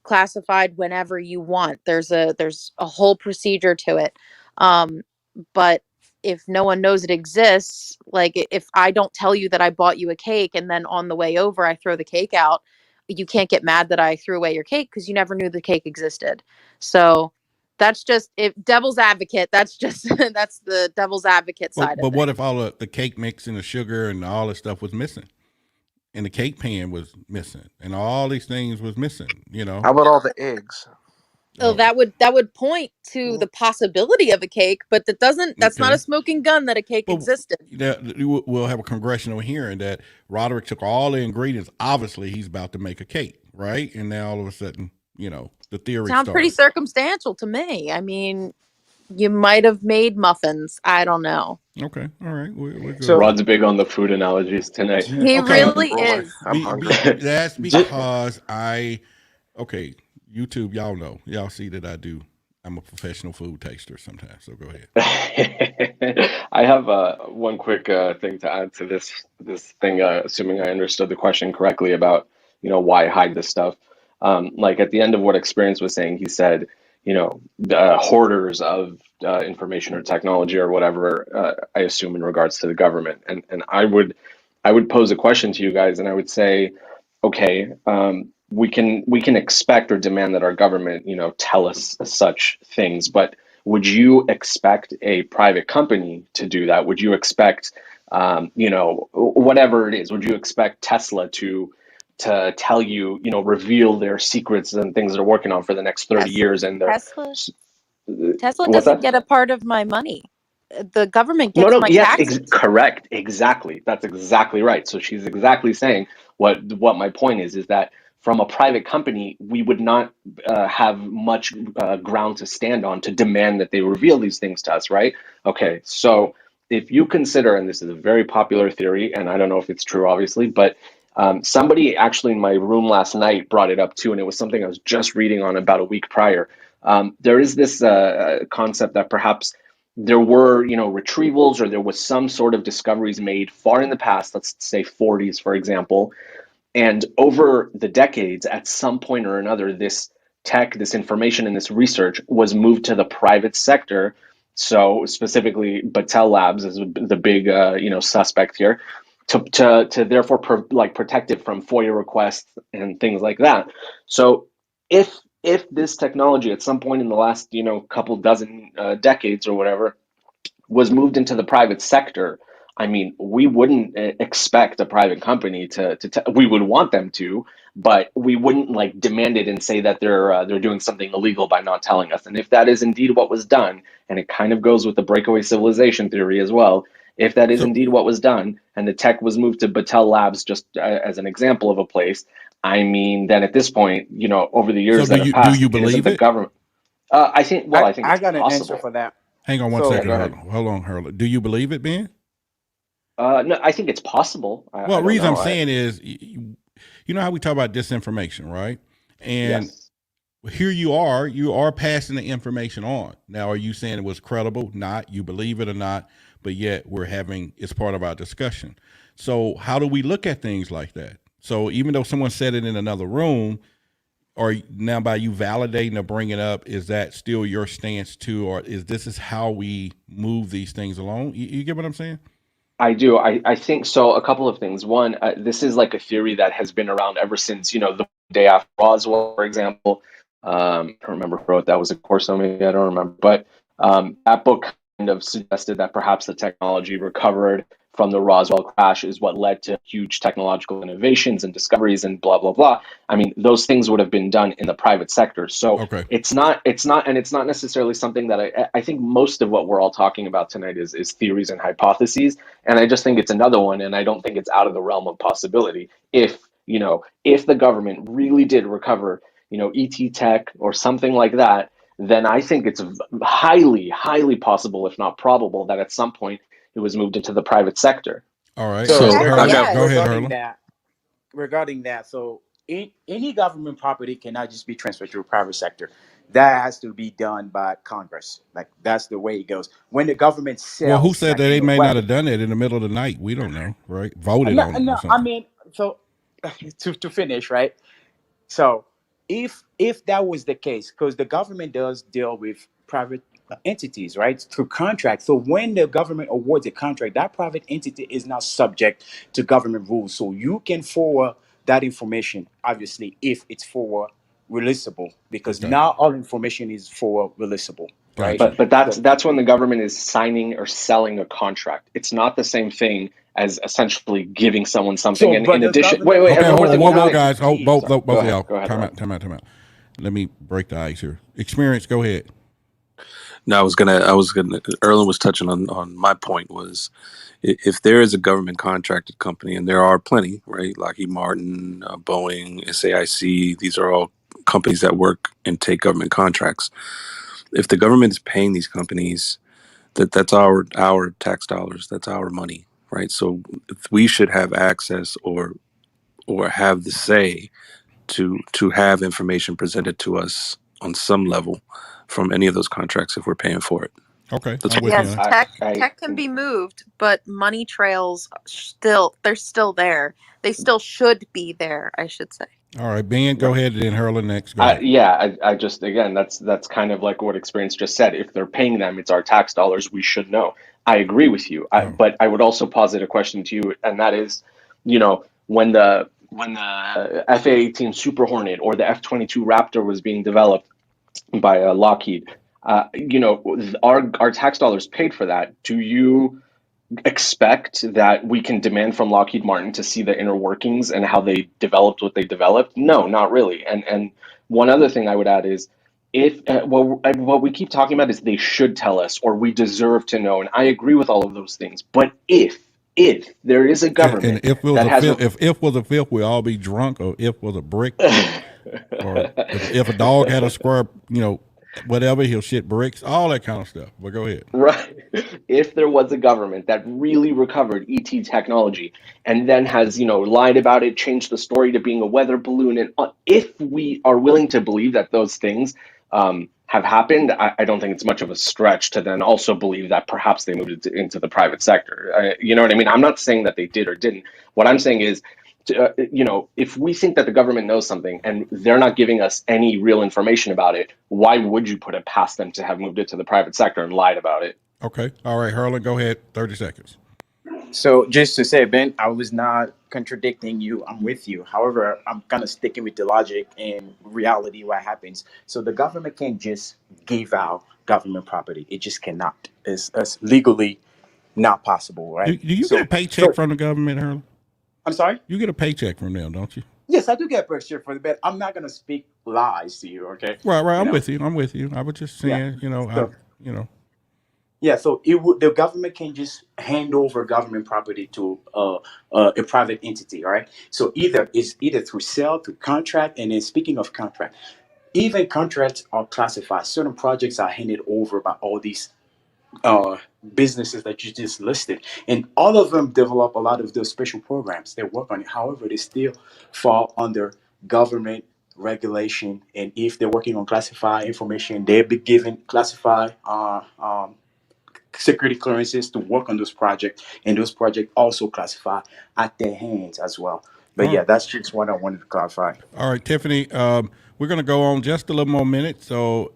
classified whenever you want. There's a whole procedure to it. Um, but if no one knows it exists, like if I don't tell you that I bought you a cake and then on the way over I throw the cake out, you can't get mad that I threw away your cake because you never knew the cake existed. So that's just if devil's advocate. That's just that's the devil's advocate But side of what things. if all the cake mix and the sugar and all this stuff was missing, and the cake pan was missing, and all these things was missing? How about all the eggs? Oh, Oh, that would point to the possibility of a cake, but that's not a okay. smoking gun that a cake But existed. we'll have a congressional hearing that Roderick took all the ingredients. Obviously, he's about to make a cake, right? And now all of a sudden, the theory Sounds pretty started. circumstantial to me. I mean, you might have made muffins. I don't know. Okay, all right, we're good with So, that. Rod's big on the food annologies tonight. He Okay, really Boy, is. I'm hungry. that's ju- because okay, YouTube, y'all know, y'all see that I'm a professional food taster sometimes. So go ahead. I have one quick thing to add to this thing, assuming I understood the question correctly about, why hide this stuff. Like at the end of what Experience was saying, he said, the hoarders of information or technology or whatever, I assume in regards to the government. And I would pose a question to you guys, and I would say, okay, we can expect or demand that our government, tell us such things, but would you expect a private company to do that? Would you expect, whatever it is? Would you expect Tesla to tell you, reveal their secrets and things they're working on for the next 30 Tes- years? And Tesla Tesla what's doesn't that? get a part of my money. The government No, gets no, my yes, taxes. correct, exactly. That's exactly right. So she's exactly saying what my point is that from a private company, we would not have much ground to stand on to demand that they reveal these things to us, right? Okay, so if you consider, and this is a very popular theory, and I don't know if it's true, obviously, but somebody actually in my room last night brought it up too, and it was something I was just reading on about a week prior. There is this concept that perhaps there were, retrievals, or there was some sort of discoveries made far in the past, let's say 40s, for example. And over the decades, at some point or another, this tech, this information, and this research was moved to the private sector. So specifically, Battelle Labs is the big, suspect here, to therefore protect it from FOIA requests and things like that. So if this technology at some point in the last, couple dozen decades or whatever was moved into the private sector, I mean, we wouldn't expect a private company we would want them to, but we wouldn't like demand it and say that they're doing something illegal by not telling us. And if that is indeed what was done, and it kind of goes with the breakaway civilization theory as well, if that is So, indeed what was done, and the tech was moved to Battelle Labs, just as an example of a place, I mean, then at this point, over the so years do that have you passed, believe isn't the it? government? I think I it's got an answer possible. for that. Hang on one So, Yeah, second, go ahead. Hold on, Hurley. Do you believe it, Ben? No, I think it's possible. Well, I the don't reason I'm know. saying is, you know how we talk about disinformation, right? And Yes. here you are passing the information on. Now, are you saying it was credible? Not, you believe it or not, but yet it's part of our discussion. So how do we look at things like that? So even though someone said it in another room, or now by you validating or bringing it up, is that still your stance too? Or this is how we move these things along? You get what I'm saying? I do. I think so. A couple of things. One, this is like a theory that has been around ever since, the day after Roswell, for example. I don't remember who wrote that. Was it Corso? Maybe I don't remember. But that book kind of suggested that perhaps the technology recovered from the Roswell crash is what led to huge technological innovations and discoveries and blah, blah, blah. I mean, those things would have been done in the private sector. So Okay. it's not necessarily something that I think most of what we're all talking about tonight is theories and hypotheses. And I just think it's another one, and I don't think it's out of the realm of possibility. If the government really did recover, ET tech or something like that, then I think it's highly, highly possible, if not probable, that at some point it was moved into the private sector. All right. so Heck Hurley, go yes. ahead, Hurley. regarding that, so any government property cannot just be transferred to a private sector. that has to be done by Congress. Like that's the way it goes. When the government Well, who sells, said like that they may not weapons. have done it in the middle of the night? We don't know, right? Voted No, on it or no. I something. mean, so to finish, right? So if that was the case, because the government does deal with private entities, right, through contracts. So when the government awards a contract, that private entity is not subject to government rules. So you can forward that information, obviously, if it's forward releasable, because Okay, not all information is forward releasable, right? got you. But that's So, that's when the government is signing or selling a contract. It's not the same thing as essentially giving someone something. so And but in the addition, wait, government wait, Okay, and can one more hold on, thing, whoa, one more whoa, thing. guys, hold guarantee. both Go of ahead, y'all. go ahead, Time Ron. out, time out, time out. Let me break the ice here. Experience, go ahead. No, I was gonna. Erlen was touching on my point was if there is a government contracted company, and there are plenty, right? Lockheed Martin, Boeing, SAIC. These are all companies that work and take government contracts. If the government is paying these companies, that's our tax dollars. That's our money, right? So if we should have access or have the say to have information presented to us on some level from any of those contracts if we're paying for it. Okay, That's I'm what with you on Yes, that. I tech can be moved, but money trails they're still there. They still should be there, I should say. All right, Ben, go ahead, and then Hurler next. Go ahead. yeah, I just again that's kind of like what experience just said. If they're paying them, it's our tax dollars. We should know. I agree with you. Oh, But I would also posit a question to you, and that is, when the F/A-18 Super Hornet or the F-22 Raptor was being developed by Lockheed, our tax dollars paid for that. Do you expect that we can demand from Lockheed Martin to see the inner workings and how they developed what they developed? No, not really. And one other thing I would add is if what we keep talking about is they should tell us or we deserve to know, and I agree with all of those things. But if there is a and government if it was that a has fifth, a if was a fifth, we all be drunk. Or if was a brick, or if a dog had a square, whatever, he'll shit bricks, all that kind of stuff. But go ahead. Right. If there was a government that really recovered ET technology and then has, lied about it, changed the story to being a weather balloon, and if we are willing to believe that those things have happened, I don't think it's much of a stretch to then also believe that perhaps they moved it into the private sector. You know what I mean? I'm not saying that they did or didn't. What I'm saying is, if we think that the government knows something and they're not giving us any real information about it, why would you put it past them to have moved it to the private sector and lied about it? Okay, all right, Hurler, go ahead. 30 seconds. So just to say, Ben, I was not contradicting you. I'm with you. However, I'm kind of sticking with the logic and reality what happens. So the government can't just give out government property. It just cannot. It's legally not possible, Do, right? do you get So, a paycheck so from the government, Hurler? I'm sorry. You get a paycheck from them, don't you? Yes, I do get pressure for the bet. I'm not gonna speak lies to you, okay? Right, right. You I'm know, with you. I'm with you. I was just yeah. saying, So you know. yeah, so the government can just hand over government property to a private entity, all right? So either through sale, through contract, and then speaking of contract, even contracts are classified. Certain projects are handed over by all these uh, businesses that you just listed, and all of them develop a lot of those special programs. They work on it. However, they still fall under government regulation, and if they're working on classified information, they'll be given classified security clearances to work on those projects, and those projects also classify at their hands as well. But All yeah, right. that's just what I wanted to clarify. All right, Tiffany. We're gonna go on just a little more minute. So,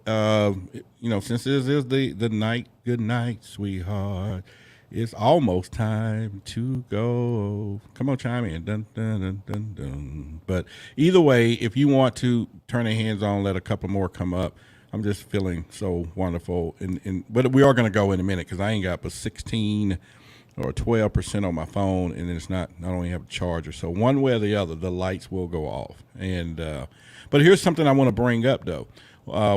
since this is the night, good night, sweetheart. It's almost time to go. Come on, chime in. Dun dun dun dun dun. But either way, if you want to turn your hands on, let a couple more come up. I'm just feeling so wonderful, but we are gonna go in a minute because I ain't got but 16 or 12% on my phone, and it's not. I don't even have a charger. So one way or the other, the lights will go off. But here's something I want to bring up though.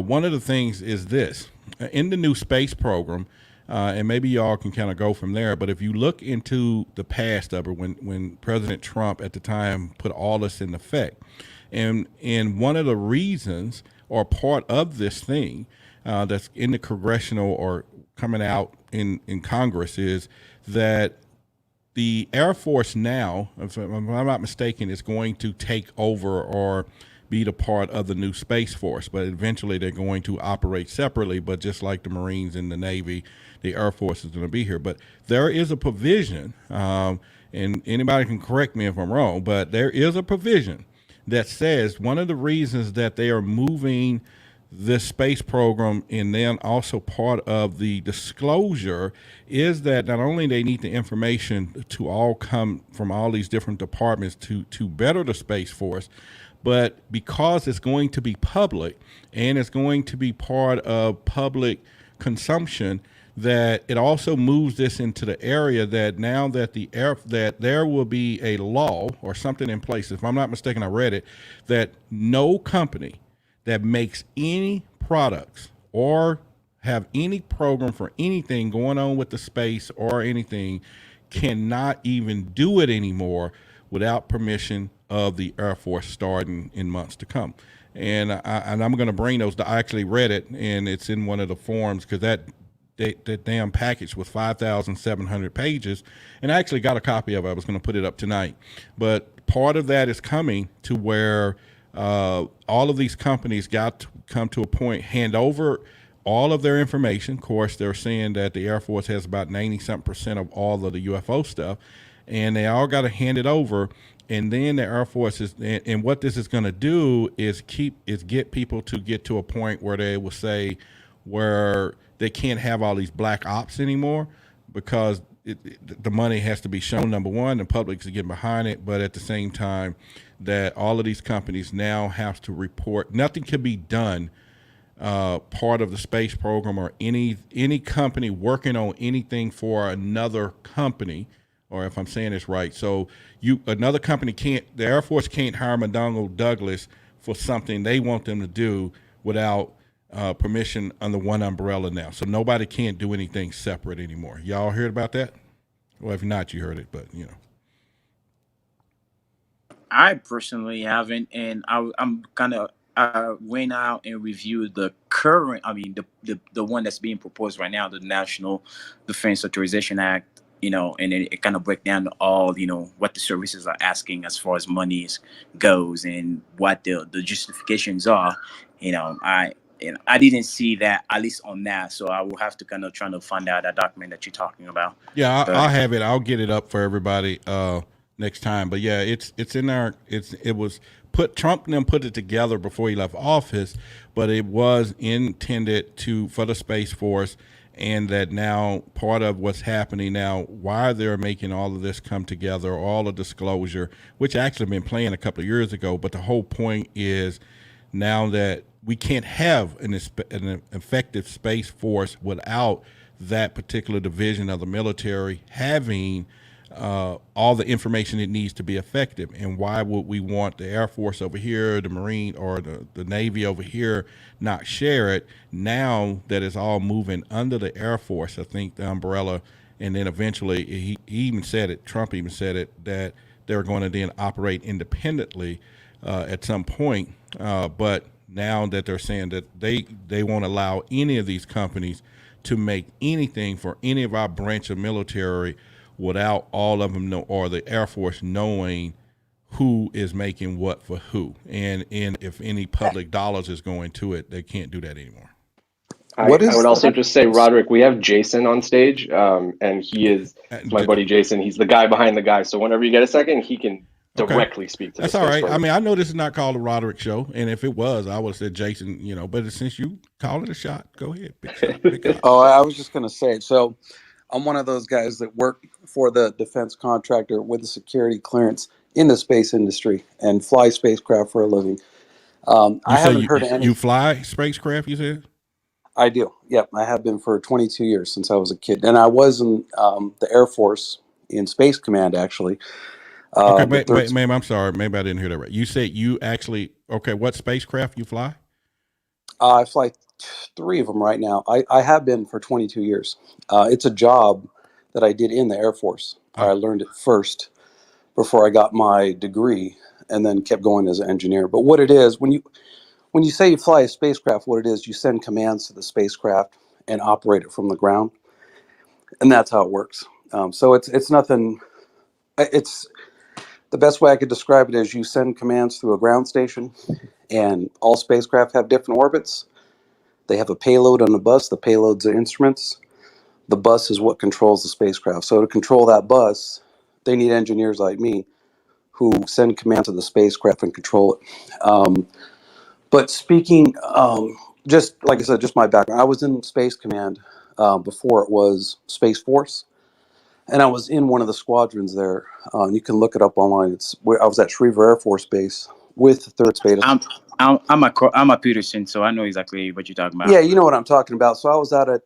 One of the things is this: in the new space program, and maybe y'all can kind of go from there. But if you look into the past of it, when President Trump at the time put all this in effect, and one of the reasons or part of this thing that's in the congressional or coming out in Congress is that the Air Force now, if I'm not mistaken, is going to take over or be the part of the new Space Force. But eventually they're going to operate separately, but just like the Marines and the Navy, the Air Force is going to be here. But there is a provision, and anybody can correct me if I'm wrong, but there is a provision that says one of the reasons that they are moving this space program and then also part of the disclosure is that not only they need the information to all come from all these different departments to better the Space Force, but because it's going to be public and it's going to be part of public consumption, that it also moves this into the area that now that that there will be a law or something in place. If I'm not mistaken, I read it, that no company that makes any products or have any program for anything going on with the space or anything cannot even do it anymore without permission of the Air Force starting in months to come. And I'm going to bring those. I actually read it, and it's in one of the forums because that damn package was 5,700 pages, and I actually got a copy of it. I was going to put it up tonight, but part of that is coming to where all of these companies got to come to a point, hand over all of their information. Of course, they're saying that the Air Force has about 90% of all of the UFO stuff, and they all got to hand it over. And then the Air Force is, and what this is going to do is get people to get to a point where they will say, where they can't have all these black ops anymore because the money has to be shown, number one, the public is getting behind it, but at the same time that all of these companies now have to report. Nothing can be done part of the space program or any company working on anything for another company, or if I'm saying this right. So another company the Air Force can't hire McDonnell Douglas for something they want them to do without permission under one umbrella now. So nobody can't do anything separate anymore. Y'all heard about that? Well, if not, you heard it, but you know. I personally haven't, and I'm kind of went out and reviewed the current. I mean, the one that's being proposed right now, the National Defense Authorization Act. You know, and it kind of break down all what the services are asking as far as monies goes and what the justifications are. I didn't see that, at least on that, so I will have to kind of try to find out that document that you're talking about. Yeah, But I'll have it. I'll get it up for everybody next time. But yeah, it's in there. It was Trump and them put it together before he left office, but it was intended for the Space Force, and that now part of what's happening now, why they're making all of this come together, all the disclosure, which actually been playing a couple of years ago. But the whole point is now that we can't have an effective Space Force without that particular division of the military having all the information it needs to be effective. And why would we want the Air Force over here, the Marine or the Navy over here not share it? Now that it's all moving under the Air Force, I think the umbrella, and then eventually he even said it, Trump even said it, that they're going to then operate independently at some point. But now that they're saying that they won't allow any of these companies to make anything for any of our branch of military without all of them or the Air Force knowing who is making what for who, and if any public dollars is going to it, they can't do that anymore. I would also just say, Roderick, we have Jason on stage, and he is my buddy Jason. He's the guy behind the guy. So whenever you get a second, he can directly speak to That's the all right. program. I mean, I know this is not called a Roderick show, and if it was, I would have said Jason, but since you call it a shot, go ahead. Pick up. Oh, I was just going to say, so I'm one of those guys that work for the defense contractor with a security clearance in the space industry and fly spacecraft for a living. I haven't heard any. You fly spacecraft, you said? I do. Yep. I have been for 22 years since I was a kid. And I was in the Air Force in Space Command, actually. Okay, wait, ma'am, I'm sorry. Maybe I didn't hear that right. You said you actually, what spacecraft you fly? I fly 3 of them right now. I have been for 22 years. It's a job that I did in the Air Force. I learned it first before I got my degree, and then kept going as an engineer. But what it is, when you say you fly a spacecraft, what it is, you send commands to the spacecraft and operate it from the ground, and that's how it works. So it's nothing. It's the best way I could describe it is you send commands through a ground station, And all spacecraft have different orbits. They have a payload on the bus. The payloads are instruments. The bus is what controls the spacecraft. So to control that bus, they need engineers like me who send commands to the spacecraft and control it. But speaking, just like I said, just my background, I was in Space Command before it was Space Force, and I was in one of the squadrons there. You can look it up online. It's where I was at Schriever Air Force Base with the Third Space. I'm a Peterson, so I know exactly what you're talking about. Yeah, you know what I'm talking about. So I was out at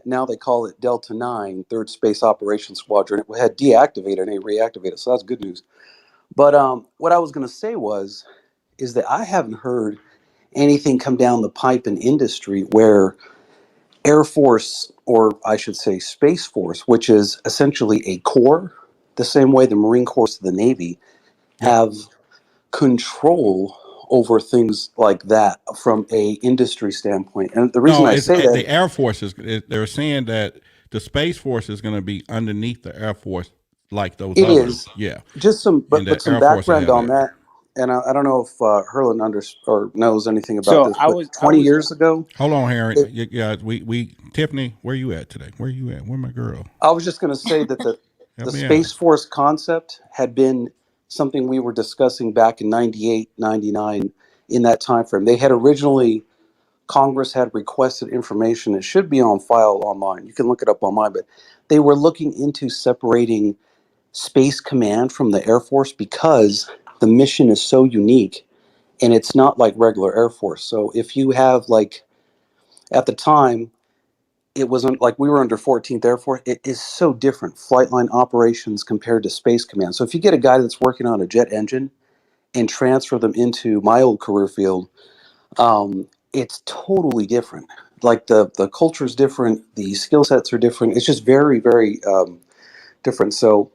now they call it Delta 9, Third Space Operations Squadron. It had deactivated and it reactivated, so that's good news. But what I was going to say is that I haven't heard anything come down the pipe in industry where Air Force, or I should say Space Force, which is essentially a corps, the same way the Marine Corps to the Navy, have control over things like that from a industry standpoint. And the reason No, I it's say that, the Air Force they're saying that the Space Force is going to be underneath the Air Force like those it others. is Yeah. just some, And but the some Air Force will background have on that. that. And I don't know if Herlin or knows anything about So this, but 20 years ago, Hold on, Harry. it, Yeah, we Tiffany, where you at today? Where you at? Where my girl? I was just going to say that Help the me out. Space Force concept had been something we were discussing back in 98, 99, in that time frame. They had originally, Congress had requested information. It should be on file online. You can look it up online, but they were looking into separating Space Command from the Air Force because the mission is so unique and it's not like regular Air Force. So if you have, like, at the time, it wasn't like we were under 14th Air Force. It is so different, flight line operations compared to Space Command. So if you get a guy that's working on a jet engine and transfer them into my old career field, it's totally different. Like the culture is different, the skill sets are different. It's just very, very different. So,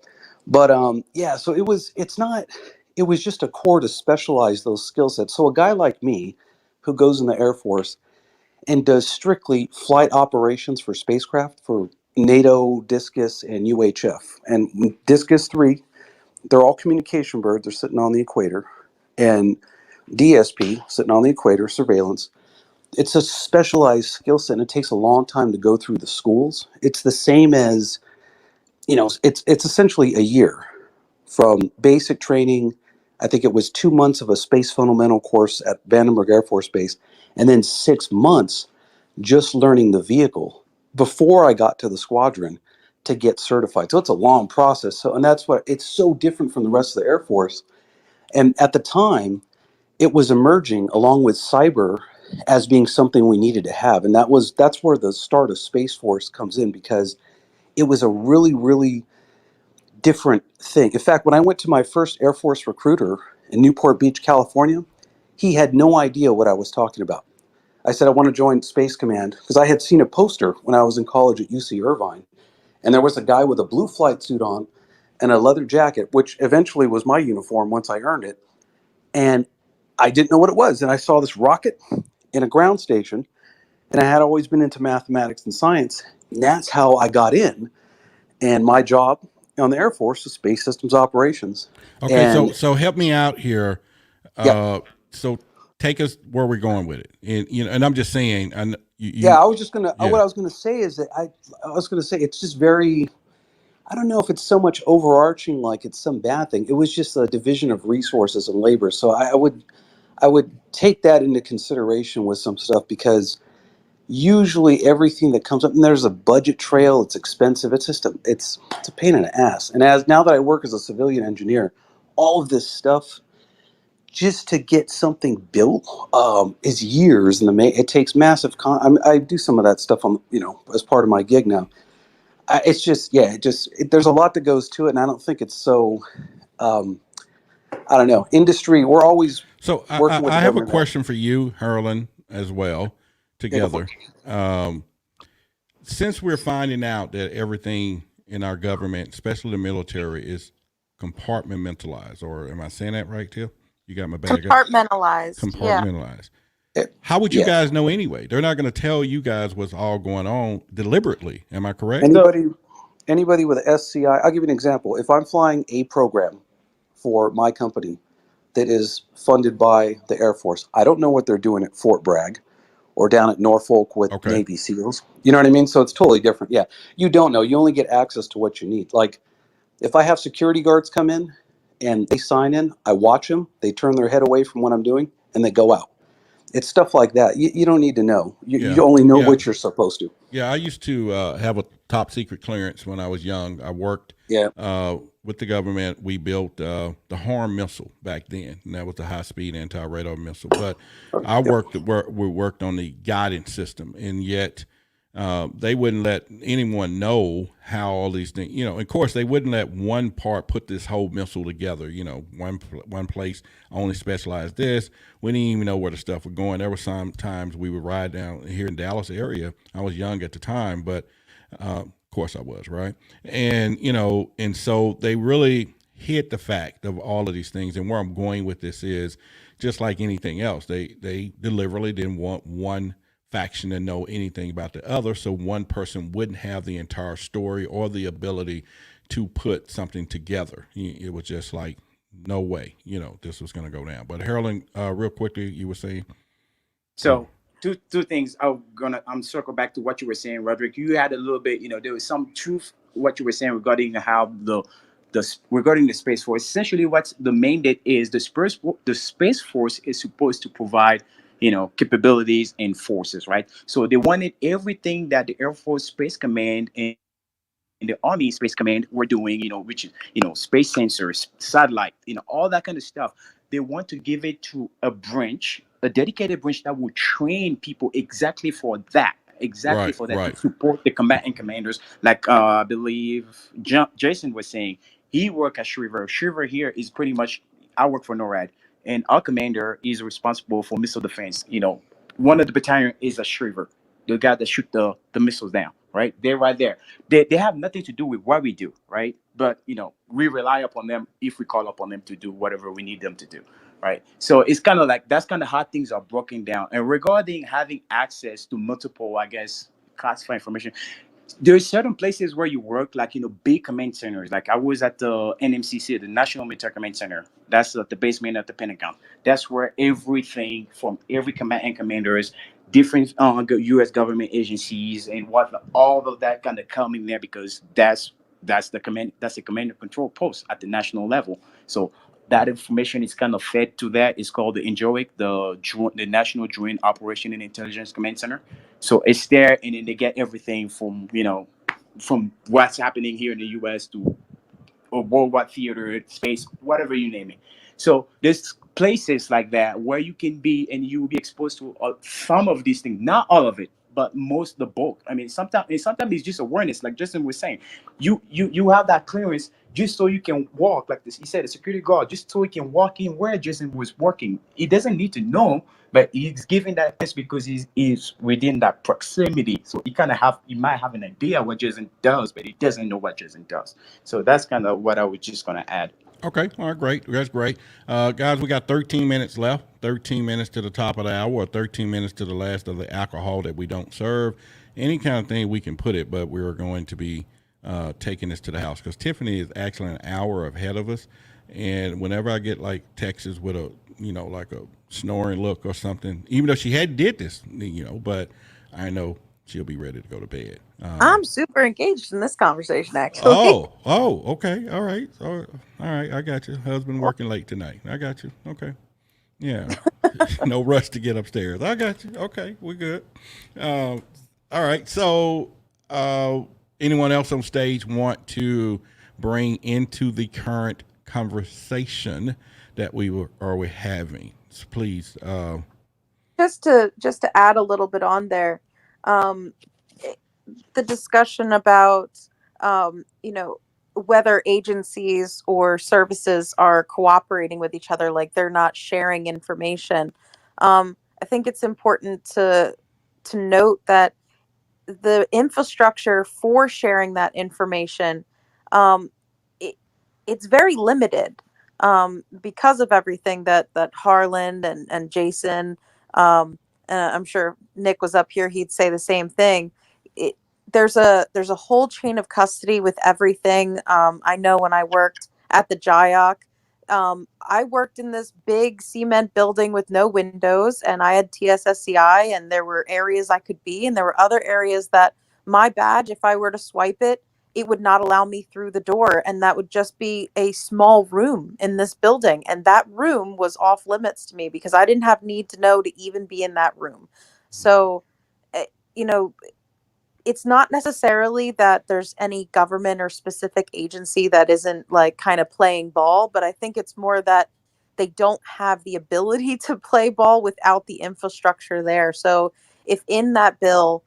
but yeah, so it was just a core to specialize those skill sets. So a guy like me who goes in the Air Force and does strictly flight operations for spacecraft for NATO, Discus, and UHF. And Discus 3, they're all communication birds. They're sitting on the equator. And DSP, sitting on the equator, surveillance. It's a specialized skill set, and it takes a long time to go through the schools. It's the same as, it's essentially a year from basic training. I think it was 2 months of a space fundamental course at Vandenberg Air Force Base, and then 6 months just learning the vehicle before I got to the squadron to get certified. So it's a long process. So, and that's what it's so different from the rest of the Air Force. And at the time, it was emerging along with cyber as being something we needed to have. And that's where the start of Space Force comes in, because it was a really, really different thing. In fact, when I went to my first Air Force recruiter in Newport Beach, California, he had no idea what I was talking about. I said, I want to join Space Command because I had seen a poster when I was in college at UC Irvine. And there was a guy with a blue flight suit on and a leather jacket, which eventually was my uniform once I earned it. And I didn't know what it was. And I saw this rocket in a ground station. And I had always been into mathematics and science. And that's how I got in. And my job on the Air Force is Space Systems Operations. Okay, And so help me out here. yeah, So take us where we're going with it, and and I'm just saying, and yeah, I was just gonna. yeah. What I was gonna say is that I was gonna say it's just very. I don't know if it's so much overarching, like it's some bad thing. It was just a division of resources and labor. So I would take that into consideration with some stuff, because usually everything that comes up, and there's a budget trail. It's expensive. It's just it's a pain in the ass. And as now that I work as a civilian engineer, all of this stuff, just to get something built, is years in the make. It takes massive. I do some of that stuff on as part of my gig now. It's just, yeah, there's a lot that goes to it, and I don't think it's so. Um, I don't know. Industry, we're always So working with the I have a government. question for you, Harlan, as well, Yeah, go for together. Since we're finding out that everything in our government, especially the military, is compartmentalized, or am I saying that right, Tiff? You got my bag up. Compartmentalized. Yeah. Compartmentalized. it. How would you Yeah. guys know anyway? They're not going to tell you guys what's all going on deliberately. Am I correct? So Anybody with a SCI, I'll give you an example. If I'm flying a program for my company, that is funded by the Air Force. I don't know what they're doing at Fort Bragg or down at Norfolk with Okay. Navy SEALs. You know what I mean? So it's totally different. Yeah, you don't know. You only get access to what you need. Like if I have security guards come in and they sign in, I watch them. They turn their head away from what I'm doing and they go out. It's stuff like that. You don't need to know. Yeah. You only know Yeah. what you're supposed to. Yeah, I used to have a top secret clearance when I was young. I worked Yeah. with the government. We built the HARM missile back then, and that was the high speed anti radar missile. But I Yep. we worked on the guidance system, and yet they wouldn't let anyone know how all these things. Of course, they wouldn't let one part put this whole missile together. One place only specialized this. We didn't even know where the stuff was going. There were some times we would ride down here in Dallas area. I was young at the time, but of course I was, right? And so they really hid the fact of all of these things. And where I'm going with this is just like anything else. They deliberately didn't want one faction to know anything about the other, so one person wouldn't have the entire story or the ability to put something together. It was just like, no way, this was going to go down. But Harold, real quickly, you were saying. So two things. I'm circle back to what you were saying, Roderick. You had a little bit, there was some truth what you were saying regarding how regarding the Space Force. Essentially, what's the mandate is the Space Force is supposed to provide, capabilities and forces, right? So they wanted everything that the Air Force Space Command and the Army Space Command were doing, which is, space sensors, satellite, all that kind of stuff. They want to give it to a branch, a dedicated branch that will train people exactly Right, for that, to right. support the combatant commanders. Like I believe Jason was saying, he worked at Shriver. Shriver here is pretty much, I work for NORAD, and our commander is responsible for missile defense. One of the battalion is a Shriver, the guy that shoot the missiles down. Right, they're right there. They have nothing to do with what we do, right? But we rely upon them if we call upon them to do whatever we need them to do, right? So it's kind of like that's kind of how things are broken down. And regarding having access to multiple, I guess, classified information, there's certain places where you work, like big command centers. Like I was at the NMCC, the National Military Command Center. That's at the basement of the Pentagon. That's where everything from every command and commanders, different U.S. government agencies, and what all of that kind of come in there, because that's the command and control post at the national level. So that information is kind of fed to that. It's called the NJOIC, the National Joint Operation and Intelligence Command Center. So it's there, and then they get everything from from what's happening here in the U.S. to or worldwide theater, space, whatever you name it. So there's places like that where you can be, and you will be exposed to some of these things, not all of it, but most, the bulk. I mean, sometimes it's just awareness, like Justin was saying. You have that clearance just so you can walk, like this. He said, a security guard, just so he can walk in where Justin was working. He doesn't need to know, but he's giving that test because he's within that proximity. So he might have an idea what Jason does, but he doesn't know what Jason does. So that's kind of what I was just gonna add. Okay, all right, great. That's great. Guys, we got 13 minutes left. 13 minutes to the top of the hour, or 13 minutes to the last of the alcohol that we don't serve. Any kind of thing we can put it, but we're going to be taking this to the house because Tiffany is actually an hour ahead of us. And whenever I get like texts with a, like a snoring look or something, even though she had did this, but I know she'll be ready to go to bed. I'm super engaged in this conversation, actually. Okay, all right, all right. I got you. Husband working late tonight. I got you. Okay, yeah. No rush to get upstairs. I got you. Okay, we're good. All right. So, anyone else on stage want to bring into the current conversation that we're having? So please. Just to add a little bit on there, um, the discussion about whether agencies or services are cooperating with each other, like they're not sharing information. I think it's important to note that the infrastructure for sharing that information, um, it, it's very limited, because of everything that Harlan and Jason, and I'm sure Nick was up here, he'd say the same thing. It, there's a whole chain of custody with everything. I know when I worked at the JIOC, I worked in this big cement building with no windows, and I had TSSCI, and there were areas I could be, and there were other areas that my badge, if I were to swipe it, it would not allow me through the door, and that would just be a small room in this building, and that room was off limits to me because I didn't have need to know to even be in that room. So, you know, it's not necessarily that there's any government or specific agency that isn't like kind of playing ball, but I think it's more that they don't have the ability to play ball without the infrastructure there. So if in that bill,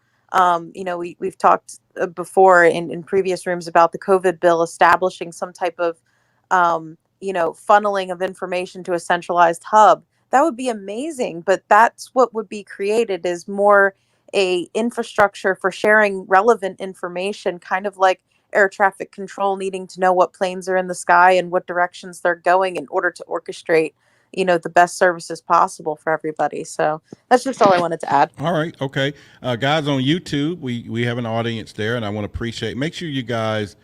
we've talked before in previous rooms about the COVID bill establishing some type of, funneling of information to a centralized hub, that would be amazing. But that's what would be created is more a infrastructure for sharing relevant information, kind of like air traffic control needing to know what planes are in the sky and what directions they're going in order to orchestrate, the best services possible for everybody. So that's just all I wanted to add. All right, okay, guys on YouTube, we have an audience there, and I want to appreciate. Make sure you guys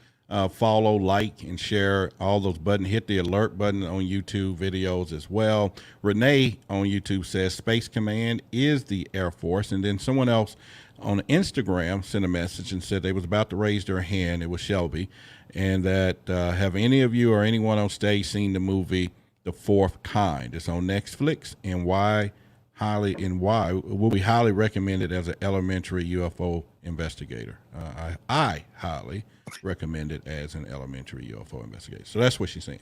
follow, like, and share all those buttons. Hit the alert button on YouTube videos as well. Renee on YouTube says Space Command is the Air Force, and then someone else on Instagram sent a message and said they was about to raise their hand. It was Shelby, and that have any of you or anyone on stage seen the movie The Fourth Kind? It's on Netflix, and why will be highly recommended as an elementary UFO investigator. I highly recommend it as an elementary UFO investigator. So that's what she's saying.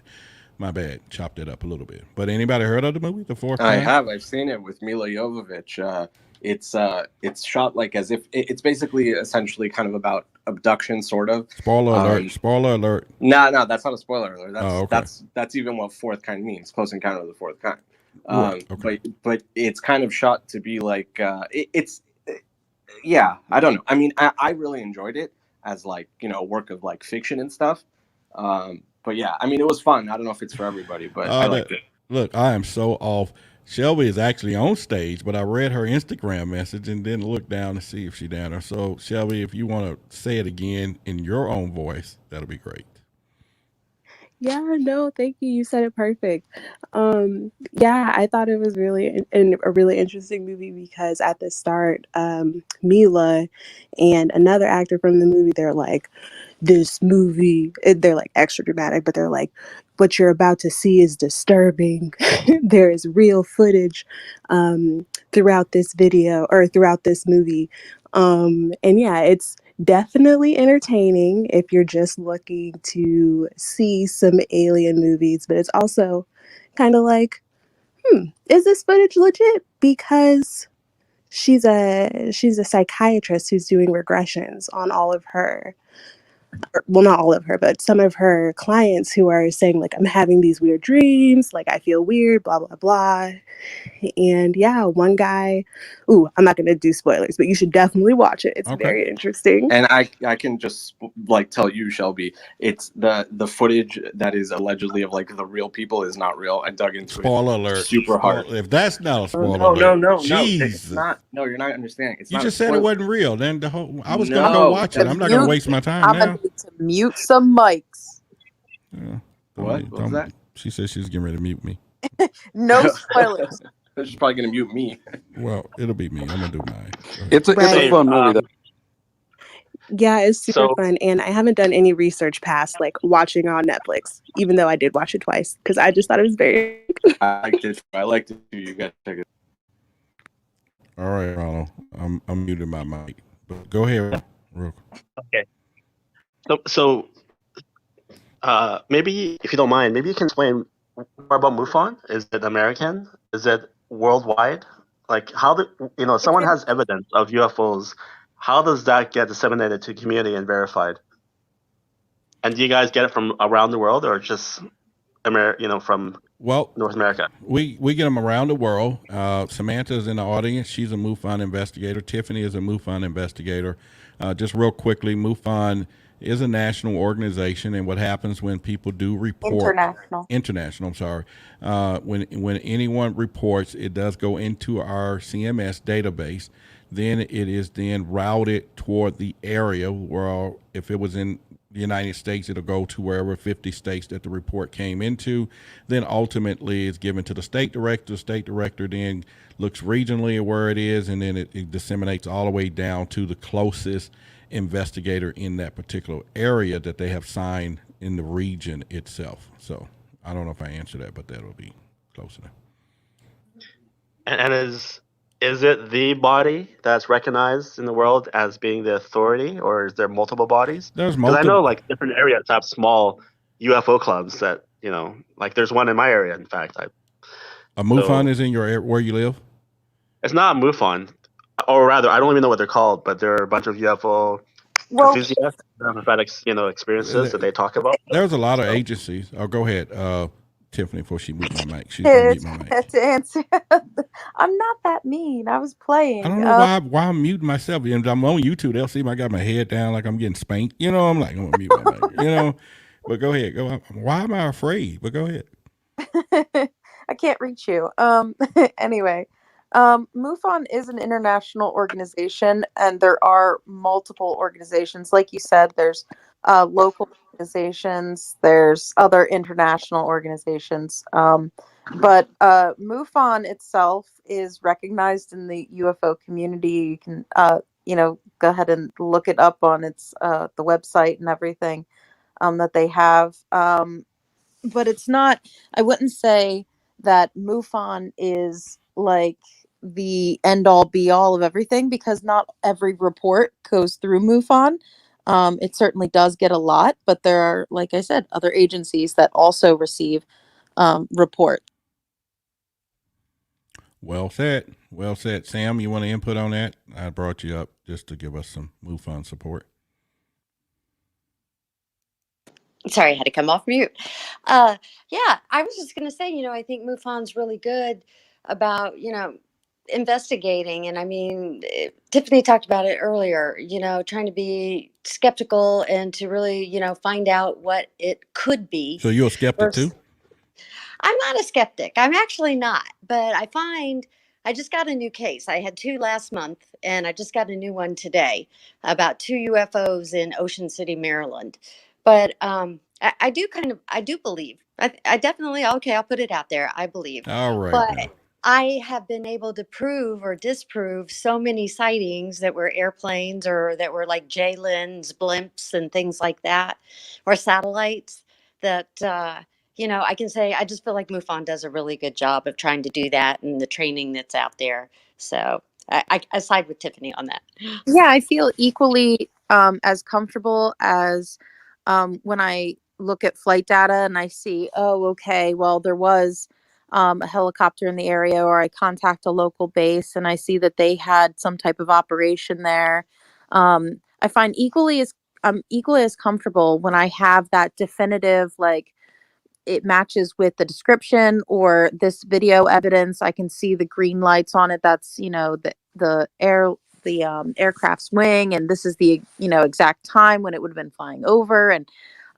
My bad, chopped it up a little bit. But anybody heard of the movie, The Fourth I Kind? have. I've seen it with Mila Jovovich. It's shot like as if it's basically essentially kind of about abduction, sort of. Spoiler alert! Spoiler alert! No, that's not a spoiler alert. Okay. That's even what Fourth Kind means. Close Encounter of the Fourth Kind. Right, okay. But it's kind of shot to be like yeah. I don't know. I mean, I really enjoyed it as like a work of like fiction and stuff. But yeah, I mean, it was fun. I don't know if it's for everybody, but I liked it. Look, I am so off. Shelby is actually on stage, but I read her Instagram message and didn't look down to see if she's down there. So, Shelby, if you want to say it again in your own voice, that'll be great. Yeah, no, thank you. You said it perfect. Yeah, I thought it was a really interesting movie because at the start, Mila and another actor from the movie, they're like, this movie, they're like extra dramatic, but they're like, what you're about to see is disturbing. There is real footage throughout this video or throughout this movie. And yeah, it's definitely entertaining if you're just looking to see some alien movies, but it's also kind of like, is this footage legit? Because she's a psychiatrist who's doing regressions on all of her, well, not all of her, but some of her clients who are saying like, I'm having these weird dreams, like I feel weird, blah blah blah. And yeah, one guy, I'm not going to do spoilers, but you should definitely watch it. It's very interesting. And I can just like tell you, Shelby, it's the footage that is allegedly of like the real people is not real. I dug into Spoiler it alert. super hard. If that's not a spoiler alert. No. Jesus. It's not. No, you're not understanding. You just said it wasn't real. Then I was going to go watch it. I'm not going to waste my time I'm now. going to mute some mics. Yeah. What was that? She said she was getting ready to mute me. No spoilers. She's probably going to mute me. Well, it'll be me. I'm going to do mine. It's a fun movie, though. Yeah, it's super fun. And I haven't done any research past like watching on Netflix, even though I did watch it twice because I just thought it was very good. I liked it too. You got to check it. All right, Ronald. I'm muting my mic. But go ahead, real quick. Okay. So maybe if you don't mind, maybe you can explain more about MUFON. Is it American? Is it worldwide? Like someone has evidence of UFOs. How does that get disseminated to the community and verified? And do you guys get it from around the world or just from North America? We get them around the world. Samantha's in the audience. She's a MUFON investigator. Tiffany is a MUFON investigator. Just real quickly, MUFON is a national organization, and what happens when people do report international, I'm sorry. When anyone reports, it does go into our CMS database. Then it is then routed toward the area where if it was in the United States. It'll go to wherever 50 states that the report came into. Then ultimately it's given to the state director. The state director then looks regionally at where it is, and then it disseminates all the way down to the closest investigator in that particular area that they have signed in the region itself. So I don't know if I answered that, but that'll be close enough. And is it the body that's recognized in the world as being the authority, or is there multiple bodies? There's Because I know multiple. like different areas have small UFO clubs that like there's one in my area. In fact, A MUFON is in your area where you live? it's not a MUFON, or rather, I don't even know what they're called, but there are a bunch of UFO Well, enthusiasts, prophetic, experiences that they talk about. There's a lot of So agencies. Oh, go ahead, Tiffany, before she mute my mic. She's gonna mute my mic. to answer, I'm not that mean. I was I playing. don't know why I'm muting myself. And I'm on YouTube. They'll see I got my head down like I'm getting spanked. I'm like, I'm gonna mute my mic. But go ahead. Go. Why am I afraid? But go ahead. I can't reach you. Anyway, MUFON is an international organization, and there are multiple organizations. Like you said, there's local organizations, there's other international organizations. But MUFON itself is recognized in the UFO community. You can, go ahead and look it up on its the website and everything that they have. But it's not, I wouldn't say that MUFON is like the end all be all of everything, because not every report goes through MUFON. It certainly does get a lot, but there are, like I said, other agencies that also receive report. Well said. Well said. Sam, you want to input on that? I brought you up just to give us some MUFON support. Sorry, I had to come off mute. Yeah, I was just going to say, I think MUFON's really good about, investigating. And I mean, Tiffany talked about it earlier, trying to be skeptical and to really, find out what it could be. So you're a skeptic too? I'm not a skeptic. I'm actually not. But I just got a new case. I had two last month, and I just got a new one today about two UFOs in Ocean City, Maryland. But I do believe. I definitely, okay, I'll put it out there. I believe. All right. But Now. I have been able to prove or disprove so many sightings that were airplanes or that were like J-Lens, blimps, and things like that, or satellites that. I can say I just feel like MUFON does a really good job of trying to do that and the training that's out there. So I side with Tiffany on that. Yeah, I feel equally as comfortable as when I look at flight data and I see, oh, okay, well, there was a helicopter in the area, or I contact a local base and I see that they had some type of operation there. I find I'm equally as comfortable when I have that definitive, like, it matches with the description or this video evidence. I can see the green lights on it. That's, the aircraft's wing, and this is the, exact time when it would have been flying over. And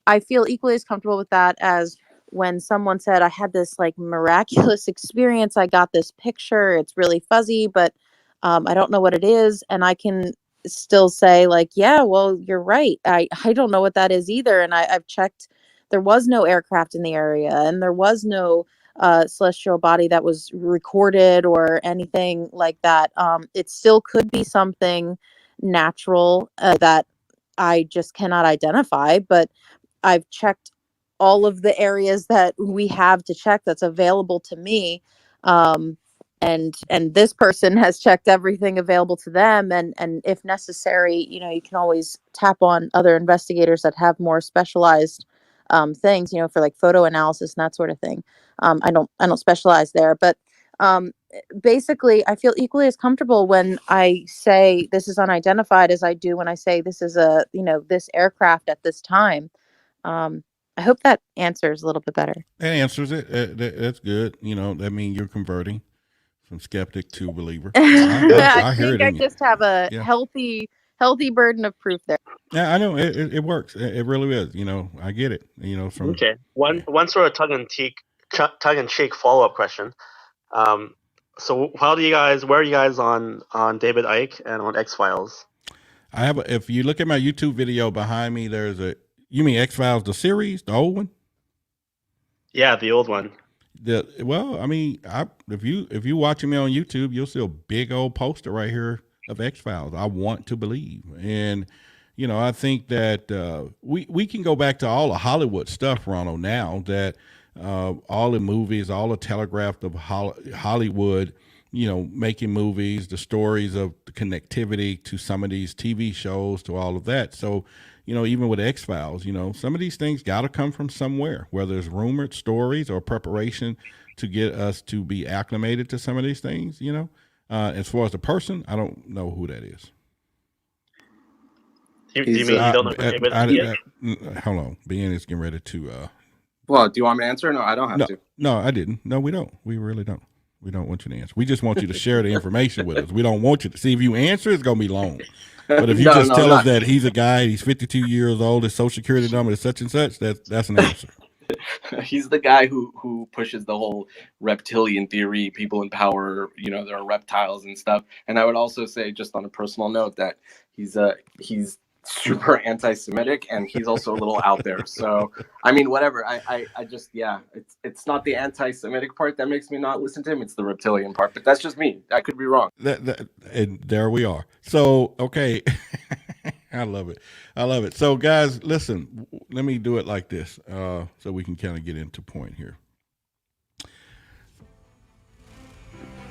I feel equally as comfortable with that as when someone said, I had this like miraculous experience. I got this picture. It's really fuzzy, but I don't know what it is. And I can still say, like, yeah, well, you're right. I don't know what that is either. And I've checked. There was no aircraft in the area, and there was no celestial body that was recorded or anything like that. It still could be something natural that I just cannot identify, but I've checked all of the areas that we have to check that's available to me. And this person has checked everything available to them, and if necessary, you can always tap on other investigators that have more specialized things, for like photo analysis and that sort of thing. I don't specialize there, but basically I feel equally as comfortable when I say this is unidentified as I do when I say this is this aircraft at this time. I hope that answers a little bit better. That answers it. That's good. That means you're converting from skeptic to believer. I hear think it I in you. just have a Yeah. healthy burden of proof there. Yeah, I know it works. It really is. I get it. From okay. One sort of tongue in cheek follow up question. So where are you guys on David Icke and on X-Files? if you look at my YouTube video behind me, there's You mean X-Files, the series, the old one? Yeah, the old one. Well, I mean, if you watching me on YouTube, you'll see a big old poster right here of X Files. I want to believe, and I think that we can go back to all the Hollywood stuff, Ronald. Now that all the movies, all the telegraphed of Hollywood, making movies, the stories of the connectivity to some of these TV shows, to all of that. So even with X Files, some of these things got to come from somewhere, whether it's rumored stories or preparation to get us to be acclimated to some of these things. As far as the person, I don't know who that is. Do you mean you don't know who David is? Hold on, Ben is getting ready to. Well, do you want me to answer? No, I don't have to. No, I didn't. No, we don't. We really don't. We don't want you to answer. We just want you to share the information with us. We don't want you to see if you answer. It's gonna be long. But if you tell us that he's a guy, he's 52 years old, his social security number is such and such, that's an answer. He's the guy who pushes the whole reptilian theory, people in power, there are reptiles and stuff. And I would also say, just on a personal note, that he's super anti-Semitic, and he's also a little out there. So, I mean, whatever. I just, it's not the anti-Semitic part that makes me not listen to him. It's the reptilian part. But that's just me. I could be wrong. And there we are. So, okay. I love it. So, guys, listen, let me do it like this so we can kind of get into point here.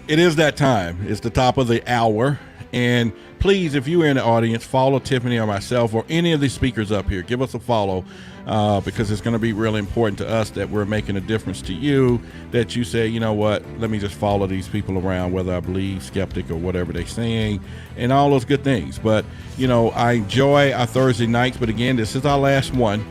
It is that time. It's the top of the hour. And please, if you are in the audience, follow Tiffany or myself or any of the speakers up here. Give us a follow because it's going to be really important to us that we're making a difference to you, that you say, you know what, let me just follow these people around, whether I believe, skeptic, or whatever they're saying, and all those good things. But, I enjoy our Thursday nights. But again, this is our last one.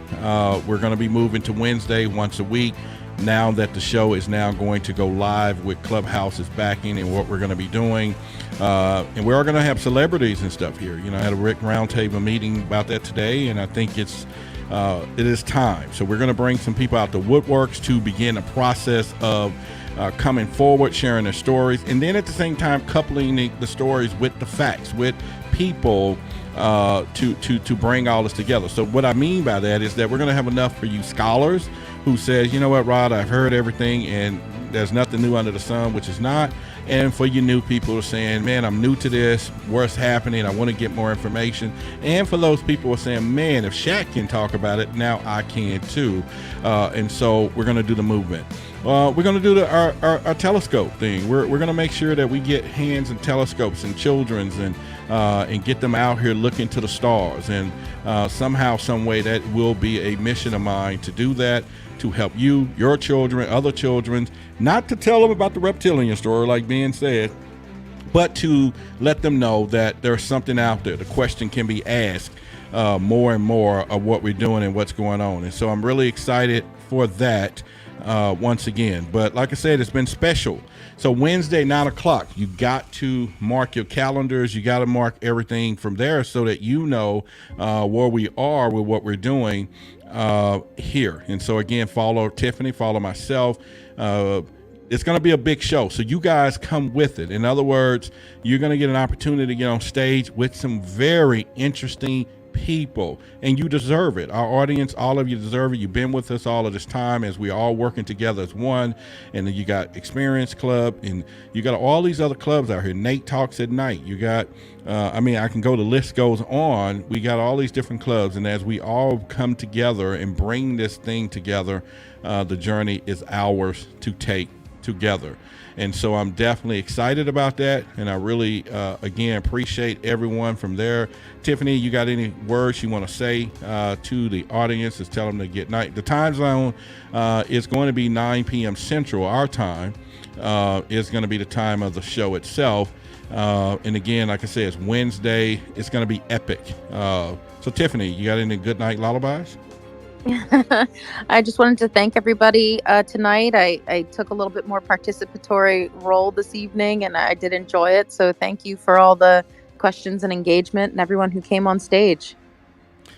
We're going to be moving to Wednesday once a week, now that the show is now going to go live with Clubhouse's backing and what we're going to be doing. And we are going to have celebrities and stuff here. I had a Rick Roundtable meeting about that today, and I think it is time. So we're going to bring some people out the woodworks to begin a process of coming forward, sharing their stories, and then at the same time coupling the stories with the facts, with people to bring all this together. So what I mean by that is that we're going to have enough for you scholars who says, you know what, Rod, I've heard everything and there's nothing new under the sun, which is not. And for you new people who are saying, man, I'm new to this, what's happening, I want to get more information. And for those people who are saying, man, if Shaq can talk about it, now I can too. And so we're going to do the movement. We're going to do our telescope thing. We're going to make sure that we get hands and telescopes and children's and get them out here looking to the stars. And somehow, some way, that will be a mission of mine to do that, to help you, your children, other children, not to tell them about the reptilian story like Ben said, but to let them know that there's something out there. The question can be asked more and more of what we're doing and what's going on. And so I'm really excited for that once again. But like I said, it's been special. So Wednesday, 9 o'clock, you got to mark your calendars. You got to mark everything from there so that you know where we are with what we're doing here. And so again, follow Tiffany, follow myself. It's going to be a big show, so you guys come with it. In other words, you're going to get an opportunity to get on stage with some very interesting people, and you deserve it. Our audience, all of you deserve it. You've been with us all of this time as we all working together as one. And then you got Experience Club, and you got all these other clubs out here. Nate Talks at Night. You got, I can go, the list goes on. We got all these different clubs, and as we all come together and bring this thing together, the journey is ours to take together. And so I'm definitely excited about that, and I really again appreciate everyone from there. Tiffany, you got any words you want to say to the audience? Just tell them to get night. The time zone is going to be 9 p.m. Central. Our time is going to be the time of the show itself. And again, like I said, it's Wednesday. It's going to be epic. So Tiffany, you got any good night lullabies? I just wanted to thank everybody tonight. I took a little bit more participatory role this evening, and I did enjoy it. So thank you for all the questions and engagement and everyone who came on stage.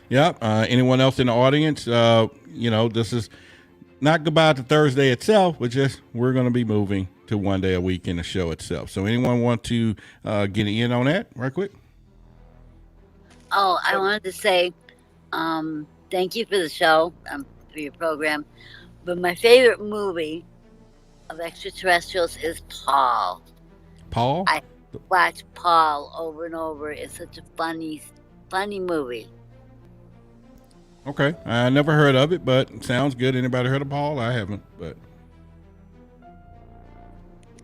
Yeah. Anyone else in the audience? This is not goodbye to Thursday itself, but just we're going to be moving to one day a week in the show itself. So anyone want to get in on that right quick? Oh, I wanted to say, Thank you for the show, for your program. But my favorite movie of extraterrestrials is Paul. Paul? I watch Paul over and over. It's such a funny movie. Okay, I never heard of it, but sounds good. Anybody heard of Paul? I haven't, but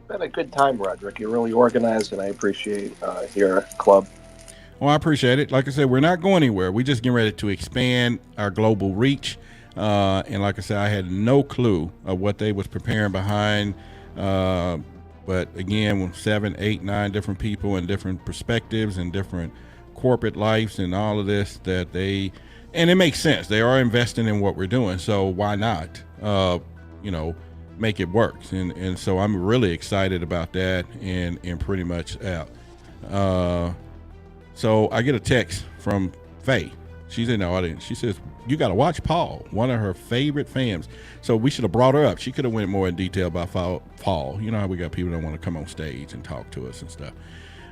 Been a good time, Roderick. You're really organized, and I appreciate your club. well, I appreciate it. Like I said, we're not going anywhere. We're just getting ready to expand our global reach. And like I said, I had no clue of what they was preparing behind. But again, with 7, 8, 9 different people and different perspectives and different corporate lives and all of this, and it makes sense. They are investing in what we're doing, so why not? Make it work. And so I'm really excited about that and pretty much out. So I get a text from Faye. She's in the audience. She says, you got to watch Paul, one of her favorite fans. So we should have brought her up. She could have went more in detail about Paul. You know how we got people that want to come on stage and talk to us and stuff.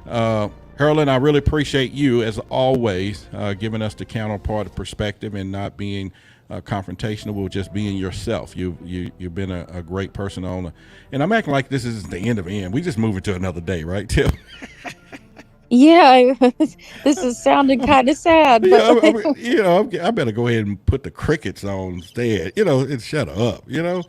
Herlin, I really appreciate you, as always, giving us the counterpart perspective and not being confrontational with just being yourself. You've been a great person and I'm acting like this is the end of the end. We just moving to another day, right, Tim? Yeah, this is sounding kind of sad. But I better go ahead and put the crickets on instead, and shut up, How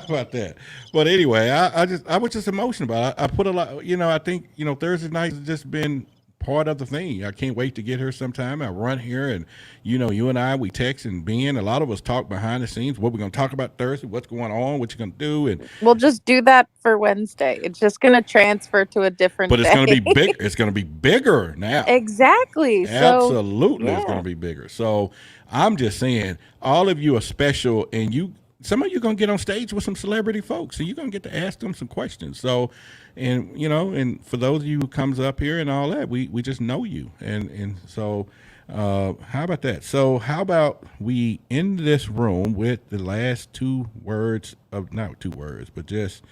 about that? But anyway, I was just emotional about it. I put a lot, I think, Thursday night has just been part of the thing. I can't wait to get her sometime. I run here and, you and I, we text and Ben, a lot of us talk behind the scenes, what we're going to talk about Thursday, what's going on, what you're going to do. And we'll just do that for Wednesday. It's just going to transfer to a different but it's day. going to be big. It's going to be bigger now. Exactly. Absolutely. So, yeah. It's going to be bigger. So I'm just saying, all of you are special, and some of you going to get on stage with some celebrity folks, and you're going to get to ask them some questions. So, and and for those of you who comes up here and all that, we just know you. And so how about that? So how about we end this room with the last not 2 words, but just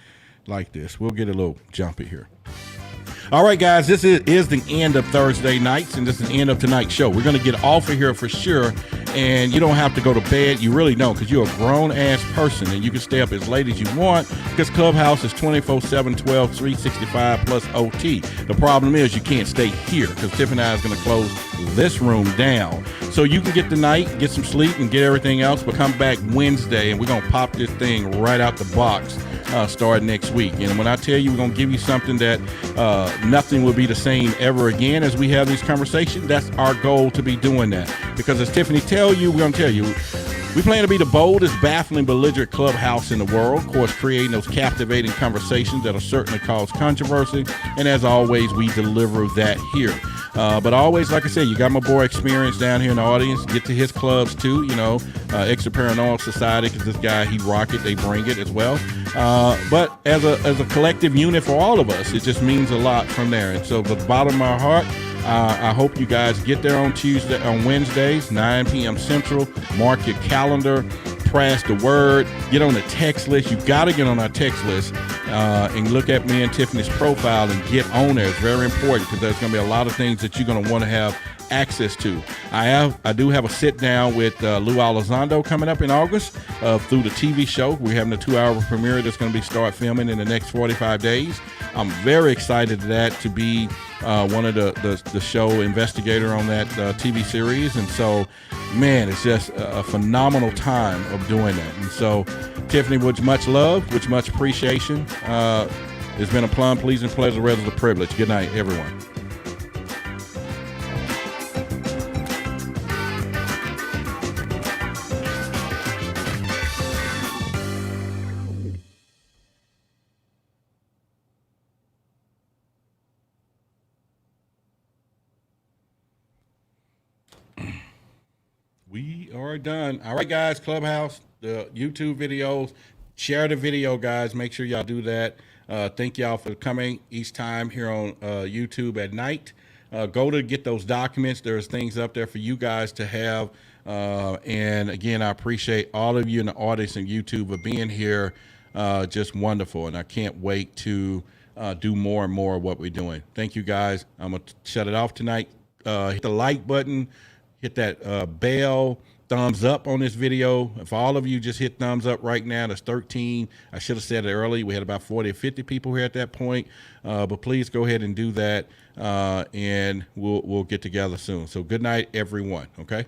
like this. We'll get a little jumpy here. All right, guys, this is the end of Thursday nights, and this is the end of tonight's show. We're going to get off of here for sure, and you don't have to go to bed. You really don't, because you're a grown-ass person, and you can stay up as late as you want, because Clubhouse is 24/7, 12, 365 plus OT. The problem is you can't stay here, because Tiff and I is going to close this room down. So you can get the night, get some sleep, and get everything else, but come back Wednesday, and we're going to pop this thing right out the box. Start next week. And when I tell you we're going to give you something that nothing will be the same ever again as we have these conversations, that's our goal, to be doing that. Because as Tiffany we're going to tell you, we plan to be the boldest, baffling, belligerent clubhouse in the world. Of course, creating those captivating conversations that'll certainly cause controversy. And as always, we deliver that here. But always, like I said, you got my boy Experience down here in the audience. Get to his clubs too, Extra Paranormal Society, because this guy, he rock it, they bring it as well. But as a collective unit for all of us, it just means a lot from there. And so, from the bottom of my heart, I hope you guys get there on Wednesdays, 9 p.m. Central. Mark your calendar. Press the word. Get on the text list. You got to get on our text list and look at me and Tiffany's profile and get on there. It's very important, because there's going to be a lot of things that you're going to want to have access to. I do have a sit down with Lou Elizondo coming up in August through the TV show. We're having a 2-hour premiere that's going to be start filming in the next 45 days. I'm very excited to be one of the show investigator on that TV series. And so, man, it's just a phenomenal time of doing that. And so, Tiffany, with much love, with much appreciation, it's been a plum, pleasing pleasure, rather than a privilege. Good night, everyone. We are done. All right, guys, Clubhouse, the YouTube videos, share the video, guys. Make sure y'all do that. Thank y'all for coming each time here on YouTube at night. Go to get those documents. There's things up there for you guys to have. And again, I appreciate all of you in the audience and YouTube for being here. Just wonderful. And I can't wait to do more and more of what we're doing. Thank you, guys. I'm going to shut it off tonight. Hit the like button. hit that bell, thumbs up on this video. If all of you just hit thumbs up right now, that's 13. I should have said it early. We had about 40 or 50 people here at that point. But please go ahead and do that, and we'll get together soon. So good night, everyone. Okay.